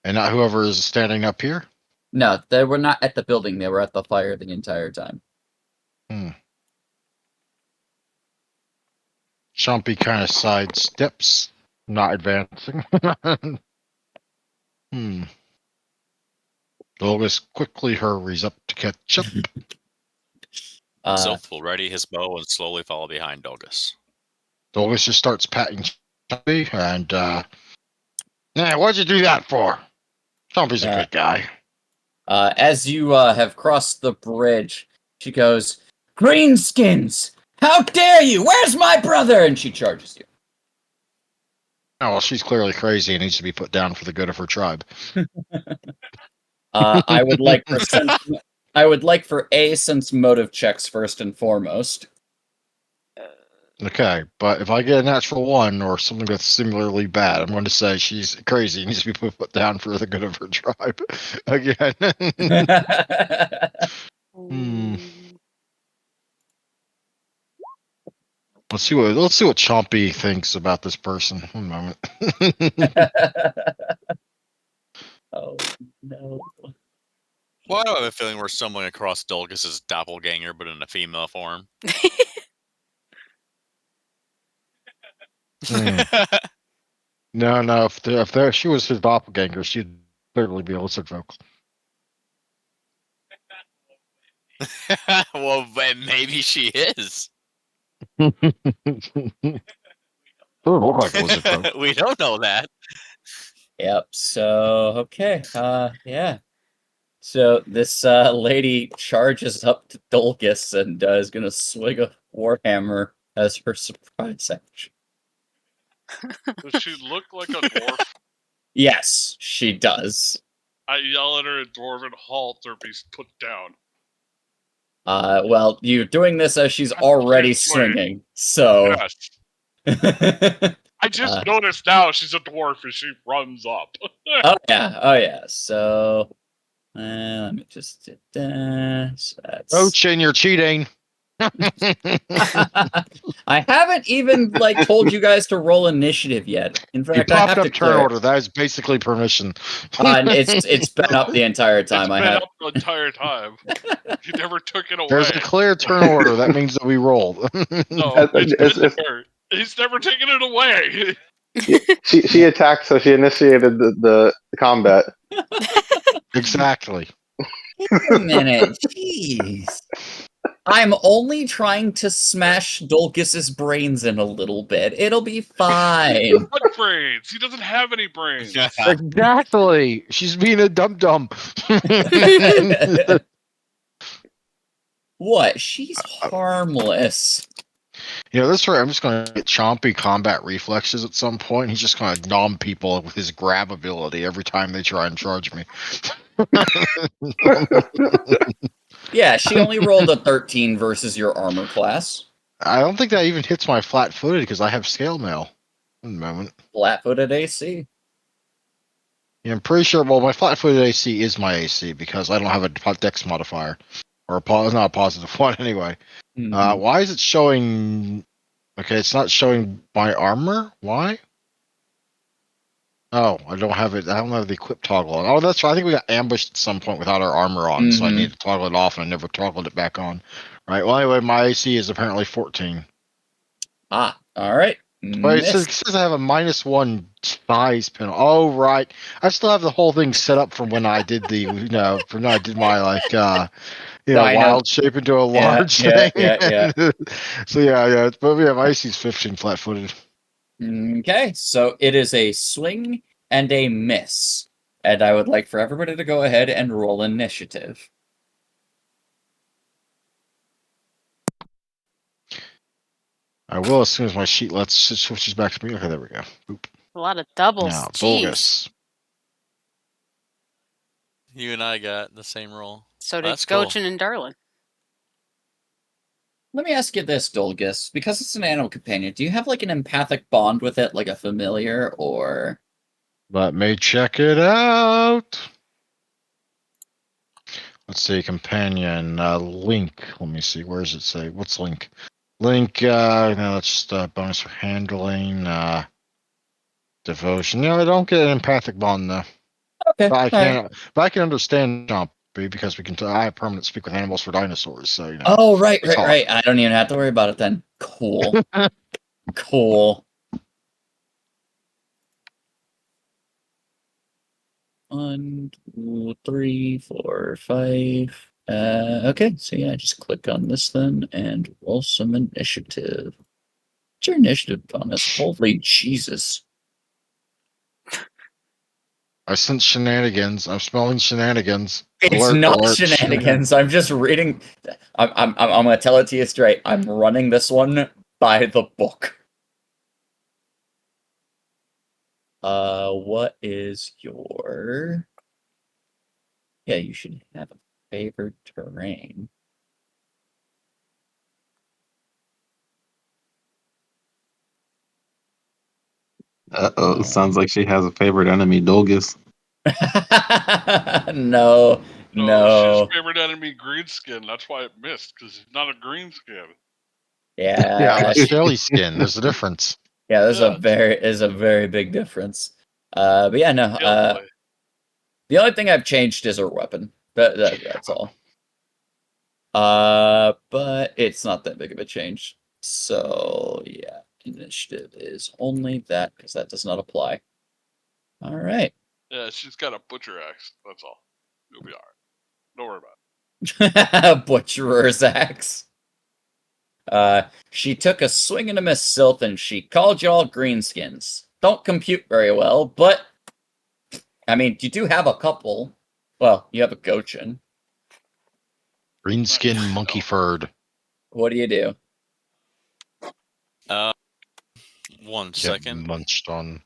and not whoever is standing up here. No, they were not at the building. They were at the fire the entire time. Chompy kind of sidesteps, not advancing. Dolgus quickly hurries up to catch up. Sylph will ready his bow and slowly follow behind Dolgus. Dolgus just starts patting Chompy and, yeah, what'd you do that for? Chompy's a good guy. As you have crossed the bridge, she goes, "Greenskins! How dare you? Where's my brother?" And she charges you. Oh, well, she's clearly crazy and needs to be put down for the good of her tribe. I would like for sense motive checks first and foremost. Okay, but if I get a natural 1 or something that's similarly bad, I'm going to say she's crazy and needs to be put down for the good of her tribe. Again. Let's see what Chompy thinks about this person. 1 moment. Oh no. Why do I have a feeling we're stumbling across Dolgus's doppelganger, but in a female form? No. If she was his doppelganger, she'd clearly be illicit folks. Well, maybe she is. Doesn't look like illicit folks. We don't know that. Yep. So okay. Yeah. So this lady charges up to Dolgus and is gonna swing a warhammer as her surprise action. Does she look like a dwarf? Yes, she does. I yell at her in Dwarven, halt or be put down. Well, you're doing this as she's already swinging, so. Yes. I just noticed now she's a dwarf and she runs up. Oh yeah. So, let me just. So that's... Ochin, you're cheating. I haven't even told you guys to roll initiative yet. In You fact, I popped have up to turn order. That is basically permission. it's been up the entire time. It's been up the entire time. You never took it away. There's a clear turn order. That means that we rolled. No, It's- it's there. He's never taken it away. She attacked, so she initiated the combat. Exactly. Wait a minute, jeez. I'm only trying to smash Dolgus's brains in a little bit. It'll be fine. What brains? He doesn't have any brains. Exactly. She's being a dum-dum. What? She's harmless. That's right. I'm just going to get Chompy combat reflexes at some point. He's just going to nom people with his grab ability every time they try and charge me. Yeah, she only rolled a 13 versus your armor class. I don't think that even hits my flat-footed because I have scale mail. 1 moment. Flat-footed AC. Yeah, I'm pretty sure. Well, my flat-footed AC is my AC because I don't have a dex modifier, or not a positive one anyway. Mhm. Why is it showing? Okay, it's not showing my armor. Why? Oh, I don't have it. I don't have the equip toggle on. Oh, that's right. I think we got ambushed at some point without our armor on, so I Mhm. need to toggle it off, and I never toggled it back on. Right. Well, anyway, my AC is apparently 14. All right. Wait, it says I have a -1 size penalty. Oh, right. I still have the whole thing set up from when I did the, from when I did my Dino. wild shape into a Yeah, large yeah, thing. yeah. So yeah. But yeah, Icy's 15 flat-footed. Okay, so it is a swing and a miss. And I would like for everybody to go ahead and roll initiative. I will as soon as my sheet switches back to me. Okay, there we go. Boop. A lot of doubles. Now, Jeez. Bulgus. You and I got the same roll. So did That's cool. Gochin and Darlin. Let me ask you this, Dolgus. Because it's an animal companion, do you have like an empathic bond with it, like a familiar, or... Let me check it out. Let's see, companion, Link. Let me see, where does it say? What's Link? Link, no, that's just bonus for handling, devotion. I don't get an empathic bond though. Okay, But I alright. can, but I can understand Chompy because I have permanent speak with animals for dinosaurs. So you know. Oh, right. talk. I don't even have to worry about it then. Cool. Cool. 1, 2, 3, 4, 5. Okay, so yeah, just click on this then and roll some initiative. What's your initiative bonus? Holy Jesus. I sense shenanigans. I'm smelling shenanigans. It's Alert, not alert, shenanigans. I'm just reading. I'm gonna tell it to you straight. I'm running this one by the book. What is your... Yeah, you should have a favored terrain. Uh-oh, sounds like she has a favorite enemy, Dolgus. No, no. She's favorite enemy, Greenskin. That's why it missed, because he's not a Greenskin. Yeah, I'm Yeah, a shelly skin. There's a difference. yeah. There's Yeah. a very big difference. But yeah, no. Hillboy. The only thing I've changed is her weapon. That's all. But it's not that big of a change. So yeah, initiative is only that because that does not apply. All right. Yeah, she's got a butcher axe. That's all. You'll be alright. Don't worry about it. Butcherer's axe. She took a swing and a miss, Sylph, and she called y'all greenskins. Don't compute very well, but I mean, you do have a couple. Well, you have a Gochin. Greenskin, monkey furred. What do you do? 1 Get second. munched on.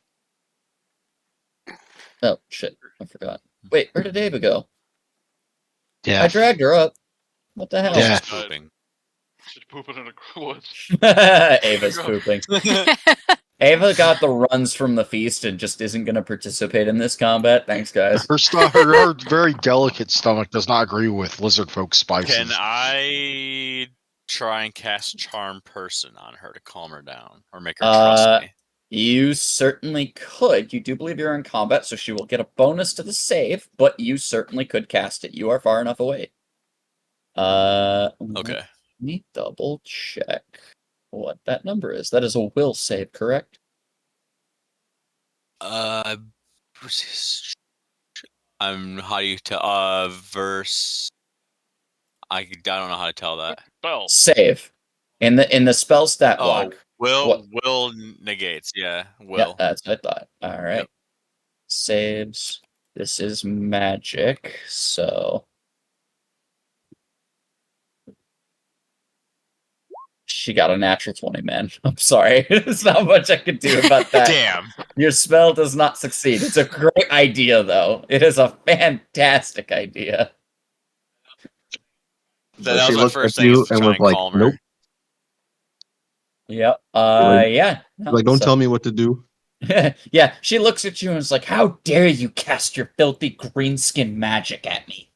Oh shit, I forgot. Wait, where did Ava go? Yeah. I dragged her up. What the hell? Yeah. She's pooping. She's pooping in a woods. Ava's pooping. Ava got the runs from the feast and just isn't going to participate in this combat. Thanks, guys. Her very delicate stomach does not agree with lizard folk spices. Can I try and cast Charm Person on her to calm her down or make her trust me? You certainly could. You do believe you're in combat, so she will get a bonus to the save, but you certainly could cast it. You are far enough away. Okay. Let me double check what that number is. That is a will save, correct? I'm how do you tell verse I don't know how to tell that. Spell. Save. In the spell stat Oh, block. will negates, yeah. Will. Yeah, that's what I thought. All right. Yep. Saves. This is magic, so she got a natural 20, man. I'm sorry. There's not much I could do about that. Damn. Your spell does not succeed. It's a great idea, though. It is a fantastic idea. So That she was my looked first at thing, you is to and try was and like, calm her. "Nope." Yep. Like- Yeah. No, Like, don't so- tell me what to do. Yeah, she looks at you and is like, "How dare you cast your filthy greenskin magic at me?"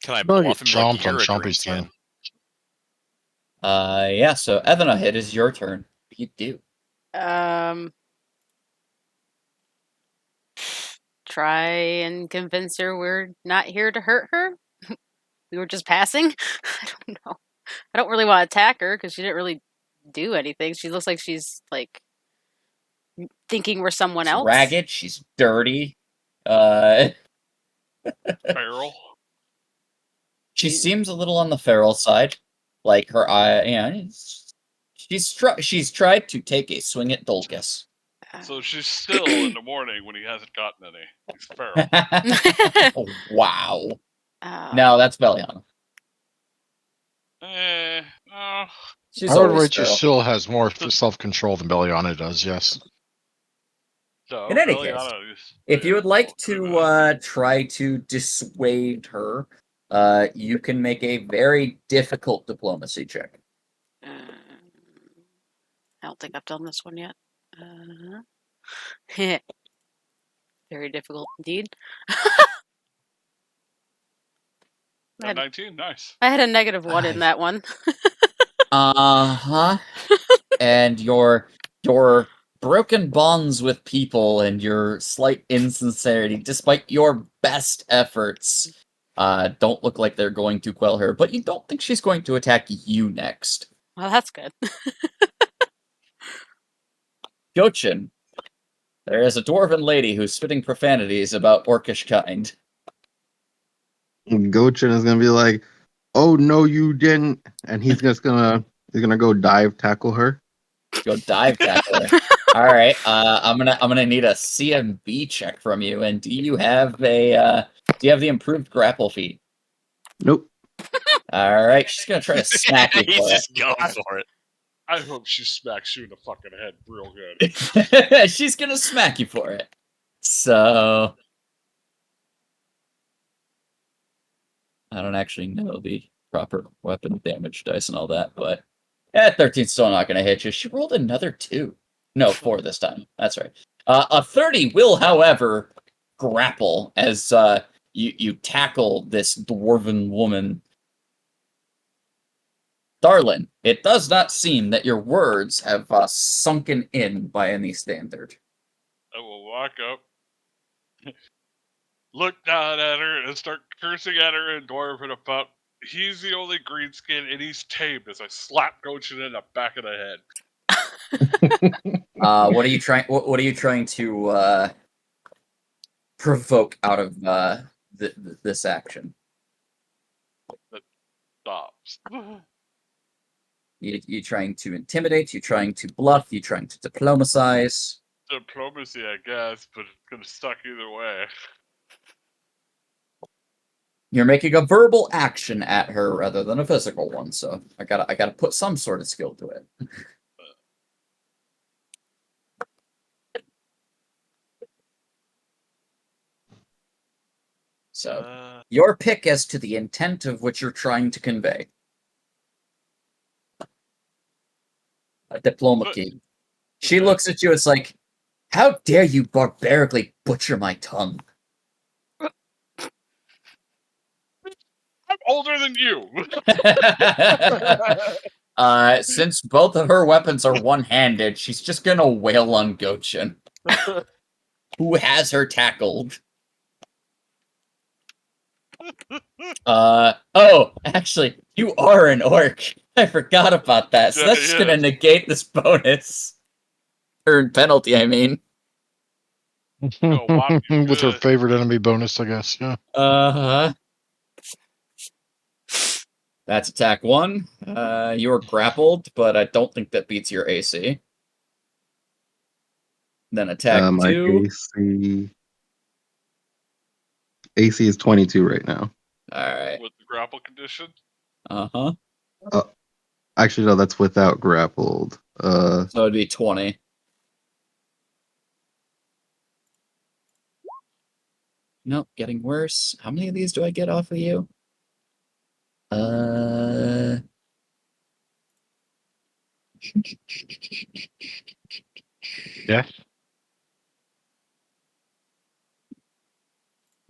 Can I Better bluff get him like chomped on you're a Chompy's greenskin? turn. Yeah, so Evana, it is your turn. What do you do? Try and convince her we're not here to hurt her. We were just passing. I don't know. I don't really want to attack her because she didn't really do anything. She looks like she's like thinking we're someone She's else. ragged. She's dirty. Barrel. She seems a little on the feral side. Like her eye, she's tried to take a swing at Dolgus. So she's still in the morning when he hasn't gotten any. He's feral. Oh, wow. Uh, No, that's Veliana. Oh. She's I would always rate you feral. still has more self-control than Beliana does, yes. No, In any case, Veliana is- If you yeah, would like don't do that. to try to dissuade her, you can make a very difficult diplomacy check. I don't think I've done this one yet. Very difficult indeed. Got 19, nice. I had a -1 in that one. Uh-huh. And your broken bonds with people and your slight insincerity, despite your best efforts, don't look like they're going to quell her, but you don't think she's going to attack you next. Well, that's good. Gyochin, there is a dwarven lady who's spitting profanities about orcish kind. Gochin is gonna be like, "Oh no, you didn't," and he's gonna go dive tackle her. Go dive tackle her. All right, I'm gonna need a CMB check from you. And do you have the improved grapple feat? Nope. All right, she's gonna try to smack you He's for just going for it. I hope she smacks you in the fucking head real good. it. She's gonna smack you for it. So I don't actually know the proper weapon damage dice and all that, but 13's still not gonna hit you. She rolled another 2. No, 4 this time. That's right. A 30 will, however, grapple as you tackle this dwarven woman. Darlin, it does not seem that your words have sunken in by any standard. I will walk up, look down at her, and start cursing at her in Dwarven about he's the only greenskin and he's tamed as I slap Gochin in the back of the head. What are you trying? What are you trying to provoke out of this action? Stops. You trying to intimidate? You trying to bluff? You trying to diplomatize? Diplomacy, I guess, but it's gonna suck either way. You're making a verbal action at her rather than a physical one, so I gotta put some sort of skill to it. So your pick as to the intent of what you're trying to convey. A diplomacy. She looks at you. It's like, how dare you barbarically butcher my tongue? I'm older than you. Since both of her weapons are one-handed, she's just gonna wail on Gochin, who has her tackled. Oh, actually, you are an orc. I forgot about that. So Yeah, that's just gonna negate this bonus. Or penalty, I mean. No, Wop, you're With her good. favorite enemy bonus, I guess. Yeah. Uh-huh. That's attack 1. You're grappled, but I don't think that beats your AC. Then attack My 2. AC is 22 right now. Alright. With the grapple condition. Uh-huh. Actually, no, that's without grappled. So it'd be 20. Nope, getting worse. How many of these do I get off of you? Yeah.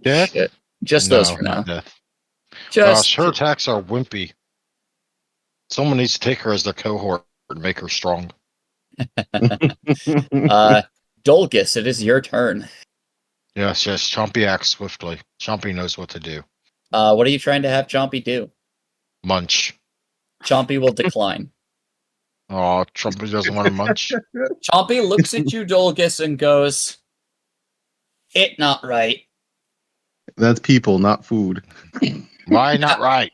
Death? Shit. Just No, those for now. not death. Just Her attacks are wimpy. Someone needs to take her as their cohort and make her strong. Dolgus, it is your turn. Yes, Chompy acts swiftly. Chompy knows what to do. What are you trying to have Chompy do? Munch. Chompy will decline. Oh, Chompy doesn't want to munch. Chompy looks at you, Dolgus, and goes, "It not right." That's people, not food. Why not right?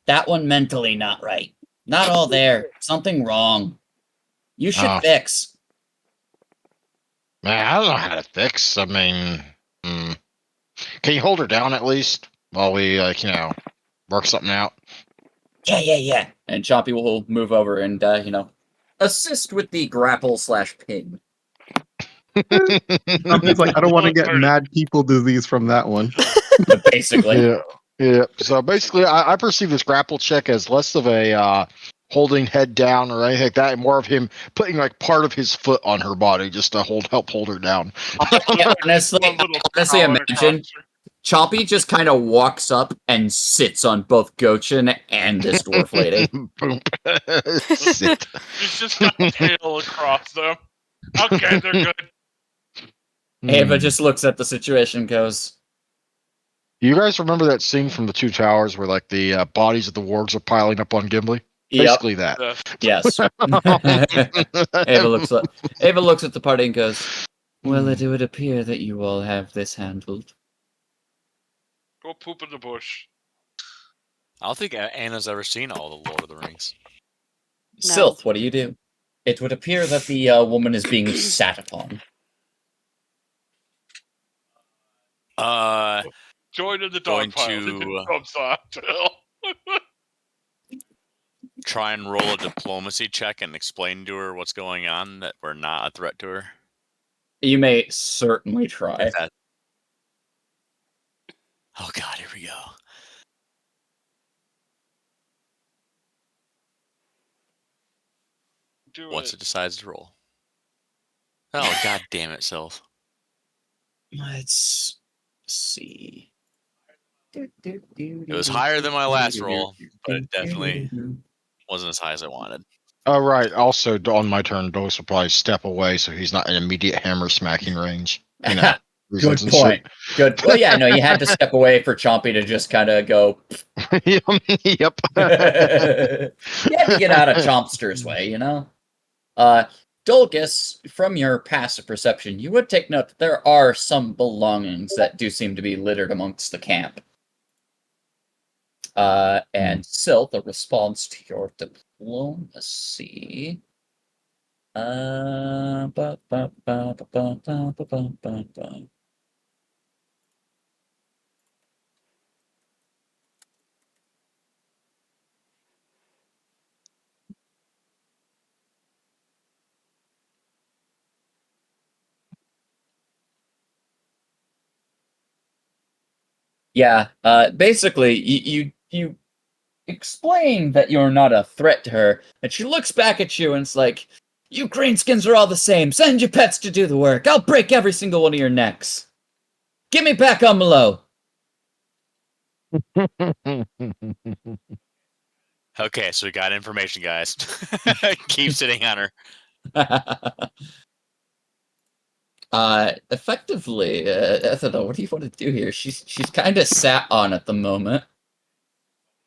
That one mentally not right. Not all there. Something wrong. You should Oh. fix. Man, I don't know how to fix. I mean, can you hold her down at least while we, work something out? Yeah. And Chompy will move over and, assist with the grapple/pin. Something's like, I don't want to get mad people disease from that one. Basically. Yeah. So basically, I perceive this grapple check as less of a holding head down or anything like that, and more of him putting like part of his foot on her body just to help hold her down. Honestly, One little honestly, collar imagine across her- Chompy just kind of walks up and sits on both Gochin and this dwarf lady. Boom. Sit. He's just got a tail across them. Okay, they're good. Ava just looks at the situation and goes, You guys remember that scene from the Two Towers where like the bodies of the wargs are piling up on Gimli? yep, Basically that. yes. Ava looks at the party and goes, well, it would appear that you all have this handled. Go poop in the bush. I don't think Anna's ever seen all the Lord of the Rings. No. Sylth, what do you do? It would appear that the woman is being sat upon. Join in the Going dog pile. to- Try and roll a diplomacy check and explain to her what's going on, that we're not a threat to her. You may certainly try. If that- Oh god, here we go. Do Once it. it decides to roll. Oh god damn it, Sylph. Let's see. It was higher than my last roll, but it definitely wasn't as high as I wanted. Oh right. Also, on my turn, Dos will probably step away so he's not in immediate hammer smacking range. You know, Good reasons and point. Good. Well, yeah, no, you had to step away for Chompy to just kind of go. shit. Yep. You had to get out of Chompster's way, you know? Dolgus, from your passive perception, you would take note that there are some belongings that do seem to be littered amongst the camp. And Sylth, a response to your diplomacy. Yeah, basically, you explain that you're not a threat to her, and she looks back at you and it's like, you greenskins are all the same. Send your pets to do the work. I'll break every single one of your necks. Get me back on below. Okay, so we got information, guys. Keep sitting on her. Effectively, I don't know. What do you want to do here? She's kind of sat on at the moment.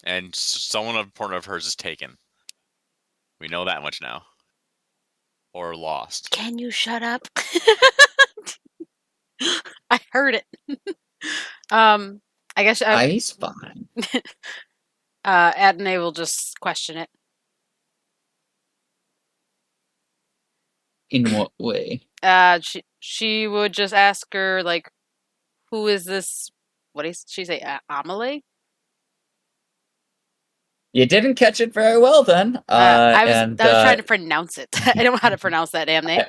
And someone important of hers is taken. We know that much now. Or lost. Can you shut up? I heard it. I guess He's fine. Adney will just question it. In what way? She would just ask her, like, who is this? What did she say? Amelie? You didn't catch it very well then. I was trying to pronounce it. I don't know how to pronounce that damn name.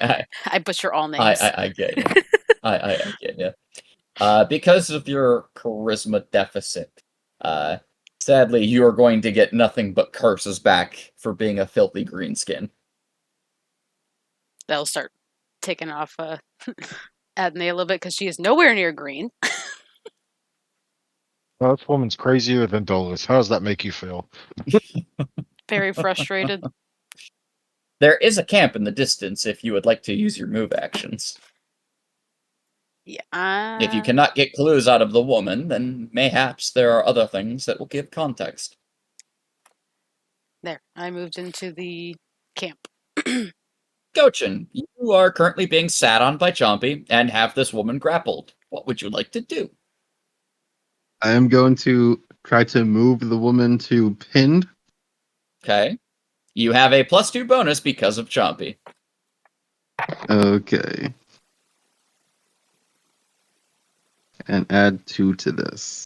I butcher all names. I get you. I get you. Because of your charisma deficit, sadly, you are going to get nothing but curses back for being a filthy greenskin. They'll start taking off Adney a little bit because she is nowhere near green. Well, this woman's crazier than Dolus. How does that make you feel? Very frustrated. There is a camp in the distance if you would like to use your move actions. Yeah. If you cannot get clues out of the woman, then mayhaps there are other things that will give context. There. I moved into the camp. Gochin, you are currently being sat on by Chompy and have this woman grappled. What would you like to do? I am going to try to move the woman to pinned. Okay. You have a +2 bonus because of Chompy. Okay. And add 2 to this.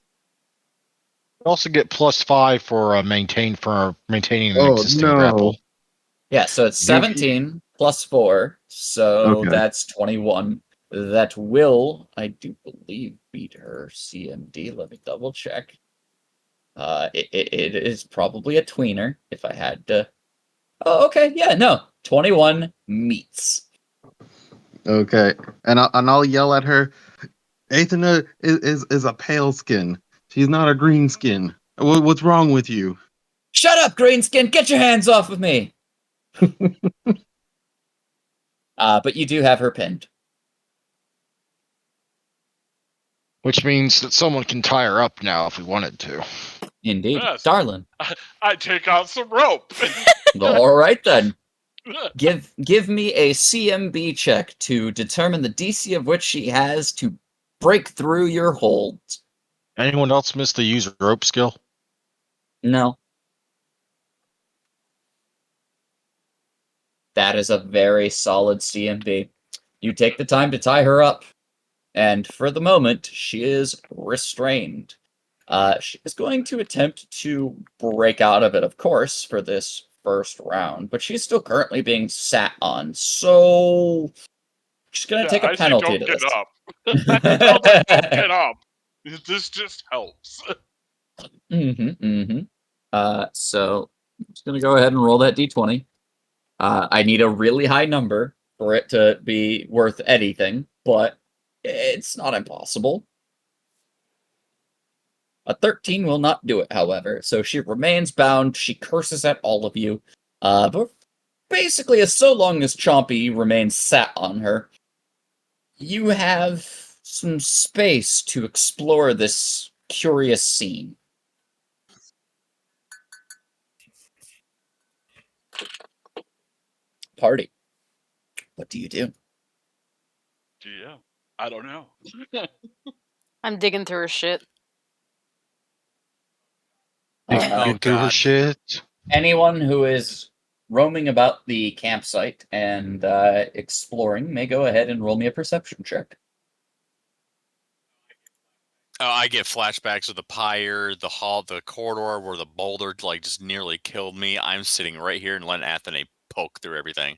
You also get +5 for maintaining an Oh, existing no. grapple. Yeah, so it's You- 17 plus 4, so Okay. that's 21. That will, I do believe, beat her CMD. Let me double check. It is probably a tweener if I had to. Oh, okay, yeah, no, 21 meets. Okay. And I'll yell at her. Athena is a pale skin. She's not a green skin. What's wrong with you? Shut up, Greenskin! Get your hands off of me! But you do have her pinned. Which means that someone can tie her up now if we wanted to. Indeed. Yes. Darlin. I take out some rope. All right then. Give me a CMB check to determine the DC of which she has to break through your hold. Anyone else miss the use rope skill? No. That is a very solid CMB. You take the time to tie her up, and for the moment, she is restrained. She is going to attempt to break out of it, of course, for this first round, but she's still currently being sat on, so she's going to take a I say penalty don't to get this. up. I tell them don't get up. This just helps. So I'm just gonna go ahead and roll that d20. I need a really high number for it to be worth anything, but it's not impossible. A 13 will not do it, however, so she remains bound. She curses at all of you. But basically, as so long as Chompy remains sat on her, you have some space to explore this curious scene. Party. What do you do? Yeah, I don't know. I'm digging through her shit. Get through her God. shit. Anyone who is roaming about the campsite and exploring may go ahead and roll me a perception check. Oh, I get flashbacks of the pyre, the hall, the corridor where the boulder like just nearly killed me. I'm sitting right here and letting Athene poke through everything.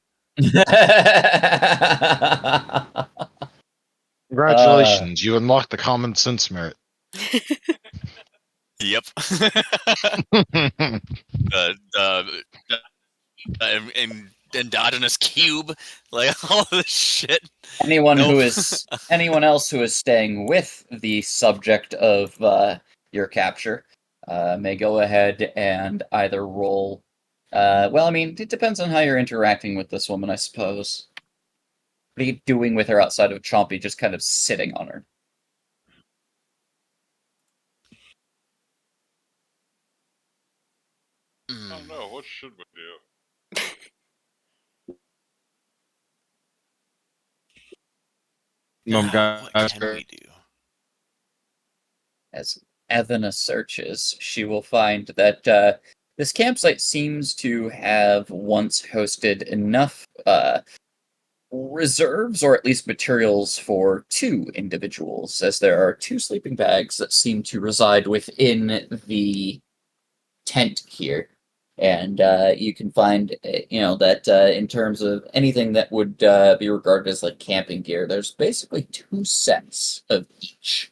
Congratulations, you unlocked the common sense merit. Yep. Endogenous cube, like all this shit. Anyone Nope. anyone else who is staying with the subject of your capture may go ahead and either roll. Well, I mean, it depends on how you're interacting with this woman, I suppose. What are you doing with her outside of Chompy just kind of sitting on her? I don't know. What should we do? What can we do? As Athena searches, she will find that this campsite seems to have once hosted enough reserves, or at least materials, for 2 individuals, as there are 2 sleeping bags that seem to reside within the tent here. And you can find, that in terms of anything that would be regarded as like camping gear, there's basically 2 sets of each.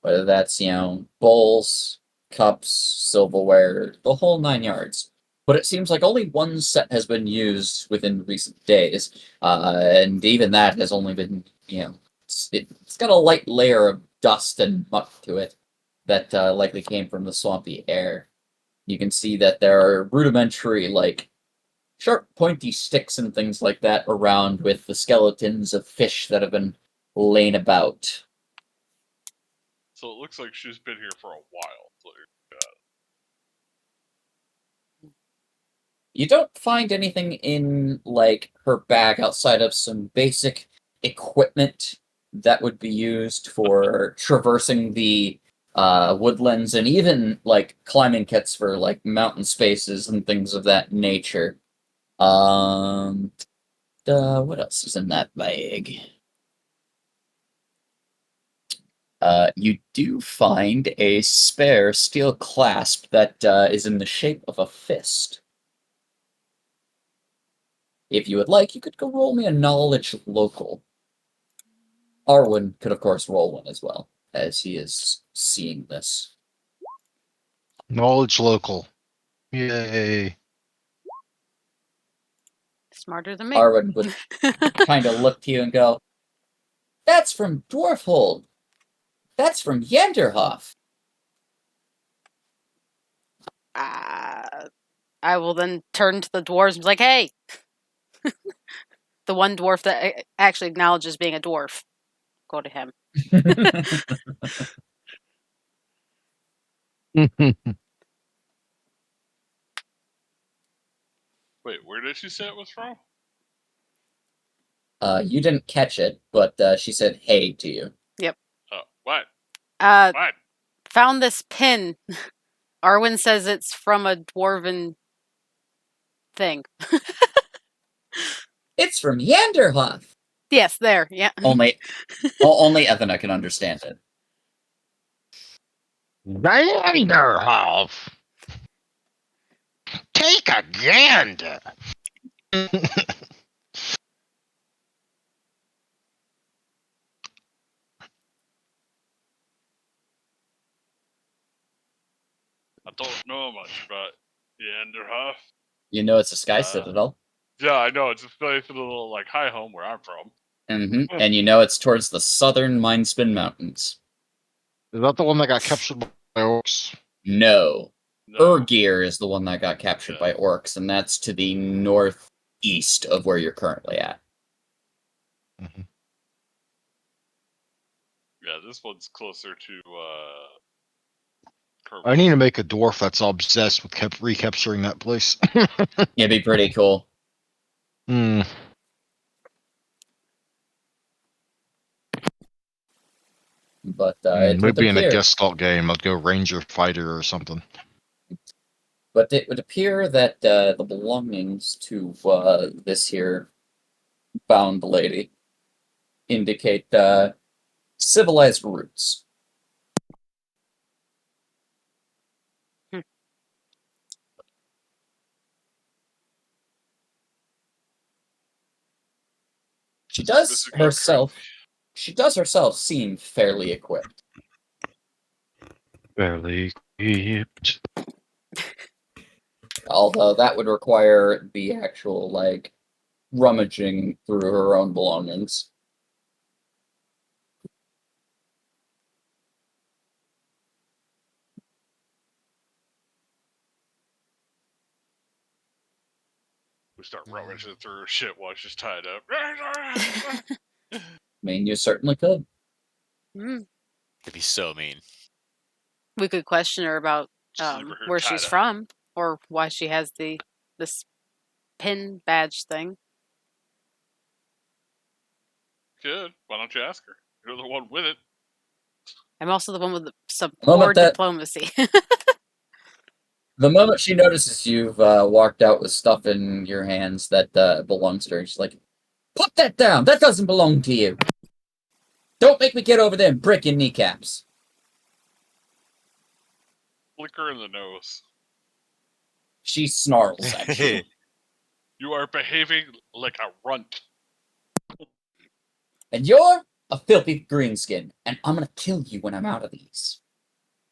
Whether that's, bowls, cups, silverware, the whole 9 yards. But it seems like only 1 set has been used within recent days. And even that has only been, it's got a light layer of dust and muck to it that likely came from the swampy air. You can see that there are rudimentary, like, sharp, pointy sticks and things like that around with the skeletons of fish that have been laying about. So it looks like she's been here for a while. So You don't find anything in, like, her bag outside of some basic equipment that would be used for traversing the woodlands, and even like climbing kits for like mountain spaces and things of that nature. What else is in that bag? You do find a spare steel clasp that is in the shape of a fist. If you would like, you could go roll me a knowledge local. Arwen could, of course, roll one as well, as he is seeing this. Knowledge local. Yay. Smarter than me. Arwen would kind of look to you and go, "That's from Dwarfhold. That's from Yenderhof." I will then turn to the dwarves and be like, hey! The one dwarf that actually acknowledges being a dwarf. Go to him. Wait, where did she say it was from? You didn't catch it, but she said "hey" to you. What? What? Found this pin. Arwen says it's from a dwarven thing. It's from Yenderhof. Yes, there. Yeah. Only Ethna can understand it. Vanderhoff. Take a gander. I don't know much about Yenderhof. You know it's a sky citadel. Yeah, I know. It's a place in a little like high home where I'm from. And you know it's towards the southern Mindspin Mountains. Is that the one that got captured by orcs? No. Urgir is the one that got captured by orcs, and that's to the northeast of where you're currently at. Yeah, this one's closer to I need to make a dwarf that's obsessed with recapturing that place. It'd be pretty cool. Hmm. But maybe in a Gestalt game, I'd go Ranger Fighter or something. But it would appear that the belongings to this here bound lady indicate civilized roots. She does herself seem fairly equipped. Fairly equipped. Although that would require the actual like rummaging through her own belongings. We start rummaging through her shit while she's tied up. I mean, you certainly could. Mm. It'd be so mean. We could question her about where she's tied up. from or why she has this pin badge thing. Good. Why don't you ask her? You're the one with it. I'm also the one with some Well, poor but that- diplomacy. The moment she notices you've walked out with stuff in your hands that belongs to her, she's like, "Put that down! That doesn't belong to you! Don't make me get over there and break your kneecaps!" Flick her in the nose. She snarls at you. You are behaving like a runt. And you're a filthy greenskin, and I'm gonna kill you when I'm out of these.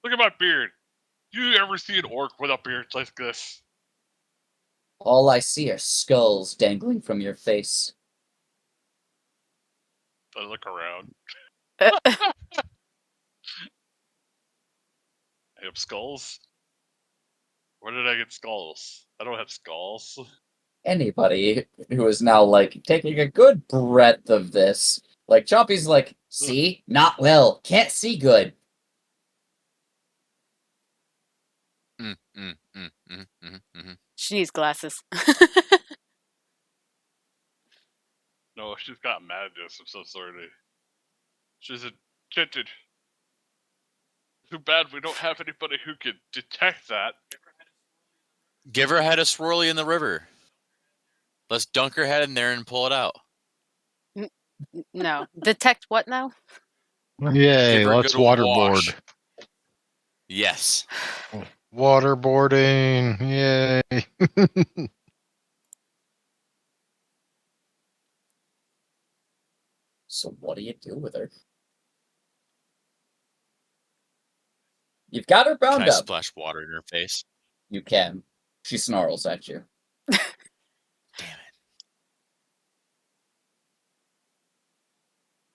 Look at my beard. You ever see an orc with a beard like this? All I see are skulls dangling from your face. I look around. I have skulls? Where did I get skulls? I don't have skulls. Anybody who is now like taking a good breath of this, like Chompy's like, "See, not well, can't see good." She needs glasses. No, she's got madness of some sort. She's a tinted. Too bad we don't have anybody who could detect that. Give her head a swirly in the river. Let's dunk her head in there and pull it out. No. Detect what now? Yay, Give her a let's good waterboard. wash. Yes. Waterboarding. Yay. So what do you do with her? You've got her Can bound I up. splash water in her face? You can. She snarls at you. Damn it.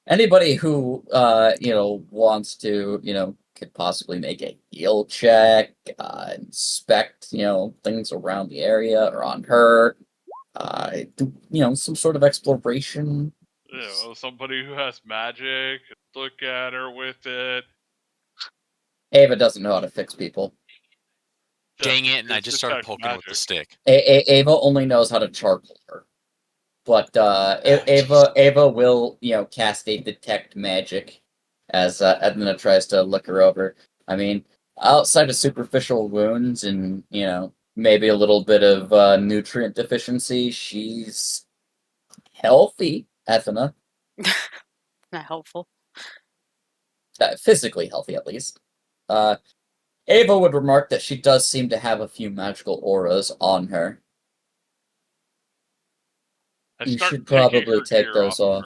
Anybody who wants to, could possibly make a heal check, inspect, things around the area or on her. Do some sort of exploration. Somebody who has magic, look at her with it. Ava doesn't know how to fix people. Dang it, and I just started detect poking with the magic. stick. Ava only knows how to charcoal her. But Ava will, cast a detect magic as Edna tries to look her over. I mean, outside of superficial wounds and, maybe a little bit of nutrient deficiency, she's healthy, Ethna. Not helpful. Physically healthy, at least. Ava would remark that she does seem to have a few magical auras on her. You should probably take those off.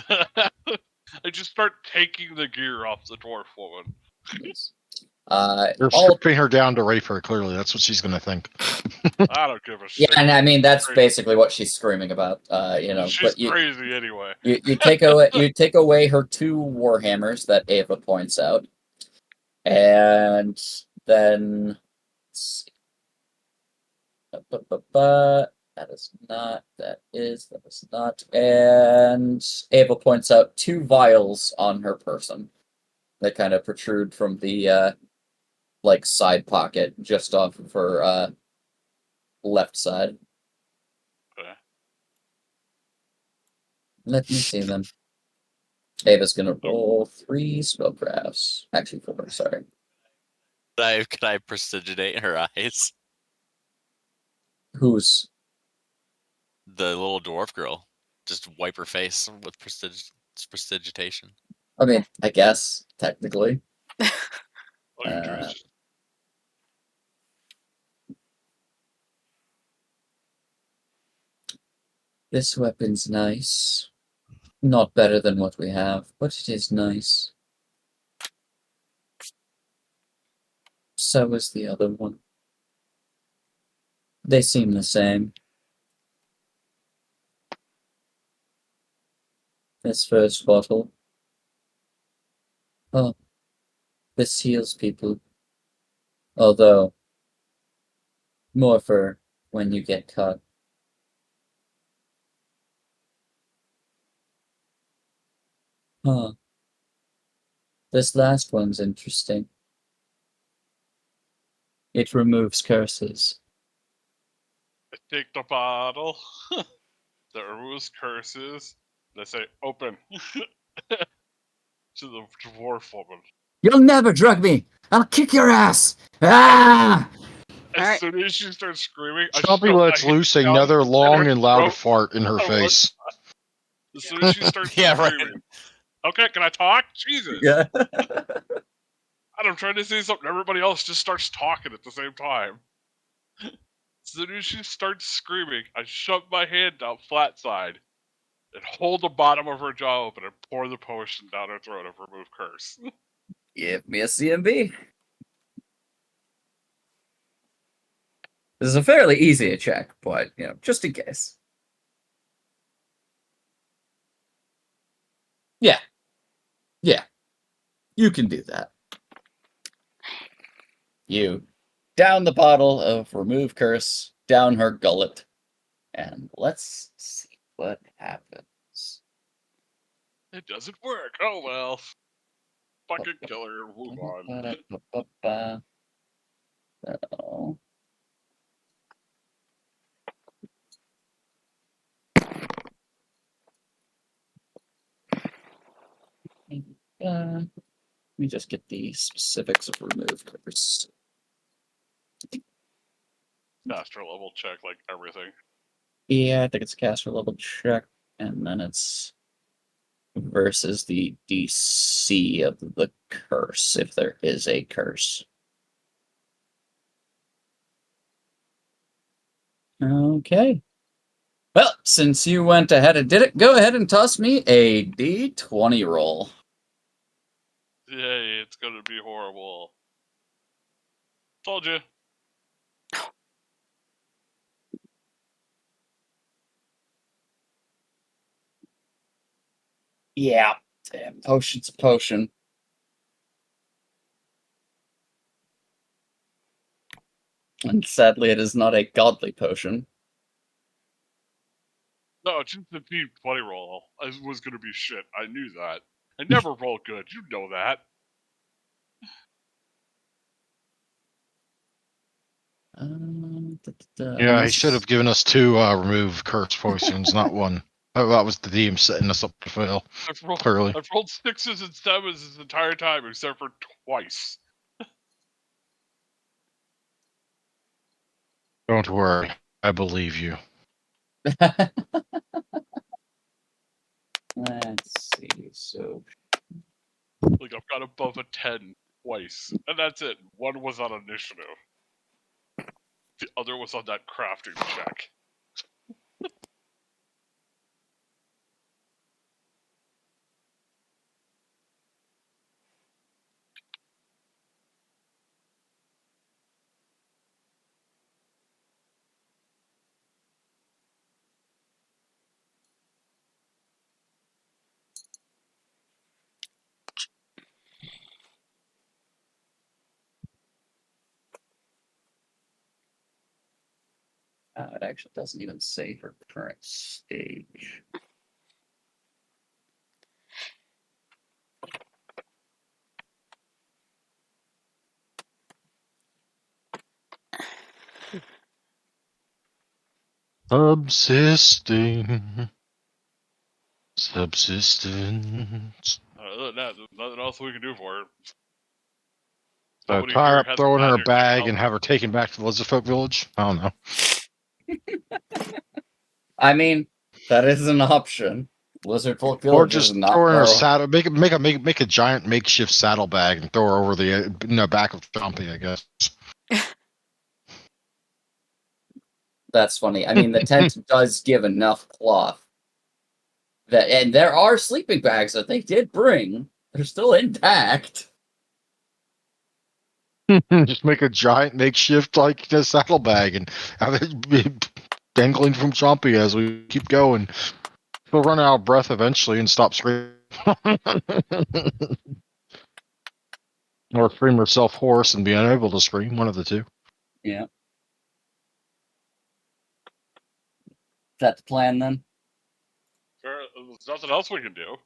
I just start taking the gear off the dwarf woman. Yes. You're all stripping her down to rape her, clearly. That's what she's going to think. I don't give a Yeah, shit. and I mean that's Crazy. basically what she's screaming about. She's But you crazy anyway. you take away her two warhammers that Ava points out, and then let's see. That is not. That is not. And Ava points out two vials on her person that kind of protrude from the side pocket just off of her left side. Okay. Let me see them. Ava's gonna roll 3 spellcrafts. Actually 4, sorry. Could I prestidigitate her eyes? Who's? The little dwarf girl. Just wipe her face with prestidigitation. I mean, I guess, technically. All you do is just This weapon's nice. Not better than what we have, but it is nice. So is the other one. They seem the same. This first bottle. Oh, this heals people. Although, more for when you get cut. Huh. This last one's interesting. It removes curses. take the bottle. That removes curses. They say open to the dwarf woman. You'll never drug me! I'll kick your ass! Ah! As Alright. soon as she starts screaming, I Choppy shove my lets hand loose down another long her and loud throat. fart in her I face. As soon as she starts Yeah, right. screaming. Okay, can I talk? Jesus. Yeah. I'm trying to say something. Everybody else just starts talking at the same time. As soon as she starts screaming, I shove my hand down flat side and hold the bottom of her jaw open and pour the potion down her throat of remove curse. Give me a CMB. This is a fairly easy check, but, just in case. Yeah. Yeah. You can do that. You down the bottle of remove curse, down her gullet, and let's see what happens. It doesn't work. Oh well. Fucking kill her and move on. So, me just get the specifics of remove curse. Master level check, like everything. Yeah, I think it's a caster level check, and then it's versus the DC of the curse, if there is a curse. Okay. Well, since you went ahead and did it, go ahead and toss me a D20 roll. Yay, it's gonna be horrible. Told you. Yeah. Damn, potion's a potion. And sadly, it is not a godly potion. No, just the D20 roll. I was gonna be shit. I knew that. I never roll good. You know that. Yeah, he should have given us 2 remove curse potions, not 1. Oh, that was the DM setting us up to fail. Clearly. I've rolled 6s and 7s this entire time, except for twice. Don't worry, I believe you. Let's see. So Like, I've got above a 10 twice, and that's it. One was on initiative. The other was on that crafting check. it actually doesn't even say her current stage. Subsisting. Subsistence. Other than that, there's nothing else we can do for her. So Somebody tie her here up, has throw her in her magic that can bag, help and have her taken back to the Lizardfolk village? I don't know. I mean, that is an option. Lizardfolk Or Village just is not throw her in her far. saddle. Make a giant makeshift saddlebag and throw her over the back of Chompy, I guess. That's funny. I mean, the tent does give enough cloth. And there are sleeping bags that they did bring. They're still intact. Just make a giant makeshift like a saddlebag and have it be dangling from Chompy as we keep going. He'll run out of breath eventually and stop screaming. Or scream herself hoarse and be unable to scream, one of the two. Yeah. Is that the plan then? There's nothing else we can do.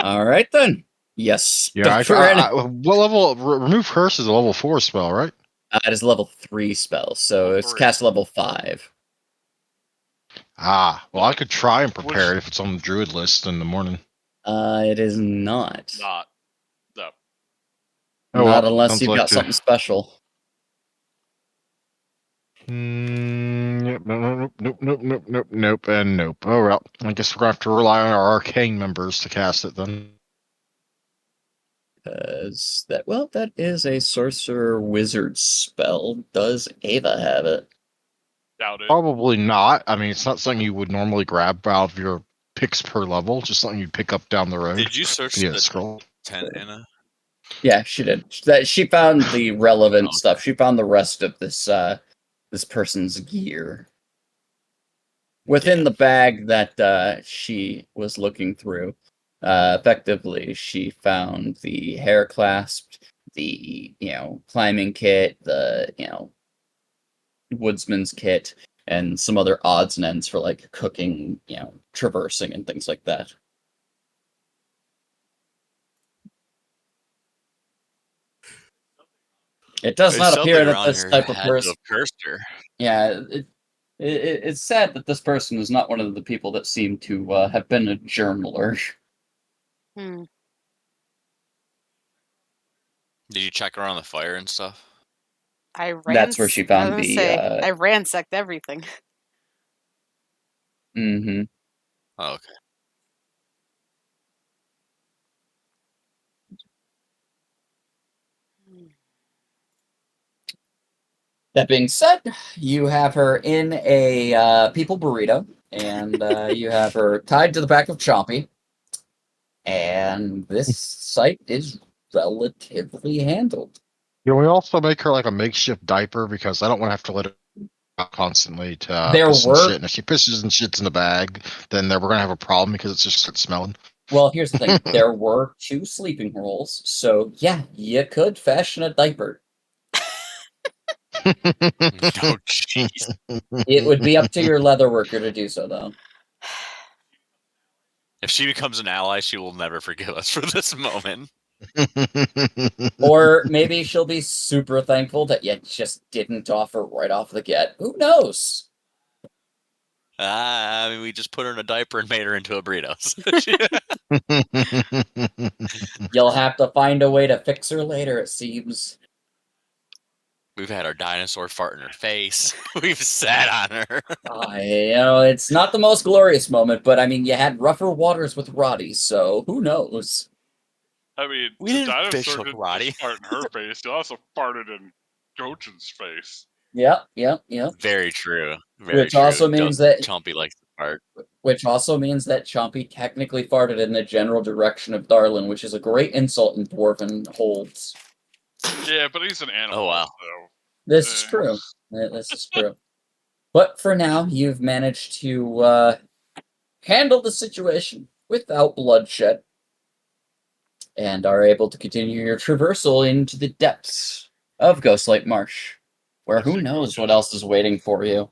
All right then. Yes. Yeah, what level? Remove Curse is a level 4 spell, right? It is a level 3 spell, so Level it's 3. cast level 5. Ah, well, I could try and prepare it if it's on the druid list in the morning. It is not. Not. No. Oh, Not well, unless sounds you've like got something special. Nope, nope, and nope. Oh, well, I guess we're going to have to rely on our arcane members to cast it then. That is a sorcerer wizard spell. Does Ava have it? Doubt it. Probably not. I mean, it's not something you would normally grab out of your picks per level, just something you pick up down the road. Did you search Yeah, the scroll. tent, Anna? Yeah, she did. She found the relevant stuff. She found the rest of this this person's gear within the bag that she was looking through. Effectively, she found the hair clasp, the climbing kit, the woodsman's kit, and some other odds and ends for like cooking, traversing and things like that. It does not appear that this type of person cursed her. Yeah, it's sad that this person is not one of the people that seem to have been a journaler. Hmm. Did you check around the fire and stuff? That's where she found I was the. gonna say, I ransacked everything. Mm-hmm. Oh, okay. That being said, you have her in a people burrito, and you have her tied to the back of Chompy. And this site is relatively handled. Can we also make her like a makeshift diaper because I don't want to have to let it out constantly to There piss and were- shit. And if she pisses and shits in the bag, then we're gonna have a problem because it's just smelling. Well, here's the thing. There were 2 sleeping rolls, so yeah, you could fashion a diaper. No, jeez. It would be up to your leather worker to do so, though. If she becomes an ally, she will never forgive us for this moment. Or maybe she'll be super thankful that you just didn't offer right off the get. Who knows? I mean, we just put her in a diaper and made her into a burrito. You'll have to find a way to fix her later, it seems. We've had our dinosaur fart in her face. We've sat on her. It's not the most glorious moment, but I mean, you had rougher waters with Roddy, so who knows? I mean, We the didn't dinosaur fishhook didn't Roddy. just fart in her face. He also farted in Gochen's face. Yep. Very true. Very Which true. also means that Chompy likes to fart. Which also means that Chompy technically farted in the general direction of Darlin, which is a great insult in Dwarven holds. Yeah, but he's an animal. Oh, wow. So. This is true. This is true. But for now, you've managed to handle the situation without bloodshed, and are able to continue your traversal into the depths of Ghostlight Marsh, where who knows what else is waiting for you.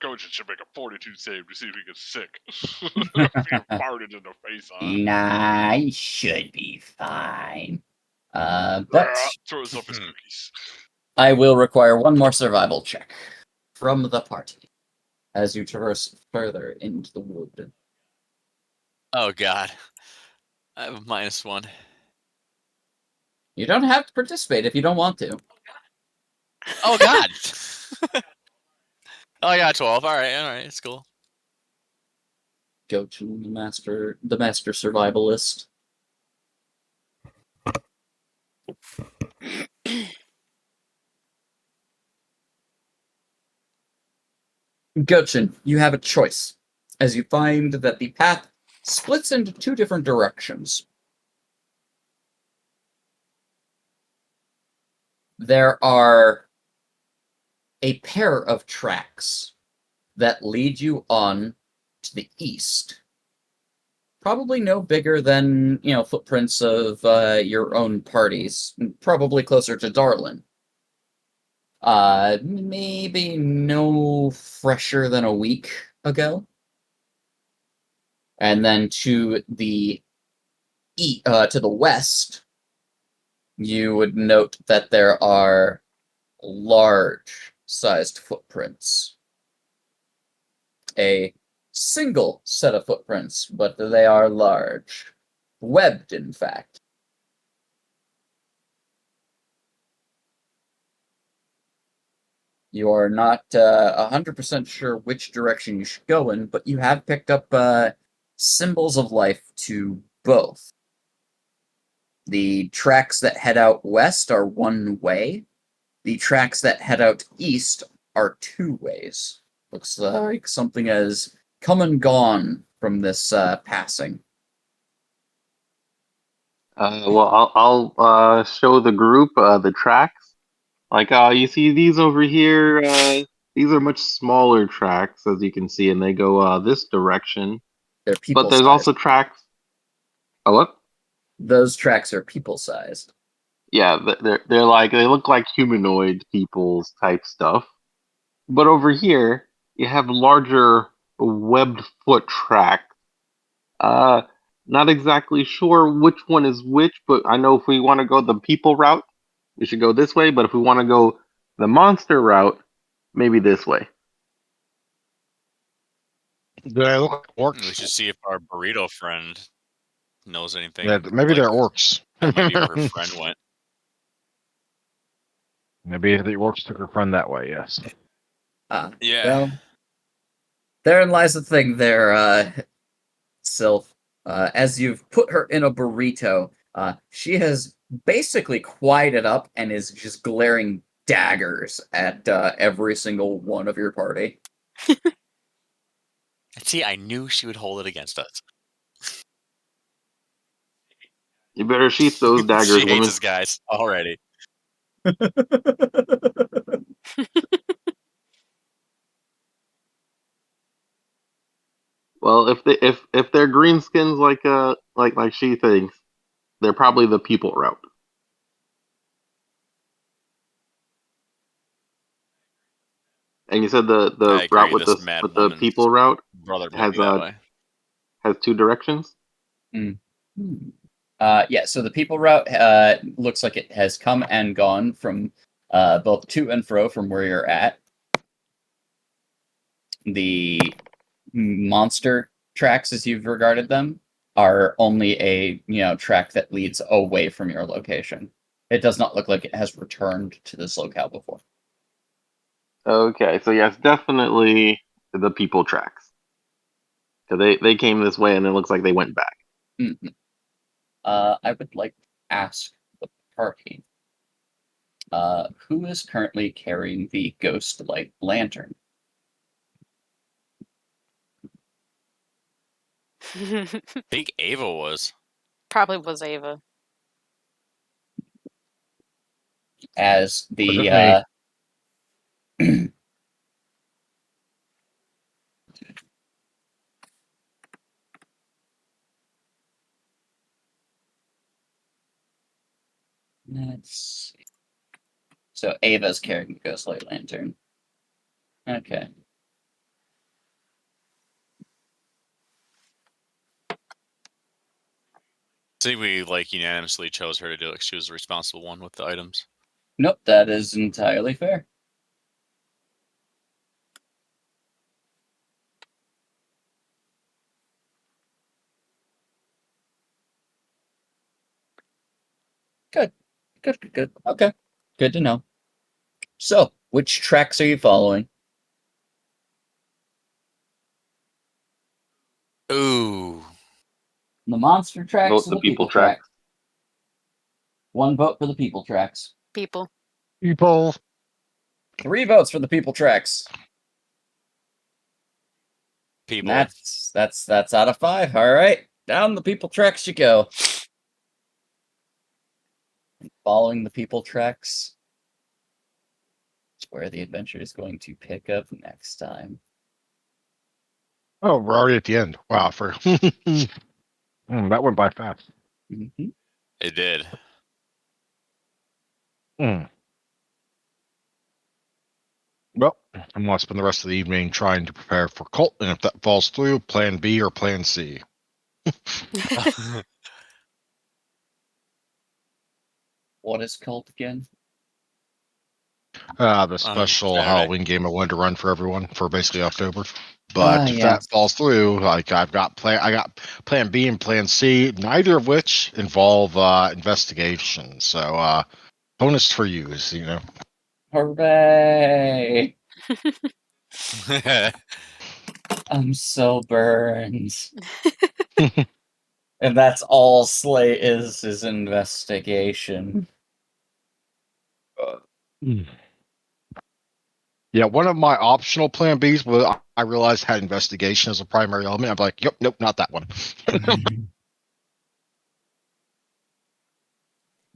Gochen should make a 42 save to see if he gets sick. If he farted in the face on him. Nah, he should be fine. But Throws up his cookies. I will require one more survival check from the party as you traverse further into the wood. Oh, God. I have a -1. You don't have to participate if you don't want to. Oh, God. Oh, I got 12. All right. It's cool. Go to the master survivalist. Gochin, you have a choice, as you find that the path splits into 2 different directions. There are a pair of tracks that lead you on to the east. Probably no bigger than, footprints of your own parties. Probably closer to Darlin. Maybe no fresher than a week ago. And then to the west, you would note that there are large-sized footprints. A single set of footprints, but they are large. Webbed, in fact. You are not 100% sure which direction you should go in, but you have picked up symbols of life to both. The tracks that head out west are one way. The tracks that head out east are 2 ways. Looks like something has come and gone from this passing. Well, I'll show the group the tracks. Like, you see these over here. These are much smaller tracks, as you can see, and they go this direction. They're But there's also tracks. Oh, what? Those tracks are people-sized. Yeah, they're like they look like humanoid people's type stuff. But over here, you have larger webbed foot tracks. Not exactly sure which one is which, but I know if we want to go the people route, we should go this way. But if we want to go the monster route, maybe this way. Do they look like We orcs? should see if our burrito friend knows anything. Yeah, maybe like, they're orcs. that might be where her friend went. Maybe the orcs took her friend that way. Yes. Yeah. Well, therein lies the thing there, Sylph. As you've put her in a burrito, she has basically quieted up and is just glaring daggers at every single one of your party. See, I knew she would hold it against us. You better sheath those daggers, She hates woman. us guys already. Well, if they're greenskins like she thinks, they're probably the people route. And you said I the agree, route with this the mad the woman's people route brother might has be that way. has 2 directions. Yeah, so the people route looks like it has come and gone from both to and fro from where you're at. The monster tracks, as you've regarded them, are only a track that leads away from your location. It does not look like it has returned to this locale before. Okay, so yes, definitely the people tracks. Because they came this way and it looks like they went back. Mhm. I would like to ask the party, who is currently carrying the ghost light lantern? I think Ava was. Probably was Ava. As the Was let's see. So Ava's carrying the ghost light lantern. Okay. See, we unanimously chose her to do it. She was the responsible one with the items. Nope, that is entirely fair. Good. Good. Okay. Good to know. So, which tracks are you following? Ooh. The monster tracks Vote or the the people people tracks? tracks. One vote for the people tracks. People. People. 3 votes for the people tracks. People. That's out of 5. All right, down the people tracks you go. And following the people tracks is where the adventure is going to pick up next time. Oh, we're already at the end. Wow, that went by fast. Mhm. It did. Well, I'm gonna spend the rest of the evening trying to prepare for cult, and if that falls through, Plan B or Plan C. What is cult again? The special Saturday. Halloween game I wanted to run for everyone for basically October. But if that yes. falls through, I got Plan B and Plan C, neither of which involve investigation. So bonus for you is Hooray! I'm so burned. And that's all Slay is investigation. Yeah, one of my optional Plan Bs was I realized had investigation as a primary element. I'm like, yep, nope, not that one.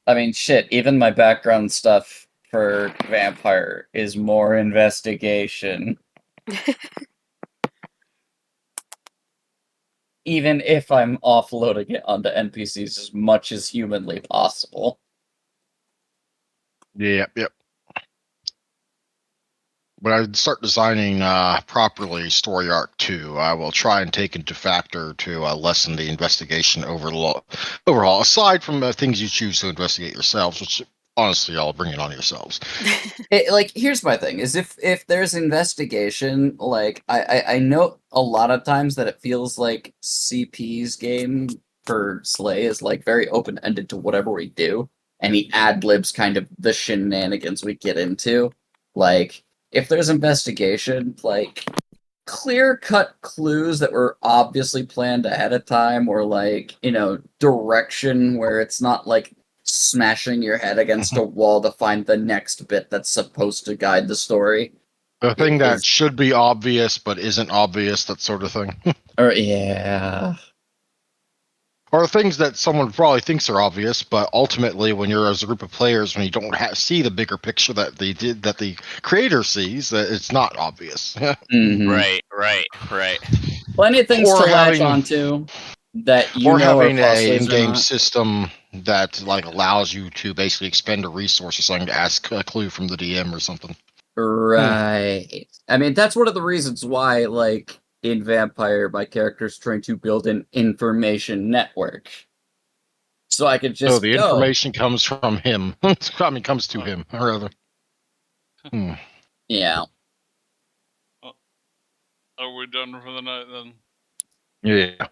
I mean, shit, even my background stuff for Vampire is more investigation. Even if I'm offloading it onto NPCs as much as humanly possible. Yep. When I start designing properly story arc 2, I will try and take into factor to lessen the investigation overall. Aside from things you choose to investigate yourselves, which honestly, I'll bring it on yourselves. Here's my thing: is if there's investigation, I know a lot of times that it feels like CP's game for Slay is very open ended to whatever we do. and he ad libs kind of the shenanigans we get into. Like, if there's investigation, like clear cut clues that were obviously planned ahead of time, or like, direction where it's not like smashing your head against a wall to find the next bit that's supposed to guide the story. The thing that is- should be obvious but isn't obvious, that sort of thing. Or yeah. Or things that someone probably thinks are obvious, but ultimately, when you're as a group of players, when you don't see the bigger picture that the creator sees, that it's not obvious. Mhm. Right. Plenty of things Or to latch having- onto that or are having a costly or in-game not. system that like allows you to basically expend a resource or something to ask a clue from the DM or something. Right. I mean, that's one of the reasons why, like, in Vampire, my character's trying to build an information network. So I could just So the go. information comes from him. I mean, comes to him, or rather. Yeah. Are we done for the night then? Yeah.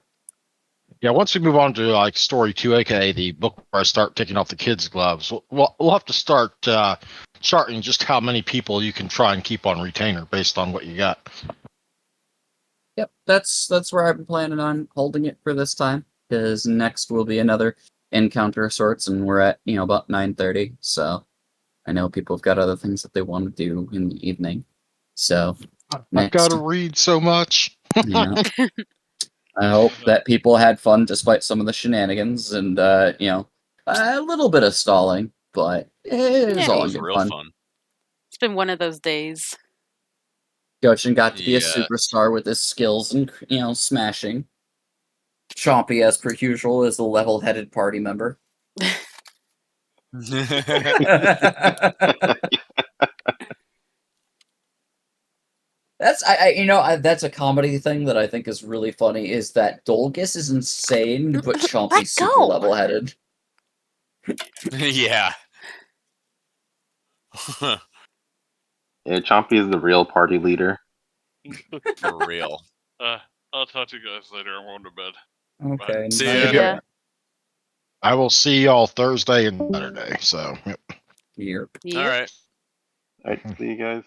Yeah, once we move on to like story 2, aka the book where I start taking off the kids' gloves, we'll have to start charting just how many people you can try and keep on retainer based on what you got. Yep, that's where I'm planning on holding it for this time, because next will be another encounter of sorts, and we're at, about 9:30, so I know people have got other things that they want to do in the evening. So, I've next, got to read so much. yeah. I hope that people had fun despite some of the shenanigans and, a little bit of stalling, but it was Yeah. It all was good real fun. fun. It's been one of those days. Goshen got to be a Yes. superstar with his skills and, smashing. Chompy, as per usual, is a level-headed party member. That's that's a comedy thing that I think is really funny. Is that Dolgus is insane, but Let Chompy's super go. level-headed. Yeah. Yeah, Chompy is the real party leader. For real. I'll talk to you guys later. I'm going to bed. Okay. See night. ya. Yeah. I will see y'all Thursday and Saturday. So, yep. Yep. All right. All right, see you guys.